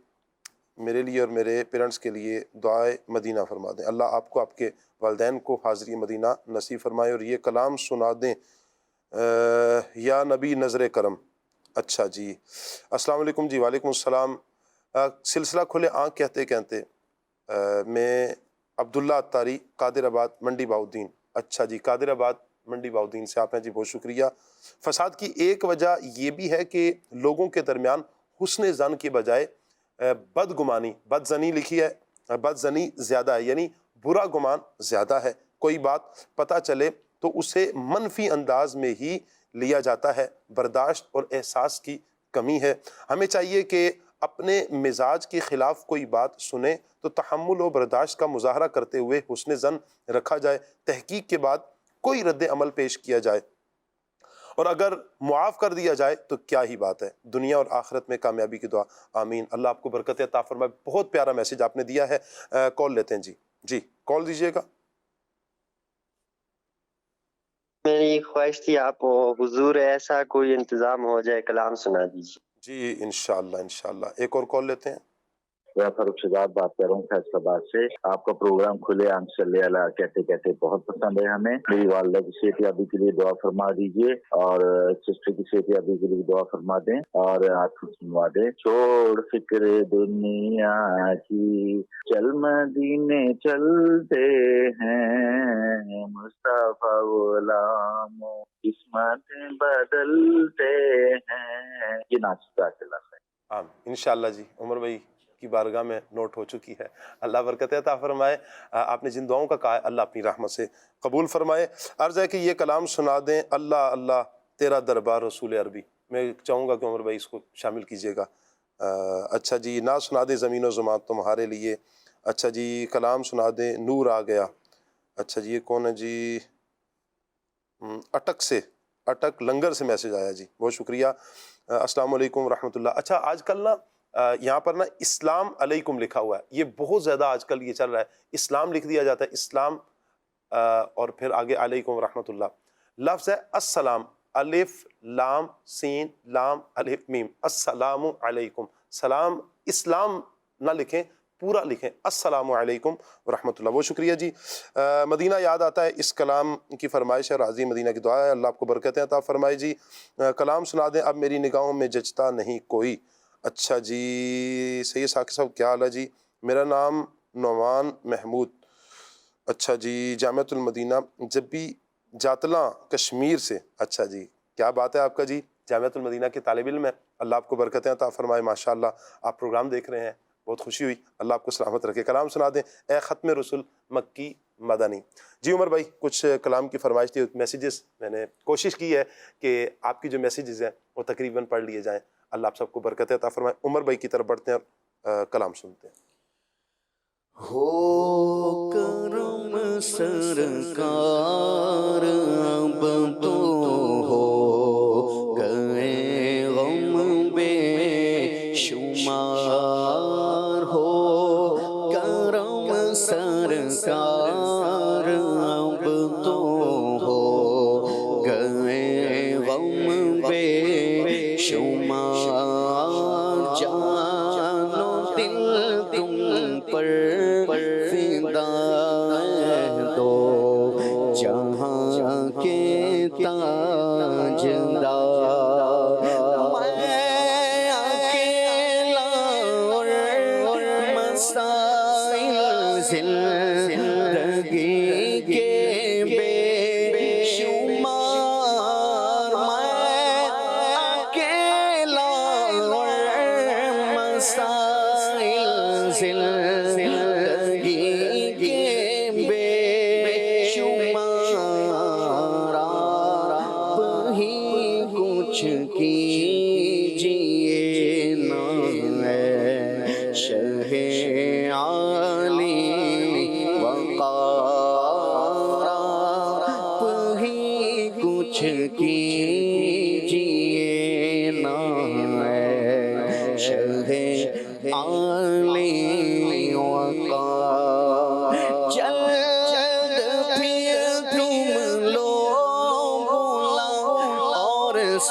B: میرے لیے اور میرے پیرنٹس کے لیے دعائے مدینہ فرما دیں، اللہ آپ کو آپ کے والدین کو حاضری مدینہ نصیب فرمائے، اور یہ کلام سنا دیں یا نبی نظر کرم۔ اچھا جی، السلام علیکم جی۔ وعلیکم السلام۔ سلسلہ کھلے آنکھ کہتے کہتے میں عبداللہ اتاری قادر آباد منڈی باؤدین۔ اچھا جی، قادر آباد منڈی باؤدین سے آپ ہیں جی، بہت شکریہ۔ فساد کی ایک وجہ یہ بھی ہے کہ لوگوں کے درمیان حسن ظن کی بجائے بدگمانی، بدزنی لکھی ہے، بدزنی زیادہ ہے، یعنی برا گمان زیادہ ہے۔ کوئی بات پتہ چلے تو اسے منفی انداز میں ہی لیا جاتا ہے، برداشت اور احساس کی کمی ہے۔ ہمیں چاہیے کہ اپنے مزاج کے خلاف کوئی بات سنیں تو تحمل و برداشت کا مظاہرہ کرتے ہوئے حسن ظن رکھا جائے، تحقیق کے بعد کوئی رد عمل پیش کیا جائے، اور اگر معاف کر دیا جائے تو کیا ہی بات ہے۔ دنیا اور آخرت میں کامیابی کی دعا، آمین۔ اللہ آپ کو برکت عطا فرمائے۔ بہت پیارا میسج آپ نے دیا ہے۔ کال لیتے ہیں جی، کال دیجیے گا۔
L: میری خواہش تھی آپ حضور ایسا کوئی انتظام ہو جائے، کلام سنا دیجیے۔
B: جی انشاءاللہ۔ ایک اور کال لیتے ہیں۔
P: میں فاروق شہزاد بات کر رہا ہوں فیصل آباد سے۔ آپ کا پروگرام کھلے آنکھ صلی اللہ کہتے کہتے بہت پسند ہے ہمیں۔ میری والدہ کی صحت یابی کے لیے دعا فرما دیجیے، اور سسٹر کی صحت یابی کے لیے دعا فرما دیں، اور آپ کو سنوا دیں۔ چھوڑ فکر دنیا کی، چل مدینے چلتے ہیں، مصطفیٰ غلام قسمتیں بدلتے ہیں۔ یہ ناچتا چلا ہے۔
B: انشاءاللہ جی، عمر بھائی کی بارگاہ میں نوٹ ہو چکی ہے۔ اللہ برکت عطا فرمائے۔ آپ نے جن دعاؤں کا کہا ہے اللہ اپنی رحمت سے قبول فرمائے۔ عرض ہے کہ یہ کلام سنا دیں، اللہ اللہ تیرا دربار رسول عربی۔ میں چاہوں گا کہ عمر بھائی اس کو شامل کیجیے گا۔ اچھا جی، نہ سنا دیں زمین و زمان تمہارے لیے۔ اچھا جی، کلام سنا دیں نور آ گیا۔ اچھا جی، یہ کون ہے جی؟ اٹک لنگر سے میسج آیا جی، بہت شکریہ۔ السلام علیکم ورحمۃ اللہ۔ اچھا، آج کل نا یہاں پر نا اسلام علیکم لکھا ہوا ہے، یہ بہت زیادہ آج کل یہ چل رہا ہے، اسلام لکھ دیا جاتا ہے، اسلام اور پھر آگے علیکم ورحمۃ اللہ۔ لفظ ہے السلام، الف لام سین لام الف میم، السلام علیکم۔ سلام اسلام نہ لکھیں، پورا لکھیں السلام علیکم ورحمۃ اللہ۔ بہت شکریہ جی۔ مدینہ یاد آتا ہے، اس کلام کی فرمائش ہے، راضی مدینہ کی دعا ہے، اللہ آپ کو برکتیں عطا فرمائے جی۔ کلام سنا دیں، اب میری نگاہوں میں جچتا نہیں کوئی۔ اچھا جی، سید ثاقب صاحب کیا حال ہے جی؟ میرا نام نعمان محمود۔ اچھا جی، جامعۃ المدینہ جبی جاتلاں کشمیر سے۔ اچھا جی، کیا بات ہے آپ کا جی، جامعۃ المدینہ کے طالب علم ہیں، اللہ آپ کو برکتیں عطا فرمائے۔ ماشاءاللہ آپ پروگرام دیکھ رہے ہیں، بہت خوشی ہوئی، اللہ آپ کو سلامت رکھے۔ کلام سنا دیں، اے ختم رسول مکی مدنی۔ جی عمر بھائی، کچھ کلام کی فرمائش تھی، میسیجز میں نے کوشش کی ہے کہ آپ کی جو میسیجز ہیں وہ تقریباً پڑھ لیے جائیں۔ اللہ آپ سب کو برکت عطا فرمائے۔ عمر بھائی کی طرف بڑھتے ہیں اور کلام سنتے ہیں۔
D: ہو کرم سرکار اب تو ہو گئے غم بے شمار، ہو کرم سرکار اب تو ہو گئے غم بے شمار، جان و دل تم پر فدا دو جہاں کے تاجدار، میں اکیلا اور مسائل زندگی کے بے شمار، میں اکیلا اور مسائل زندگی کے بے شمار، آپ ہی کچھ کیجئے نا اے شہ عالی وقار، آپ ہی کچھ کی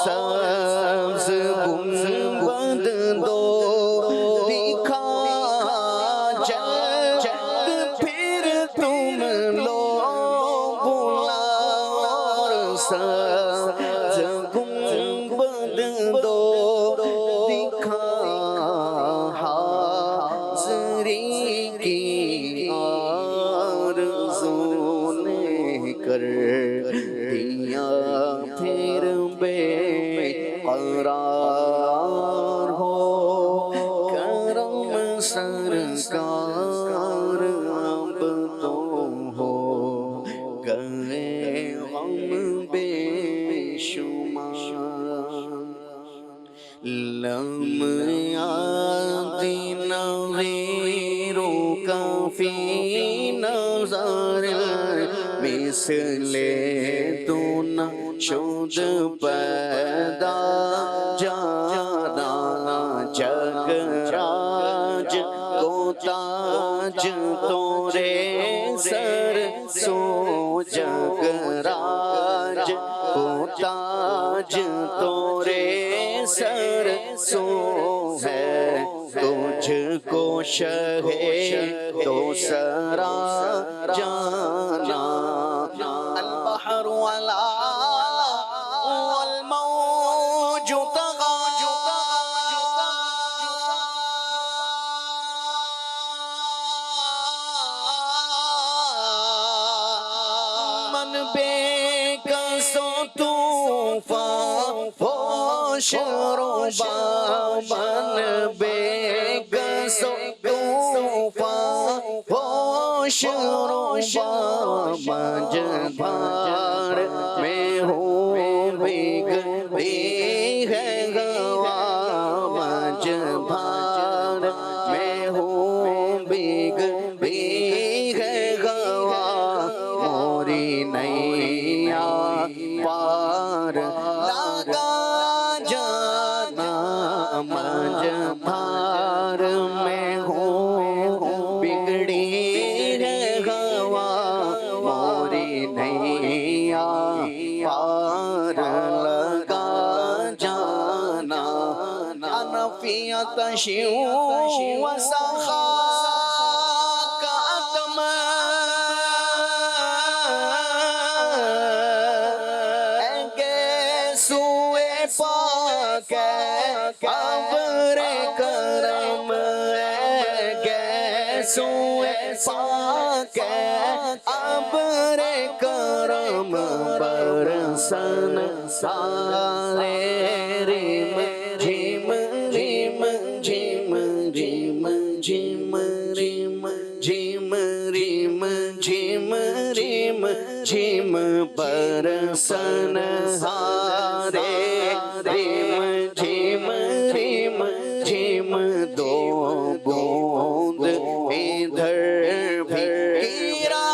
D: سبز گنبد دو دکھا جلد پھر تم لوگ بلا اور سبز گنبد دو دکھا حاضری کی آرزو نے کر دیا پھر بے قرار ہو کرم سرکار اب تو ہو گئے غم بے شمار لمحات نظیروں کا فی نظر مثل تو نہ شد پیدا جانا جگ راج کو تاج تورے سر سو جگ راج کو تاج تورے سر سو ہے تجھ کو شہ تو سرا جانا البحر ولا والموج طغى من بے کس و طوفان ہوش ربا من بے کس و طوفان ہوش ربا مجدھار میں ہوں بگڑی ہے گوا مجدھار میں ہوں بگڑی ہے گوا موری نیا پار لگا جانا مجدھار میں ہوں بگڑی ہے گوا موری نیا پار لگا جانا انفیت شیو وسخا ابر کرم گیسوئے پاک ابر کرم برسن سارے ریم جھیم ریم جھیم ریم جھیم ریم جھیم ریم جھیم ریم جھیم برسن سارے ریم جھیم ریم جھیم دو بوند ادھر بھی گرا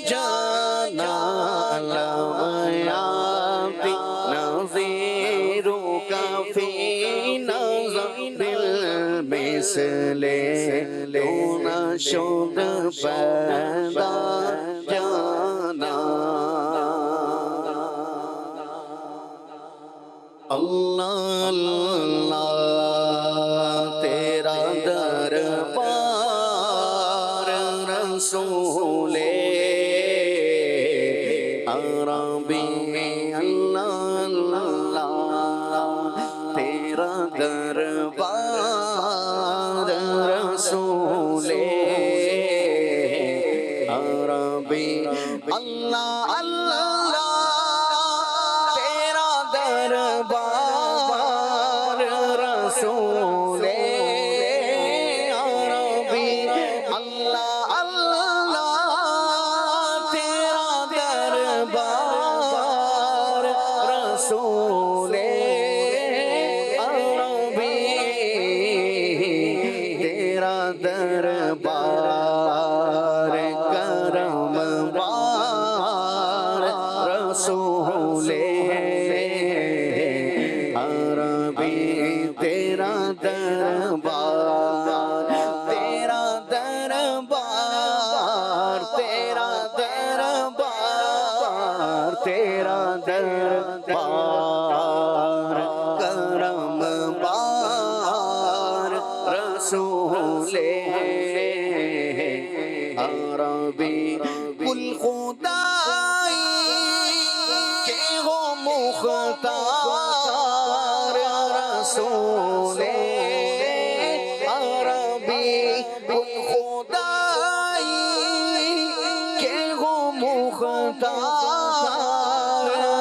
D: جانا لمیاتی نظیروں کا فی نظر دل مثل تو نہ شد پیدا جانا اللہ اللہ تیرا دربار رسول عربی اللہ اللہ تیرا دربار رسول عربی اللہ اللہ تیرا دربار رسول عربی اللہ اللہ تیرا دربار رسول عربی تیرا دربار کرم بار رسول عربی تیرا دربار تیرا دربار تیرا دربار تیرا دربار عربی کل خدائی کے ہو مختار رسول عربی کل خدائی کے ہو مختار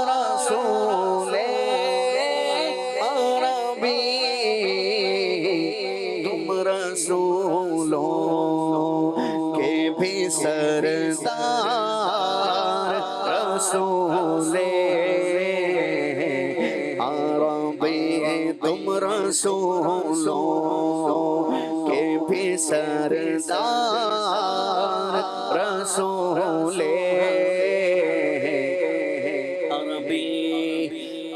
D: رسول عربی تم رسولوں کے بھی سردار رسول عربی تم رسولوں کے بھی سردار رسول عربی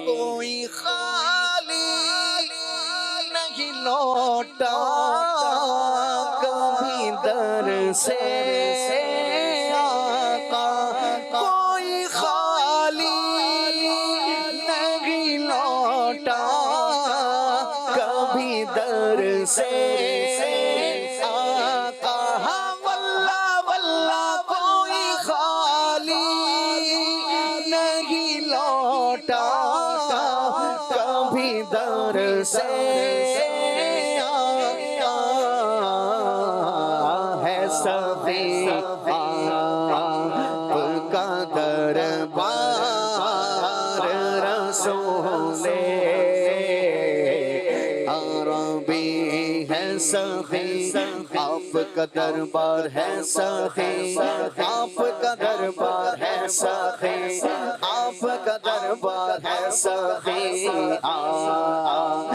D: کوئی خالی نہیں لوٹا کبھی در سے آقا کوئی خالی نہیں لوٹا کبھی در سے آقا واللہ واللہ کوئی خالی نہیں لوٹا کبھی در سے ہے سخی آپ کا دربار رسول عربی ہے سخی آپ کا دربار ہے سخی آپ کا دربار ہے سخی آپ کا دربار ہے سخی آپ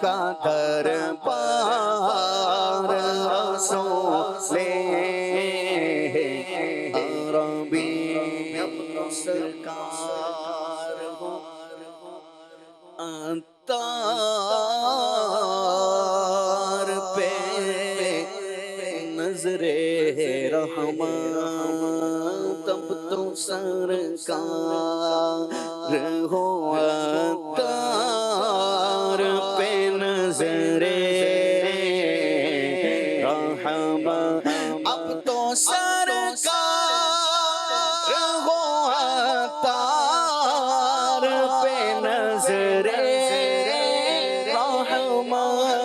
D: کا دربار رسول عربی سرکار ہو عطار پہ نظر رحمت تب تو سرکار ہو عطار پہ نظر رحمت اب تو سرکار ہو عطار پہ نظر رحمت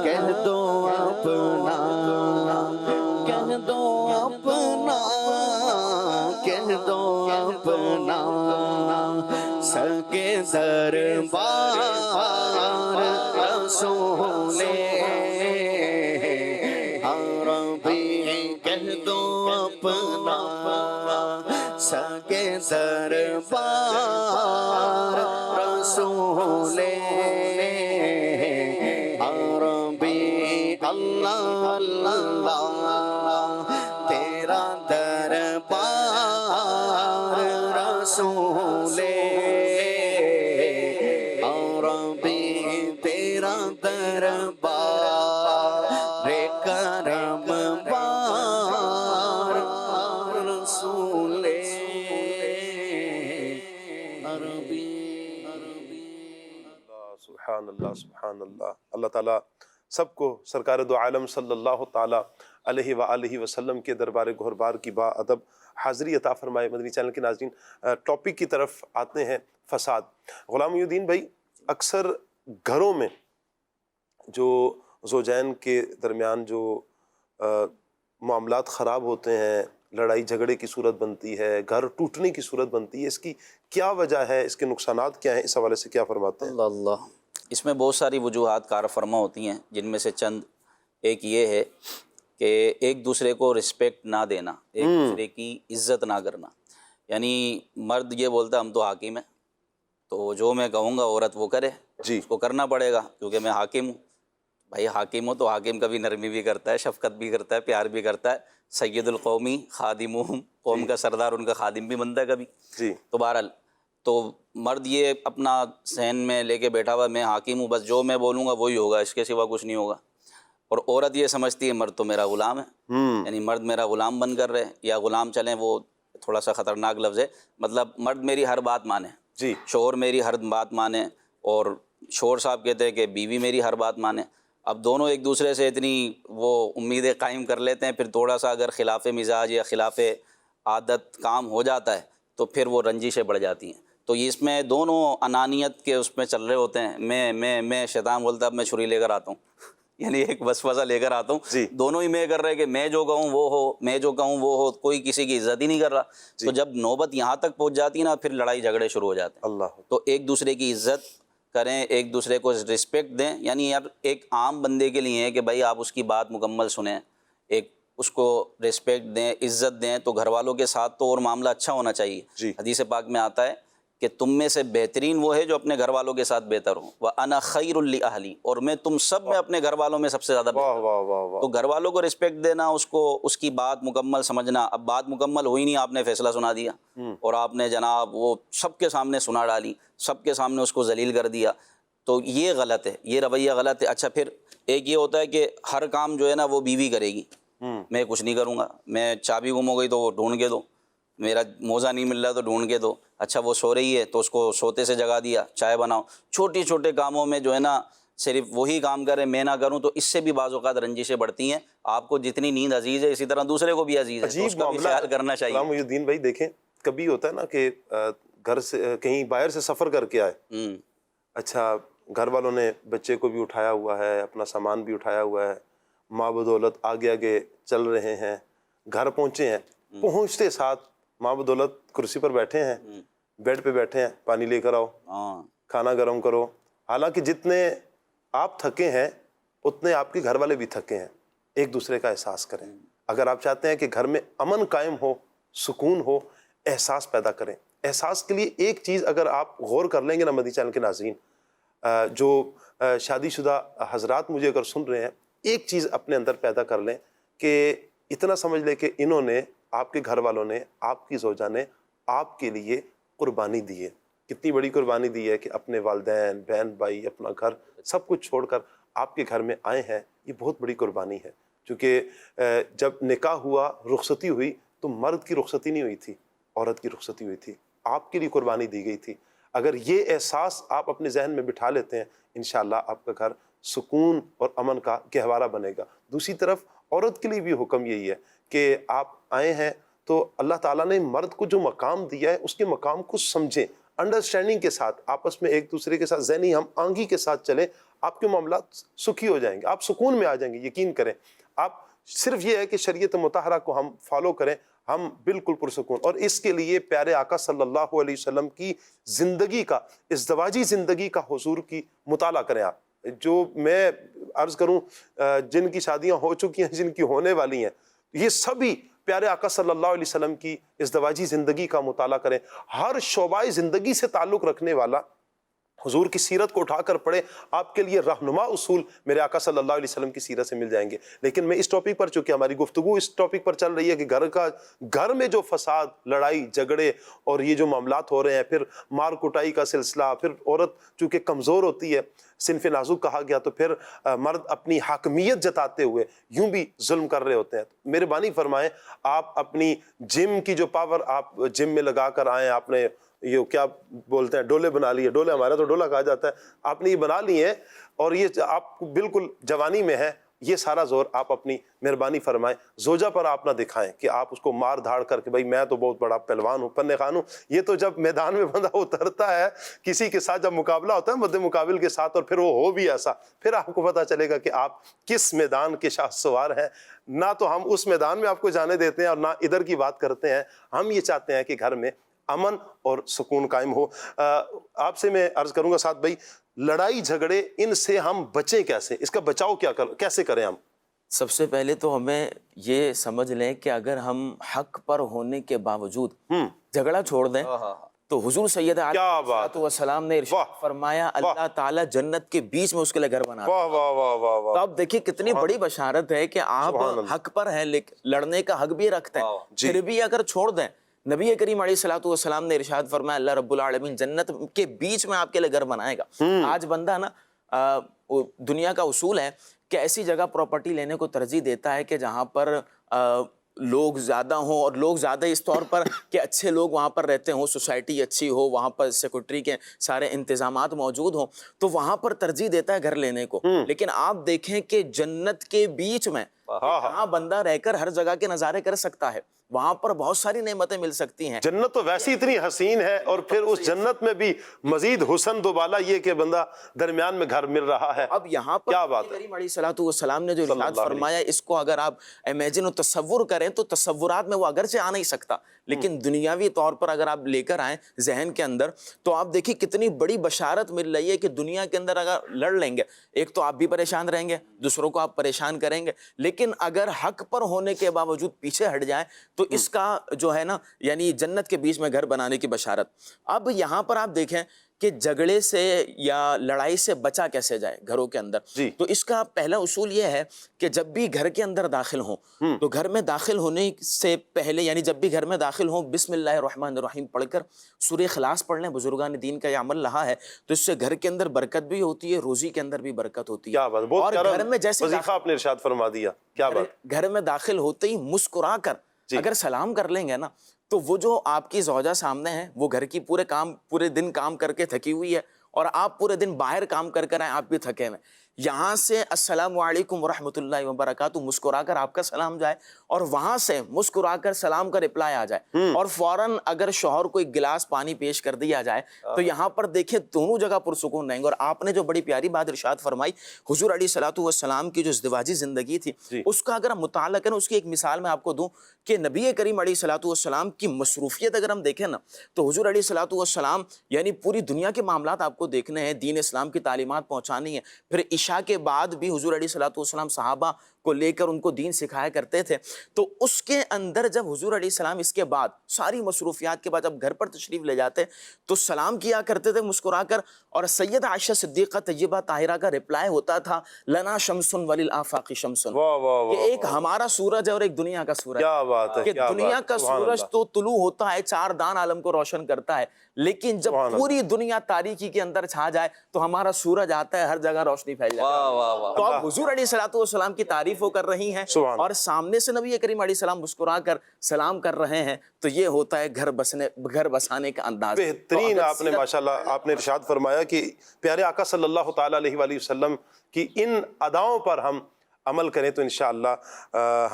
D: کہہ دو اپنا کہہ دو اپنا کہہ دو اپنا سکے دربار رسول عربی کہہ دو اپنا سکے دربار رسول عربی اللہ اللہ تیرا دربار رسول عربی تیرا دربار کرم بار رسول عربی
B: سبحان اللہ سبحان اللہ. اللہ تعالیٰ سب کو سرکار دو عالم صلی اللہ تعالیٰ علیہ وآلہ وسلم کے دربار گہربار کی با ادب حاضری عطا فرمائے. مدنی چینل کے ناظرین ٹاپک کی طرف آتے ہیں فساد. غلام محی الدین بھائی اکثر گھروں میں جو زوجین کے درمیان جو معاملات خراب ہوتے ہیں لڑائی جھگڑے کی صورت بنتی ہے گھر ٹوٹنے کی صورت بنتی ہے اس کی کیا وجہ ہے اس کے نقصانات کیا ہیں اس حوالے سے کیا فرماتے ہیں؟
C: اللہ اس میں بہت ساری وجوہات کار فرما ہوتی ہیں جن میں سے چند ایک یہ ہے کہ ایک دوسرے کو رسپیکٹ نہ دینا ایک دوسرے کی عزت نہ کرنا. یعنی مرد یہ بولتا ہم تو حاکم ہیں تو جو میں کہوں گا عورت وہ کرے
B: جی
C: اس کو کرنا پڑے گا کیونکہ میں حاکم ہوں. بھائی حاکم ہو تو حاکم کبھی نرمی بھی کرتا ہے شفقت بھی کرتا ہے پیار بھی کرتا ہے. سید القومی خادمہم قوم کا سردار ان کا خادم بھی بنتا ہے کبھی.
B: جی
C: تو بہرحال تو مرد یہ اپنا سہن میں لے کے بیٹھا ہوا میں حاکم ہوں بس جو میں بولوں گا وہی ہوگا اس کے سوا کچھ نہیں ہوگا. اور عورت یہ سمجھتی ہے مرد تو میرا غلام ہے یعنی مرد میرا غلام بن کر رہے یا غلام چلیں وہ تھوڑا سا خطرناک لفظ ہے مطلب مرد میری ہر بات مانے
B: جی
C: شوہر میری ہر بات مانے اور شوہر صاحب کہتے ہیں کہ بیوی میری ہر بات مانے. اب دونوں ایک دوسرے سے اتنی وہ امیدیں قائم کر لیتے ہیں، پھر تھوڑا سا اگر خلاف مزاج یا خلاف عادت کام ہو جاتا ہے تو پھر وہ رنجشیں بڑھ جاتی ہیں۔ تو اس میں دونوں انانیت کے اس میں چل رہے ہوتے ہیں، میں شیطان بولتا اب میں چھری لے کر آتا ہوں یعنی ایک وسوسہ لے کر آتا ہوں، دونوں ہی میں کر رہے کہ میں جو کہوں وہ ہو، میں جو کہوں وہ ہو، کوئی کسی کی عزت ہی نہیں کر رہا۔ تو جب نوبت یہاں تک پہنچ جاتی ہے نا، پھر لڑائی جھگڑے شروع ہو جاتے ہیں۔
B: اللہ
C: تو ایک دوسرے کی عزت کریں، ایک دوسرے کو رسپیکٹ دیں، یعنی یار ایک عام بندے کے لیے ہے کہ بھائی آپ اس کی بات مکمل سنیں، ایک اس کو رسپیکٹ دیں، عزت دیں، تو گھر والوں کے ساتھ تو اور معاملہ اچھا ہونا چاہیے۔ حدیث پاک میں آتا ہے کہ تم میں سے بہترین وہ ہے جو اپنے گھر والوں کے ساتھ بہتر ہوں، وَأَنَا خَيْرٌ لِأَهْلِي، اور میں تم سب میں اپنے گھر والوں میں سب سے زیادہ بہتر ہوں۔ تو گھر والوں کو رسپیکٹ دینا، اس کی بات مکمل سمجھنا۔ اب بات مکمل ہوئی نہیں، آپ نے فیصلہ سنا دیا اور آپ نے جناب وہ سب کے سامنے سنا ڈالی، سب کے سامنے اس کو ذلیل کر دیا، تو یہ غلط ہے، یہ رویہ غلط ہے۔ اچھا پھر ایک یہ ہوتا ہے کہ ہر کام جو ہے نا وہ بیوی کرے گی، میں کچھ نہیں کروں گا، میں چابی گم ہو گئی تو وہ ڈھونڈ کے دو، میرا موزہ نہیں مل رہا تو ڈھونڈ کے دو، اچھا وہ سو رہی ہے تو اس کو سوتے سے جگا دیا، چائے بناؤ۔ چھوٹی چھوٹے کاموں میں جو ہے نا صرف وہی کام کرے، میں نہ کروں، تو اس سے بھی بعض اوقات رنجشیں بڑھتی ہیں۔ آپ کو جتنی نیند عزیز ہے اسی طرح دوسرے کو بھی عزیز ہے، تو اس کا بھی خیال کرنا چاہیے۔
B: غلام محی الدین بھائی دیکھیں، کبھی ہوتا ہے نا کہ گھر سے کہیں باہر سے سفر کر کے آئے، اچھا گھر والوں نے بچے کو بھی اٹھایا ہوا ہے، اپنا سامان بھی اٹھایا ہوا ہے، ماں بدولت آگے آگے چل رہے ہیں، گھر پہنچے ہیں، پہنچتے ساتھ ماں بدولت کرسی پر بیٹھے ہیں، بیڈ پہ بیٹھے ہیں، پانی لے کر آؤ، کھانا گرم کرو۔ حالانکہ جتنے آپ تھکے ہیں اتنے آپ کے گھر والے بھی تھکے ہیں۔ ایک دوسرے کا احساس کریں۔ اگر آپ چاہتے ہیں کہ گھر میں امن قائم ہو، سکون ہو، احساس پیدا کریں۔ احساس کے لیے ایک چیز اگر آپ غور کر لیں گے نا مدنی چینل کے ناظرین، جو شادی شدہ حضرات مجھے اگر سن رہے ہیں، ایک چیز اپنے اندر پیدا کر لیں کہ اتنا سمجھ لیں کہ انہوں نے، آپ کے گھر والوں نے، آپ کی زوجہ نے آپ کے لیے قربانی دی ہے۔ کتنی بڑی قربانی دی ہے کہ اپنے والدین، بہن بھائی، اپنا گھر سب کچھ چھوڑ کر آپ کے گھر میں آئے ہیں، یہ بہت بڑی قربانی ہے۔ چونکہ جب نکاح ہوا، رخصتی ہوئی، تو مرد کی رخصتی نہیں ہوئی تھی، عورت کی رخصتی ہوئی تھی، آپ کے لیے قربانی دی گئی تھی۔ اگر یہ احساس آپ اپنے ذہن میں بٹھا لیتے ہیں، انشاءاللہ آپ کا گھر سکون اور امن کا گہوارہ بنے گا۔ دوسری طرف عورت کے لیے بھی حکم یہی ہے کہ آپ آئے ہیں تو اللہ تعالیٰ نے مرد کو جو مقام دیا ہے اس کے مقام کو سمجھیں، انڈرسٹینڈنگ کے ساتھ، آپس میں ایک دوسرے کے ساتھ ذہنی ہم آہنگی کے ساتھ چلیں، آپ کے معاملات سکھی ہو جائیں گے، آپ سکون میں آ جائیں گے۔ یقین کریں، آپ صرف یہ ہے کہ شریعت مطہرہ کو ہم فالو کریں، ہم بالکل پرسکون۔ اور اس کے لیے پیارے آقا صلی اللہ علیہ وسلم کی زندگی کا، ازدواجی زندگی کا حضور کی مطالعہ کریں۔ آپ جو میں عرض کروں، جن کی شادیاں ہو چکی ہیں، جن کی ہونے والی ہیں، یہ سبھی پیارے آقا صلی اللہ علیہ وسلم کی ازدواجی زندگی کا مطالعہ کریں۔ ہر شعبہ زندگی سے تعلق رکھنے والا حضور کی سیرت کو اٹھا کر پڑھے، آپ کے لیے رہنما اصول میرے آقا صلی اللہ علیہ وسلم کی سیرت سے مل جائیں گے۔ لیکن میں اس ٹاپک پر، چونکہ ہماری گفتگو اس ٹاپک پر چل رہی ہے کہ گھر میں جو فساد، لڑائی جھگڑے اور یہ جو معاملات ہو رہے ہیں، پھر مار کٹائی کا سلسلہ، پھر عورت چونکہ کمزور ہوتی ہے، صنف نازک کہا گیا، تو پھر مرد اپنی حاکمیت جتاتے ہوئے یوں بھی ظلم کر رہے ہوتے ہیں۔ مہربانی فرمائیں، آپ اپنی جم کی جو پاور آپ جم میں لگا کر آئیں، آپ نے یہ کیا بولتے ہیں، ڈولے بنا لیے، ڈولے ہمارا تو ڈولا کہا جاتا ہے، آپ نے یہ بنا لیے ہیں، اور یہ آپ بالکل جوانی میں ہے، یہ سارا زور آپ اپنی مہربانی فرمائیں زوجہ پر آپ نہ دکھائیں کہ آپ اس کو مار دھاڑ کر کے بھائی میں تو بہت بڑا پہلوان ہوں، پنے خان ہوں۔ یہ تو جب میدان میں بندہ اترتا ہے کسی کے ساتھ، جب مقابلہ ہوتا ہے مد مقابل کے ساتھ، اور پھر وہ ہو بھی ایسا، پھر آپ کو پتہ چلے گا کہ آپ کس میدان کے شاہ سوار ہیں۔ نہ تو ہم اس میدان میں آپ کو جانے دیتے ہیں اور نہ ادھر کی بات کرتے ہیں۔ ہم یہ چاہتے ہیں کہ گھر میں امن اور سکون قائم ہو۔ آپ سے میں عرض کروں گا ساتھ بھائی، لڑائی جھگڑے ان سے ہم بچیں کیسے؟ اس کا بچاؤ کیسے کریں ہم؟
E: سب سے پہلے تو ہمیں یہ سمجھ لیں کہ اگر ہم حق پر ہونے کے باوجود جھگڑا چھوڑ دیں تو حضور سید علیہ السلام نے ارشاد فرمایا اللہ تعالیٰ جنت کے بیچ میں اس کے لیے گھر بنا۔ تو آپ دیکھیں کتنی بڑی بشارت ہے کہ آپ حق پر ہیں، لڑنے کا حق بھی رکھتے ہیں، پھر بھی اگر چھوڑ دیں، نبی کریم علیہ الصلوۃ والسلام نے ارشاد فرمایا اللہ رب العالمین جنت کے بیچ میں آپ کے لیے گھر بنائے گا۔ آج بندہ نا دنیا کا اصول ہے کہ ایسی جگہ پراپرٹی لینے کو ترجیح دیتا ہے کہ جہاں پر لوگ زیادہ ہوں، اور لوگ زیادہ اس طور پر کہ اچھے لوگ وہاں پر رہتے ہوں، سوسائٹی اچھی ہو، وہاں پر سیکورٹی کے سارے انتظامات موجود ہوں، تو وہاں پر ترجیح دیتا ہے گھر لینے کو۔ لیکن آپ دیکھیں کہ جنت کے بیچ میں جہاں بندہ رہ کر ہر جگہ کے نظارے کر سکتا ہے، وہاں پر بہت ساری نعمتیں مل سکتی ہیں۔
B: جنت تو ویسی اتنی حسین ہے، اور پھر اس جنت میں بھی مزید حسن دوبالا یہ کہ بندہ درمیان میں گھر مل رہا ہے۔
E: اب یہاں پر
B: کیا بات ہے،
E: کریم علیہ الصلوۃ والسلام نے جو ارشاد فرمایا، اس کو اگر آپ امیجن و تصور کریں تو تصورات میں وہ اگرچہ آ نہیں سکتا، لیکن دنیاوی طور پر اگر آپ لے کر آئیں ذہن کے اندر، تو آپ دیکھیں کتنی بڑی بشارت مل رہی ہے کہ دنیا کے اندر اگر لڑ لیں گے، ایک تو آپ بھی پریشان رہیں گے، دوسروں کو آپ پریشان کریں گے، لیکن اگر حق پر ہونے کے باوجود پیچھے ہٹ جائیں تو اس کا جو ہے نا، یعنی جنت کے بیچ میں گھر بنانے کی بشارت۔ اب یہاں پر آپ دیکھیں کہ جھگڑے سے یا لڑائی سے بچا کیسے جائے گھروں کے اندر، تو اس کا پہلا اصول یہ ہے کہ جب بھی گھر کے اندر داخل ہوں تو گھر میں داخل ہونے سے پہلے، یعنی جب بھی گھر میں داخل ہوں، بسم اللہ الرحمن الرحیم پڑھ کر سورہ اخلاص پڑھ لیں۔ بزرگان دین کا یہ عمل رہا ہے، تو اس سے گھر کے اندر برکت بھی ہوتی ہے، روزی کے اندر بھی برکت ہوتی ہے۔
B: کیا بات،
E: اور گھر میں جیسے
B: وظیفہ آپ نے ارشاد فرما دیا، کیا بات،
E: گھر میں داخل ہوتے ہی مسکرا کر اگر سلام کر لیں گے نا، تو وہ جو آپ کی زوجہ سامنے ہے، وہ گھر کی پورے دن کام کر کے تھکی ہوئی ہے، اور آپ پورے دن باہر کام کر کر آئے، آپ بھی تھکے ہوئے، یہاں سے السلام علیکم ورحمۃ اللہ وبرکاتہ مسکرا کر آپ کا سلام جائے، اور وہاں سے مسکرا کر سلام کا رپلائی آ جائے، اور فوراً اگر شوہر کو ایک گلاس پانی پیش کر دیا جائے، تو یہاں پر دیکھیں دونوں جگہ پرسکون رہیں گے۔ اور آپ نے جو بڑی پیاری بات ارشاد فرمائی، حضور علیہ الصلوۃ والسلام کی جو ازدواجی زندگی تھی، اس کا اگر ہم مطالعہ کریں، اس کی ایک مثال میں آپ کو دوں کہ نبی کریم علیہ الصلوۃ والسلام کی مصروفیت اگر ہم دیکھیں نا، تو حضور علیہ الصلوۃ والسلام یعنی پوری دنیا کے معاملات آپ کو دیکھنے ہیں، دین اسلام کی تعلیمات پہنچانی ہے، پھر عشاء کے بعد بھی حضور علیہ الصلوۃ والسلام صحابہ کو لے کر ان کو دین سکھایا کرتے تھے۔ تو اس کے اندر جب حضور علیہ السلام اس کے بعد ساری مصروفیات کے بعد جب گھر پر تشریف لے جاتے تو سلام کیا کرتے تھے مسکرا کر، اور سید عائشہ صدیقہ طیبہ طاہرہ کا رپلائی ہوتا تھا، لنا شمس وللآفاق شمس، کہ ایک ہمارا سورج ہے اور ایک دنیا کا سورج،
B: کیا بات ہے،
E: کہ دنیا کا سورج تو طلوع ہوتا ہے، چار دان عالم کو روشن کرتا ہے، لیکن جب پوری دنیا تاریکی کے اندر چھا جائے تو ہمارا سورج آتا ہے، ہر جگہ روشنی پھیل جاتی ہے۔ تو اب حضور علیہ الصلوۃ والسلام کی تعریف وہ کر رہی ہیں، اور سامنے سے نبی کریم علیہ السلام مسکرا کر سلام کر رہے ہیں، تو یہ ہوتا ہے گھر بسانے کا انداز۔
B: بہترین آپ نے ماشاءاللہ آپ نے ارشاد فرمایا کہ پیارے آقا صلی اللہ تعالیٰ علیہ وآلہ وسلم کی ان اداؤں پر ہم عمل کریں تو انشاءاللہ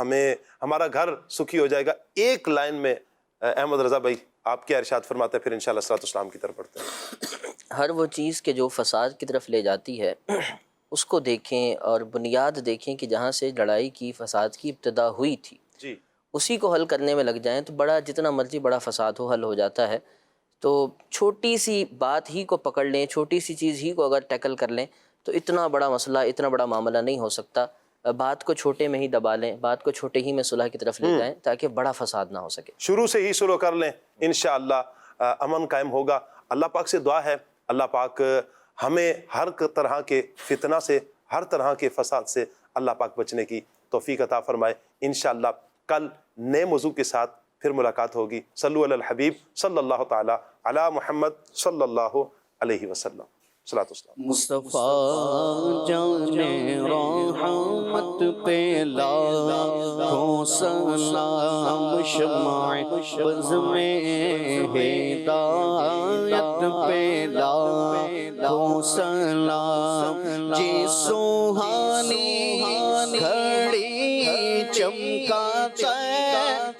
B: ہمارا گھر سکھی ہو جائے گا۔ ایک لائن میں احمد رضا بھائی آپ کیا ارشاد فرماتے ہیں، پھر انشاءاللہ صلاۃ والسلام کی طرف پڑھتے ہیں۔
F: ہر وہ چیز کہ جو فساد کی طرف لے جاتی ہے اس کو دیکھیں، اور بنیاد دیکھیں کہ جہاں سے لڑائی کی، فساد کی ابتدا ہوئی تھی، اسی کو حل کرنے میں لگ جائیں تو بڑا جتنا مرضی بڑا فساد ہو حل ہو جاتا ہے۔ تو چھوٹی سی بات ہی کو پکڑ لیں، چھوٹی سی چیز ہی کو اگر ٹیکل کر لیں تو اتنا بڑا مسئلہ، اتنا بڑا معاملہ نہیں ہو سکتا۔ بات کو چھوٹے میں ہی دبا لیں، بات کو چھوٹے ہی میں صلح کی طرف لے جائیں تاکہ بڑا فساد نہ ہو سکے۔
B: شروع سے ہی شروع کر لیں، انشاءاللہ امن قائم ہوگا۔ اللہ پاک سے دعا ہے اللہ پاک ہمیں ہر طرح کے فتنہ سے، ہر طرح کے فساد سے اللہ پاک بچنے کی توفیق عطا فرمائے۔ انشاءاللہ کل نئے موضوع کے ساتھ پھر ملاقات ہوگی۔ صلو علی الحبیب صلی اللہ تعالی علی محمد صلی اللہ علیہ وسلم۔ صلاۃ والسلام۔
D: مصطفیٰ جانے رحمت پہ لاکھوں سلام، شمع بز میں ہدایت پہ لاکھوں سلام، جی سوہانی گھڑی چمکاتا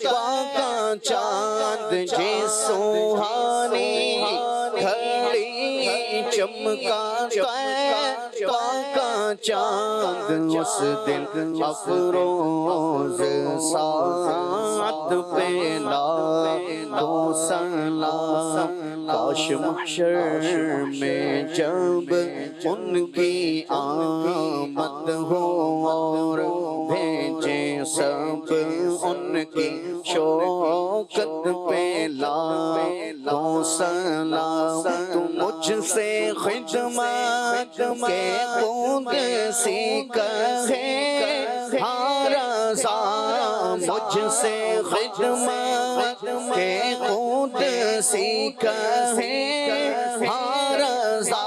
D: کا چاند، جی سوہانی چمکاتا کا چاند، اس دن افروز ساعت پہ لاکھوں سلام، کاش محشر میں جب ان کی آمد ہو اور بھیجے سب ان کی شوکت پہ لاکھوں سلام، تو مجھ سے خدمت کے قدسی کہے ہاں رضا، مجھ سے خدمت کے قدسی کہے ہاں رضا،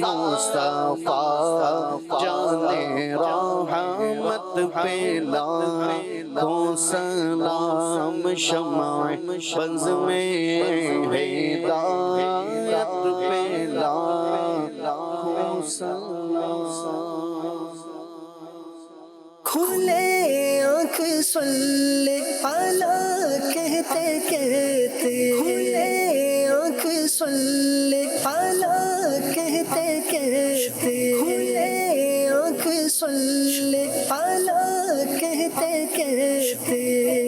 D: مصطفیٰ جانے رحمت پہ لاکھوں سلام شمع بز میں ہدایت پہ لاکھوں سلام.
A: کھلے آنکھ صلی علی کہتے کہتے کھلے آنکھ صلی علی کہتے کہتے کھلے آنکھ صلی علی کہتے کہتے